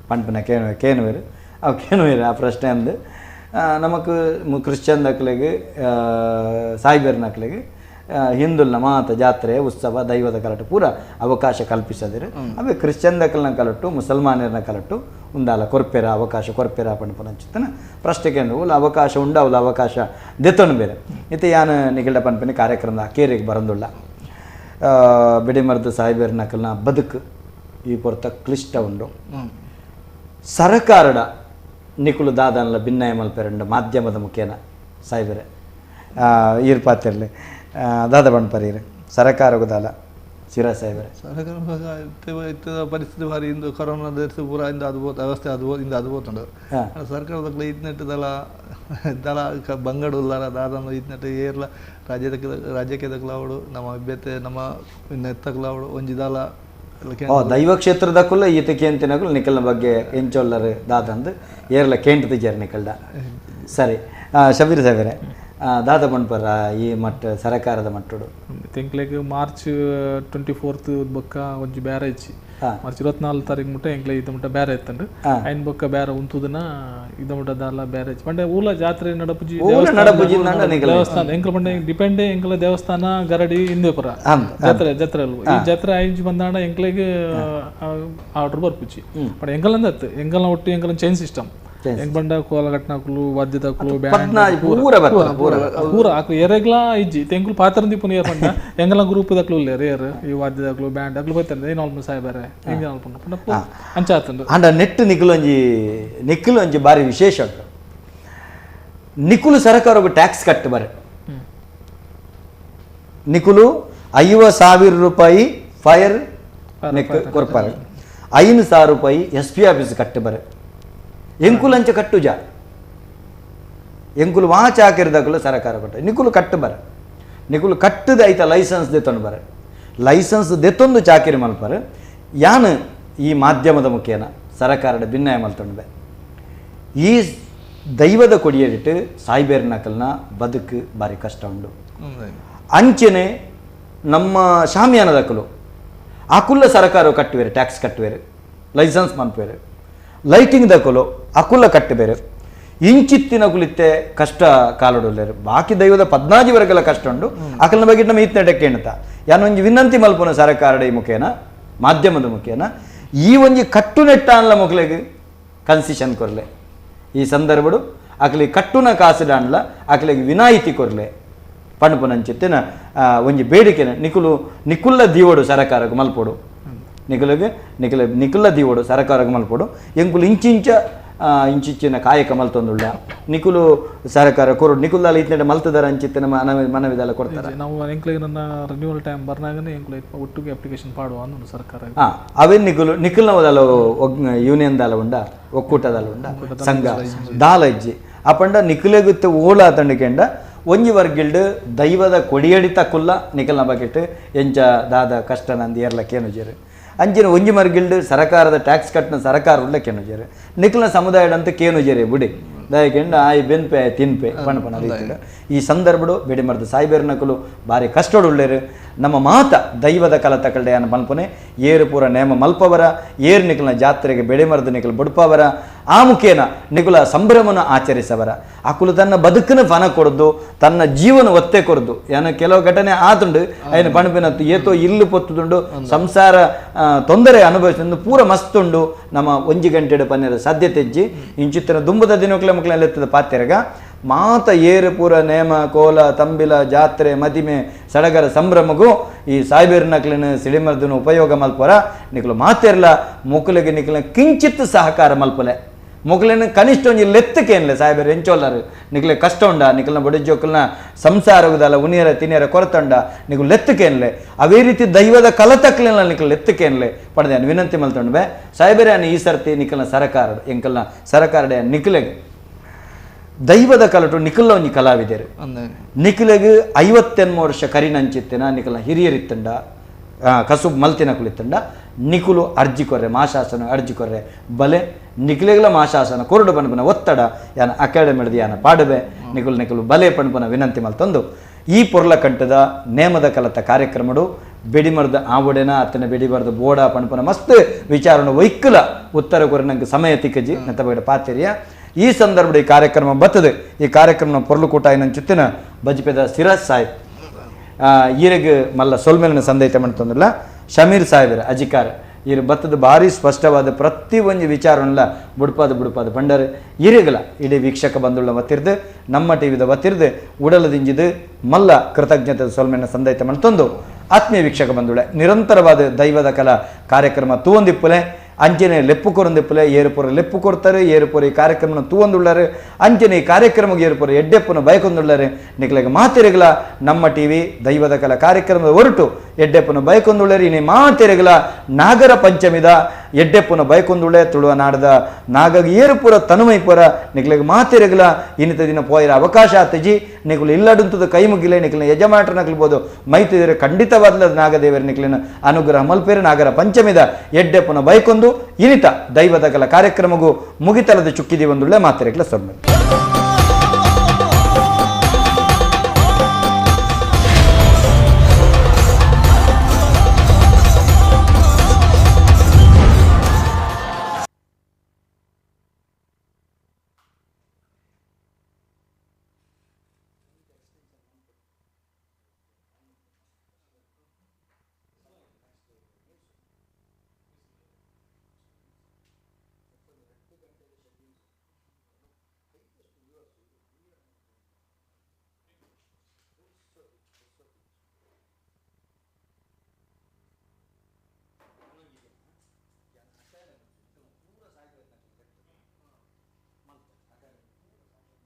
ಪಂಪನ ಕೇನುವೇರು ಅವು ಕೇನುವೇರು ಆ ಪ್ರಶ್ನೆ ಅಂದು ನಮಕ್ ಕ್ರಿಶ್ಚಿಯನ್ ದಕ್ಕಲೆಗೆ ಸಾಯಿಬೇರ್ ನಕ್ಲೆಗೆ ಹಿಂದುಲ್ನ ಮಾತ ಜಾತ್ರೆ ಉತ್ಸವ ದೈವದ ಕಲಟು ಪೂರ ಅವಕಾಶ ಕಲ್ಪಿಸದಿರು ಅವೇ ಕ್ರಿಶ್ಚಿಯನ್ ದಕ್ಕಲ್ನ ಕಲಟು ಮುಸಲ್ಮಾನರನ್ನ ಕಲಟು ಉಂದಾಲ ಕೊರ್ಪೆರ ಪಂಪನ ಚಿತ್ತನ ಪ್ರಶ್ನೆ ಕೇಂದ್ರ ಅವಕಾಶ ಉಂಡಾವುಲ ಅವಕಾಶ ದೆತ್ತೊಂಡು ಬೇರೆ ಇತ್ತೆ ಯಾನು ನಿಖಿಲ ಪಂಪನ ಕಾರ್ಯಕ್ರಮದ ಕೇರಿಗೆ ಬರಂದುಳ್ಳ ಬೆಡಿಮರದ ಸಾಯಿಬೇರ್ ನಕಲ್ನ ಬದುಕು ಈ ಪೊರ್ತ ಕ್ಲಿಷ್ಟ ಉಂಡು ಸರಕಾರಡ ನಿಕುಲು ದಾದನ್ಲ ಭಿನ್ನಾಯ ಮಲ್ಪೆರಂಡು ಮಾಧ್ಯಮದ ಮುಖೇನ ಸಾಯಿಬೇರೆ ಈರ್ ಪಾತಿರ್ಲಿ ದಾದ ಬಣ್ಪರೀರು ಸರಕಾರಗೂ ದಾಲ ಸಿರಾ ಸಾಯಿಬೇರೆ ಸರ್ಕಾರ ಪರಿಸ್ಥಿತಿ ಭಾರಿ ಇಂದು ಕೊರೋನಾ ಪೂರ ಇಂದ ಅದ್ಭುತ ವ್ಯವಸ್ಥೆ ಇಂದ ಅದ್ಭುತ ಸರ್ಕಾರದ ಇದ್ನೆಟ್ಟು ದಲ ಬಂಗಡು ದಾದನ್ನು ಇದ್ನೆಟ್ಟು ಏರ್ಲ ರಾಜ್ಯಕ್ಕೆ ದಕ್ಲಾವಡು ನಮ್ಮ ಅಭ್ಯತೆ ನಮ್ಮ ನೆತ್ತಕ್ಲಾವಡು ಒಂಜಿ ದಾಲ ದೈವ ಕ್ಷೇತ್ರದಕ್ಕೂ ಈತ ಕೇಂತಿನಗಳು ನಿಖಲ್ನ ಬಗ್ಗೆ ಎಂಚೊಲ್ಲರು ದಾದಂದು ಏರ್ಲ ಕೇಂಟ್ ತಿಜಾರು ನಿಖಲ್ಡ ಸರಿ ಶಬೀರ್ ಸಾಯಿಬೇರೆ ದಾದ ಬಣ್ಪರ ಈ ಮಟ್ಟ ಸರಕಾರದ ಮಟ್ಟಡು ಎಂಕ್ಲೆಗ್ ಮಾರ್ಚ್ 24 ಬೊಕ್ಕ ಒಂಜಿ ಬೇರೆ ಇಚ್ಚಿ ಮಾರ್ಚ್ 24 ತಾರೀಕು ಮುಟ್ಟ ಎಂಕ್ಲೆ ಇದ ಮುಟ್ಟ ಬೇರೆ ಇತ್ತಂಡು ಐನ್ ಬೊಕ್ಕ ಬೇರೆ ಉಂತುದನ ಇದ ಮುಟ್ಟ ದಾಲ ಬೇರೆ ಇಚ್ಚಿ ಪಂಡೆ ಊಲ ಜಾತ್ರೆ ನಡಪುಜಿ ದೇವಸ್ಥಾನ ಎಂಕ್ಲ ಪಂಡೆ ಡಿಪೆಂಡೆ ಎಂಕ್ಲ ದೇವಸ್ಥಾನ ಗರಡಿ ಇಂದೇ ಪುರ ಜಾತ್ರೆ ಅಲ್ವ ಈ ಜಾತ್ರೆ ಐಂಜಿ ಬಂದಾಂಡ ಎಂಕ್ಲೆಗೆ ಆರ್ಡರ್ ಬರ್ಪುಜಿ ಪಂಡೆ ಎಂಕಲ್ನ ಎಂಕಲ್ನ ಒಟ್ಟು ಎಂಕಲ್ನ ಚೈನ್ ಸಿಸ್ಟಮ್ ಹೆಂಗ್ ಬಂಡ ಕೋಲಗಟ್ನಾಕ್ಲು ವಾದ್ಯದಕ್ಲು ಪೂರ ಎರೆಗ್ಲಾ ಇಜ್ಜಿ ತೆಂಕ್ಲು ಪಾತ್ರಂದಿ ಪುನಿಯರ್ ಪಂಡ ಎಂಗಲ ಗ್ರೂಪ್ ದಕ್ಲು ರೇರ್ ಈ ವಾದ್ಯದಕ್ಲು ಬ್ಯಾಂಡ್ ಅಕ್ಲು ಬೈತಾರೆ ಏನಾಲ್ಮ ಸಾಯ್ಬಾರೆ ಹೆಂಗೆ ಪಂಡ ಅಂಚಾತಂದು ಅಂಡ ನೆಟ್ ನಿಖಿಲು ಒಂಜಿ ಬಾರಿ ವಿಶೇಷ ಉಂಟು ನಿಖುಲು ಸರಕಾರಕ್ಕೆ ಟ್ಯಾಕ್ಸ್ ಕಟ್ಟು ಬರೆ ನಿಖುಲು 50,000 ರೂಪಾಯಿ ಫೈರ್ ಕೊರ್ಪಾರೆ 5,000 ರೂಪಾಯಿ SP ಆಫೀಸ್ ಕಟ್ಟು ಬರೆ ಎಂಕುಲಂಚ ಕಟ್ಟು ಜಾ ಎಂಕುಲು ವಾಚ ಹಾಕಿರ್ದಾಗಲು ಸರಕಾರ ಕೊಟ್ಟ ನಿಕುಲು ಕಟ್ಟು ಬರ ನಿಕುಲು ಕಟ್ಟದ ಐತ ಲೈಸೆನ್ಸ್ ದೆತ್ತೊಂಡು ಬರ ಲೈಸೆನ್ಸ್ ದೆತ್ತೊಂದು ಚಾಕಿರಿ ಮಲ್ಪರ ಯಾನು ಈ ಮಾಧ್ಯಮದ ಮುಖೇನ ಸರಕಾರದ ಭಿನ್ನಾಯ ಮಲ್ತೊಂಡು ಈ ದೈವದ ಕೊಡಿಯಡಿಟ್ಟು ಸಾಯಿಬೇರ್ ನಕಲ್ನ ಬದುಕು ಬಾರಿ ಕಷ್ಟ ಉಂಡು ಅಂಚೆನೆ ನಮ್ಮ ಶಾಮಿಯಾನದಕ್ಕಲು ಅಕುಲ್ಲ ಸರ್ಕಾರ ಕಟ್ಟುವೇರು, ಟ್ಯಾಕ್ಸ್ ಕಟ್ಟುವೇರು, ಲೈಸೆನ್ಸ್ ಮನ್ಪೇರು, ಲೈಟಿಂಗ್ ದಕ್ಕಲು ಅಕುಲ್ಲ ಕಟ್ಟಬೇರು, ಇಂಚಿತ್ತಿನ ಕುಲಿತ್ತೆ ಕಷ್ಟ ಕಾಲೊಡಲೇರು. ಬಾಕಿ ದೈವದ 14 ವರೆಗೆಲ್ಲ ಕಷ್ಟ ಉಂಡು. ಅಕಲ್ನ ಬಗ್ಗೆ ನಮ್ಮ ಈತ್ನಟಕ್ಕೆ ಎಣ್ತಾ ಯಾನೊಂಜಿ ವಿನಂತಿ ಮಲ್ಪುನ ಸರ್ಕಾರದ ಈ ಮುಖೇನ ಮಾಧ್ಯಮದ ಮುಖೇನ ಈ ಒಂಜಿ ಕಟ್ಟುನೆಟ್ಟ ಅನ್ಲ ಮಕ್ಕಳಿಗೆ ಕನ್ಸೆಷನ್ ಕೊರಲೆ. ಈ ಸಂದರ್ಭಡು ಅಕಲಿಗೆ ಕಟ್ಟುನ ಕಾಸಿಡ ಅನ್ಲ ಅಕಲಿಗೆ ವಿನಾಯಿತಿ ಕೊರಲೆ ಪಣಪುನಂಚಿತ್ತಿನ ಒಂಜಿ ಬೇಡಿಕೆನ ನಿಕುಲ್ಲ ದೀವೋಡು ಸರ್ಕಾರಕ್ಕೆ ಮಲ್ಪೋಡು, ನಿಕುಲ ದೀವೋಡು ಸರ್ಕಾರಕ್ಕೆ ಮಲ್ಪೋಡು. ಎಂಕುಲು ಇಂಚಿಂಚಿನ ಕಾಯಕ ಮಲ್ತೊಂದುಳ್ಳ ನಿಕುಲು ಸರ್ಕಾರ ಕೊರಡು ನಿಕುಲ್ದಾಲ ಇತ್ನೆಡೆ ಮಲ್ತದಾರ ಅಂಚಿತ್ತಿನ ಮನವಿದೆಲ್ಲ ಕೊಡ್ತಾರೆ. ನಾವು ಎಂಕ್ಲಿಗೆ ನನ್ನ ರಿನ್ಯೂವಲ್ ಟೈಮ್ ಬರ್ನಾಗನೇ ಎಂಕ್ಲು ಒಟ್ಟಿಗೆ ಅಪ್ಲಿಕೇಶನ್ ಪಾಡುವ ಅನ್ನೋದು ಸರ್ಕಾರ. ಅವೇ ನಿಖಿಲ್ನವದಲ್ಲ ಯೂನಿಯನ್ದಾಲ ಉಂಡ, ಒಕ್ಕೂಟದಾಲ ಉಂಡ, ಸಂಘ ದಾಲ ಇಜ್ಜಿ ಅಪಂಡ ನಿಖಿಲೆಗುತ್ತೆ ಓಳ ತಂಡಿಕೆಂಡ ಒಂಜಿ ವರ್ಗಿಲ್ಡ್ ದೈವದ ಕೊಡಿಯಡಿತ ಕುಲ್ಲ ನಿಖಲ್ನ ಬಕೆಟ್ ಎಂಚ ದಾದ ಕಷ್ಟ ನಂದು ಏರ್ಲ ಕೇನುಜೇರು ಅಂಚಿನ ಒಂಜಿ ಮರ್ಗಿಲ್ಡ್ ಸರ್ಕಾರದ ಟ್ಯಾಕ್ಸ್ ಕಟ್ನ ಸರ್ಕಾರ ಉಳ್ಳ ಕೇನುಜೇರು ನಿಖಲ್ನ ಸಮುದಾಯದಂತ ಕೇನುಜೇರೆ ಬುಡಿ ದಯಕೆಂಡ ಆಯ್ ಬೆನ್ಪೆ ತಿನ್ಪೆ ಪಣಪಣ ರೀತಿಯ ಈ ಸಂದರ್ಭಡು ಬೆಡಿಮರ್ದ ಸಾಯ್ಬೇರ್ನಕಲು ಭಾರಿ ಕಷ್ಟೊಡುಳ್ಳೇರು. ನಮ್ಮ ಮಾತ ದೈವದ ಕಲ ತಕಲ್ಡೆ ಅನ್ನ ಮಲ್ಪನೆ ಏರು ಪೂರ ನೇಮ ಮಲ್ಪವರ ಏರು ನಿಖಲ್ನ ಜಾತ್ರೆಗೆ ಬೆಡಿಮರ್ದ ನಿಖಲ್ ಬುಡ್ಪವರ ಆ ಮುಖೇನ ನಿಖುಲ ಸಂಭ್ರಮನ ಆಚರಿಸವರ ಅಕುಲು ತನ್ನ ಬದುಕನ್ನು ಫನ ಕೊಡದು ತನ್ನ ಜೀವನ ಒತ್ತೆ ಕೊರದು ಏನ ಕೆಲವು ಘಟನೆ ಆತುಂಡು ಐನ ಪಣಪಿನತ್ತು ಏತೋ ಇಲ್ಲು ಪೊತ್ತುದುಂಡು ಸಂಸಾರ ತೊಂದರೆ ಅನುಭವಿಸಿದ್ದು ಪೂರ ಮಸ್ತುಂಡು ನಮ್ಮ 1 ಗಂಟೆ ಪನ್ನೆರ ಸಾಧ್ಯತೆ ಇಜ್ಜಿ ಇಂಚಿತ್ತಿನ ದುಂಬದ ದಿನಕ್ಲೆ ಮಕ್ಕಳೆಲ್ಲ ಎತ್ತದ ಪಾತ್ರೆಗ ಮಾತ ಏರು ಪೂರ ನೇಮ ಕೋಲ ತಂಬಿಲ ಜಾತ್ರೆ ಮದಿಮೆ ಸಡಗರ ಸಂಭ್ರಮಗೂ ಈ ಸಾಯ್ಬೇರ್ನಕ್ಲಿನ ಸಿಡಿಮರ್ದನ ಉಪಯೋಗ ಮಲ್ಪರ ನಿಖಲು ಮಾತೆರ್ಲ ಮುಕುಲಿಗೆ ನಿಖಲ ಕಿಂಚಿತ್ ಸಹಕಾರ ಮಲ್ಪಲೆ ಮೊಗಲಿನ ಕನಿಷ್ಠ ಒಂಜಿ ಲೆತ್ತಕೇನ್ಲೆ ಸಾಯ್ಬೇರು ಎಂಚೋಲ್ಲಾರು ನಿಖಲೆ ಕಷ್ಟ ಉಂಡ ನಿಖಲ್ನ ಬಡಿಜೋಕಲ್ನ ಸಂಸಾರದಲ್ಲ ಉನಿಯರ ತಿನಿಯರ ಕೊರತಂಡ ನಿಖಲು ಲೆತ್ತಕೇನ್ಲೆ ಅವೇ ರೀತಿ ದೈವದ ಕಲತಕ್ಲಿನ ನಿಖಲು ಲೆತ್ತಕೇನ್ಲೆ ಪಡೆದ ವಿನಂತಿ ಮಲ್ತೊಂಡು ಬೇ ಸಾಯ್ಬೇರೆ ಈ ಸರ್ತಿ ನಿಖಲ್ನ ಸರಕಾರ ಎಂಕಲ್ನ ಸರಕಾರಡೆ ನಿಖಲೆಗೆ ದೈವದ ಕಲಟು ನಿಖಲ್ಲ ಒಂಜಿ ಕಲಾವಿದರು ನಿಖಿಲೆಗೆ 53 ವರ್ಷ ಕರಿನಂಚಿತ್ತಿನ ನಿಖಲ್ನ ಹಿರಿಯರಿತ್ತಂಡ ಕಸುಬ್ ಮಲ್ತಿನ ಕುಳಿತಂಡ ನಿಖುಲು ಅರ್ಜಿ ಕೊರ್ರೆ ಮಾಶಾಸನ ಅರ್ಜಿ ಕೊರ್ರೆ ಬಲೆ ನಿಖಿಲೆಗಳ ಮಾಶಾಸನ ಕೊರಡು ಪಣಪನ ಒತ್ತಡ ಯಾನ ಅಕಾಡೆಮಿಡ್ದು ಯಾನ ಪಾಡುವೆ ನಿಖುಲು ಬಲೆ ಪಣಪನ ವಿನಂತಿ ಮಲ್ತೊಂದು ಈ ಪೊರ್ಲ ಕಂಠದ ನೇಮದ ಕಲತ ಕಾರ್ಯಕ್ರಮಡು ಬೆಡಿಮರ್ದ ಆವಡೆನ ಅತ್ತನ ಬೆಡಿಬಾರ್ದು ಬೋಡ ಪಣಪನ ಮಸ್ತ್ ವಿಚಾರಣ ವೈಕ್ಕಲ ಉತ್ತರ ಕೊರ ನಂಗೆ ಸಮಯ ತಿಕ್ಕಜಿ ನೆತ್ತ ಬಗಡ ಪಾತೆರಿಯ ಈ ಸಂದರ್ಭದ ಈ ಕಾರ್ಯಕ್ರಮ ಬರ್ತದೆ. ಈ ಕಾರ್ಯಕ್ರಮ ಪೊರ್ಲುಕೂಟ ಇನ್ನೊಂದು ಬಜ್ಪೆದ ಸಿರಾಜ್ ಸಾಹೇಬ್ ಈರೆಗೆ ಮಲ್ಲ ಸೊಲ್ಮೇಲಿನ ಸಂದೇಶ ಮಾಡ್ತಂದಿಲ್ಲ ಶಮೀರ್ ಸಾಹೇಬರ ಅಜಿಕಾರ ಇರು ಬತ್ತದ ಭಾರಿ ಸ್ಪಷ್ಟವಾದ ಪ್ರತಿ ಒಂದು ವಿಚಾರವನ್ನೆಲ್ಲ ಬುಡ್ಪಾದ ಬಂಡಾರೆ ಈರೆಗಲ ಇಡೀ ವೀಕ್ಷಕ ಬಂಧುಗಳ ಒತ್ತಿರ್ದು ನಮ್ಮ ಟಿವಿದ ಒತ್ತಿರ್ದು ಉಡಲದಿಂಜಿದು ಮಲ್ಲ ಕೃತಜ್ಞತೆ ಸೊಲ್ಮೇಲಿನ ಸಂದೇಶ ಮಾಡ್ತಂದು ಆತ್ಮೀಯ ವೀಕ್ಷಕ ಬಂಧುಳೆ ನಿರಂತರವಾದ ದೈವದ ಕಲಾ ಕಾರ್ಯಕ್ರಮ ತೂವೊಂದಿಪ್ಪುಲೆ ಅಂಚನೆ ಲೆಪ್ಪು ಕೊರೊಂದಿಪ್ಪಲೆ ಏರುಪುರ ಲೆಪ್ಪು ಕೊಡ್ತಾರೆ ಏರುಪುರ ಈ ಕಾರ್ಯಕ್ರಮ ತೂವೊಂದುಳ್ಳಾರೆ ಅಂಚನೆ ಈ ಕಾರ್ಯಕ್ರಮಕ್ಕೆ ಏರುಪುರ ಎಡ್ಡೆಪ್ಪನ ಬಯಕೊಂದುಳ್ಳಾರೆ ನಿಖಲೆಗೆ ಮಾತೆರೆಗಲ ನಮ್ಮ ಟಿವಿ ದೈವದ ಕಲಾ ಕಾರ್ಯಕ್ರಮದ ಹೊರಟು ಎಡ್ಡೆಪ್ಪನ ಬಯಕೊಂದುಳ್ಳಾರೆ ಇನ್ನೇ ಮಾತೆರೆಗಲ ನಾಗರ ಪಂಚಮಿದ ಎಡ್ಡೆಪ್ಪನ ಬಯಕೊಂದುಳ್ಳೆ ತುಳುವ ನಾಡದ ನಾಗ ಏರುಪುರ ತನುಮೈಪುರ ನಿಖಲೆಗೆ ಮಾತೆರೆಗಲ ಇನ್ನಿತ ದಿನ ಪೋಯರ ಅವಕಾಶ ಆತಜಿ ನಿಖಲು ಇಲ್ಲಡುಂತದ ಕೈ ಮುಗಿಲೆ ನಿಖಲಿನ ಯಜಮಾಟರ ನಕಲ್ಬೋದು ಮೈತಿದರೆ ಖಂಡಿತವಾದ ನಾಗದೇವರ ನಿಖಲಿನ ಅನುಗ್ರಹ ಮಲ್ಪೇರೆ ನಾಗರ ಪಂಚಮಿದ ಎಡ್ಡೆಪ್ಪನ ಬಯಕೊಂದು ಇನಿತ ದೈವದ ಕಲ ಕಾರ್ಯಕ್ರಮಗೂ ಮುಗಿತಲದ ಚುಕ್ಕಿದಿ ಒಂದುಳ್ಳೆ ಮಾತೆರೆಗಲ ಸೊಮ್ಮೆ.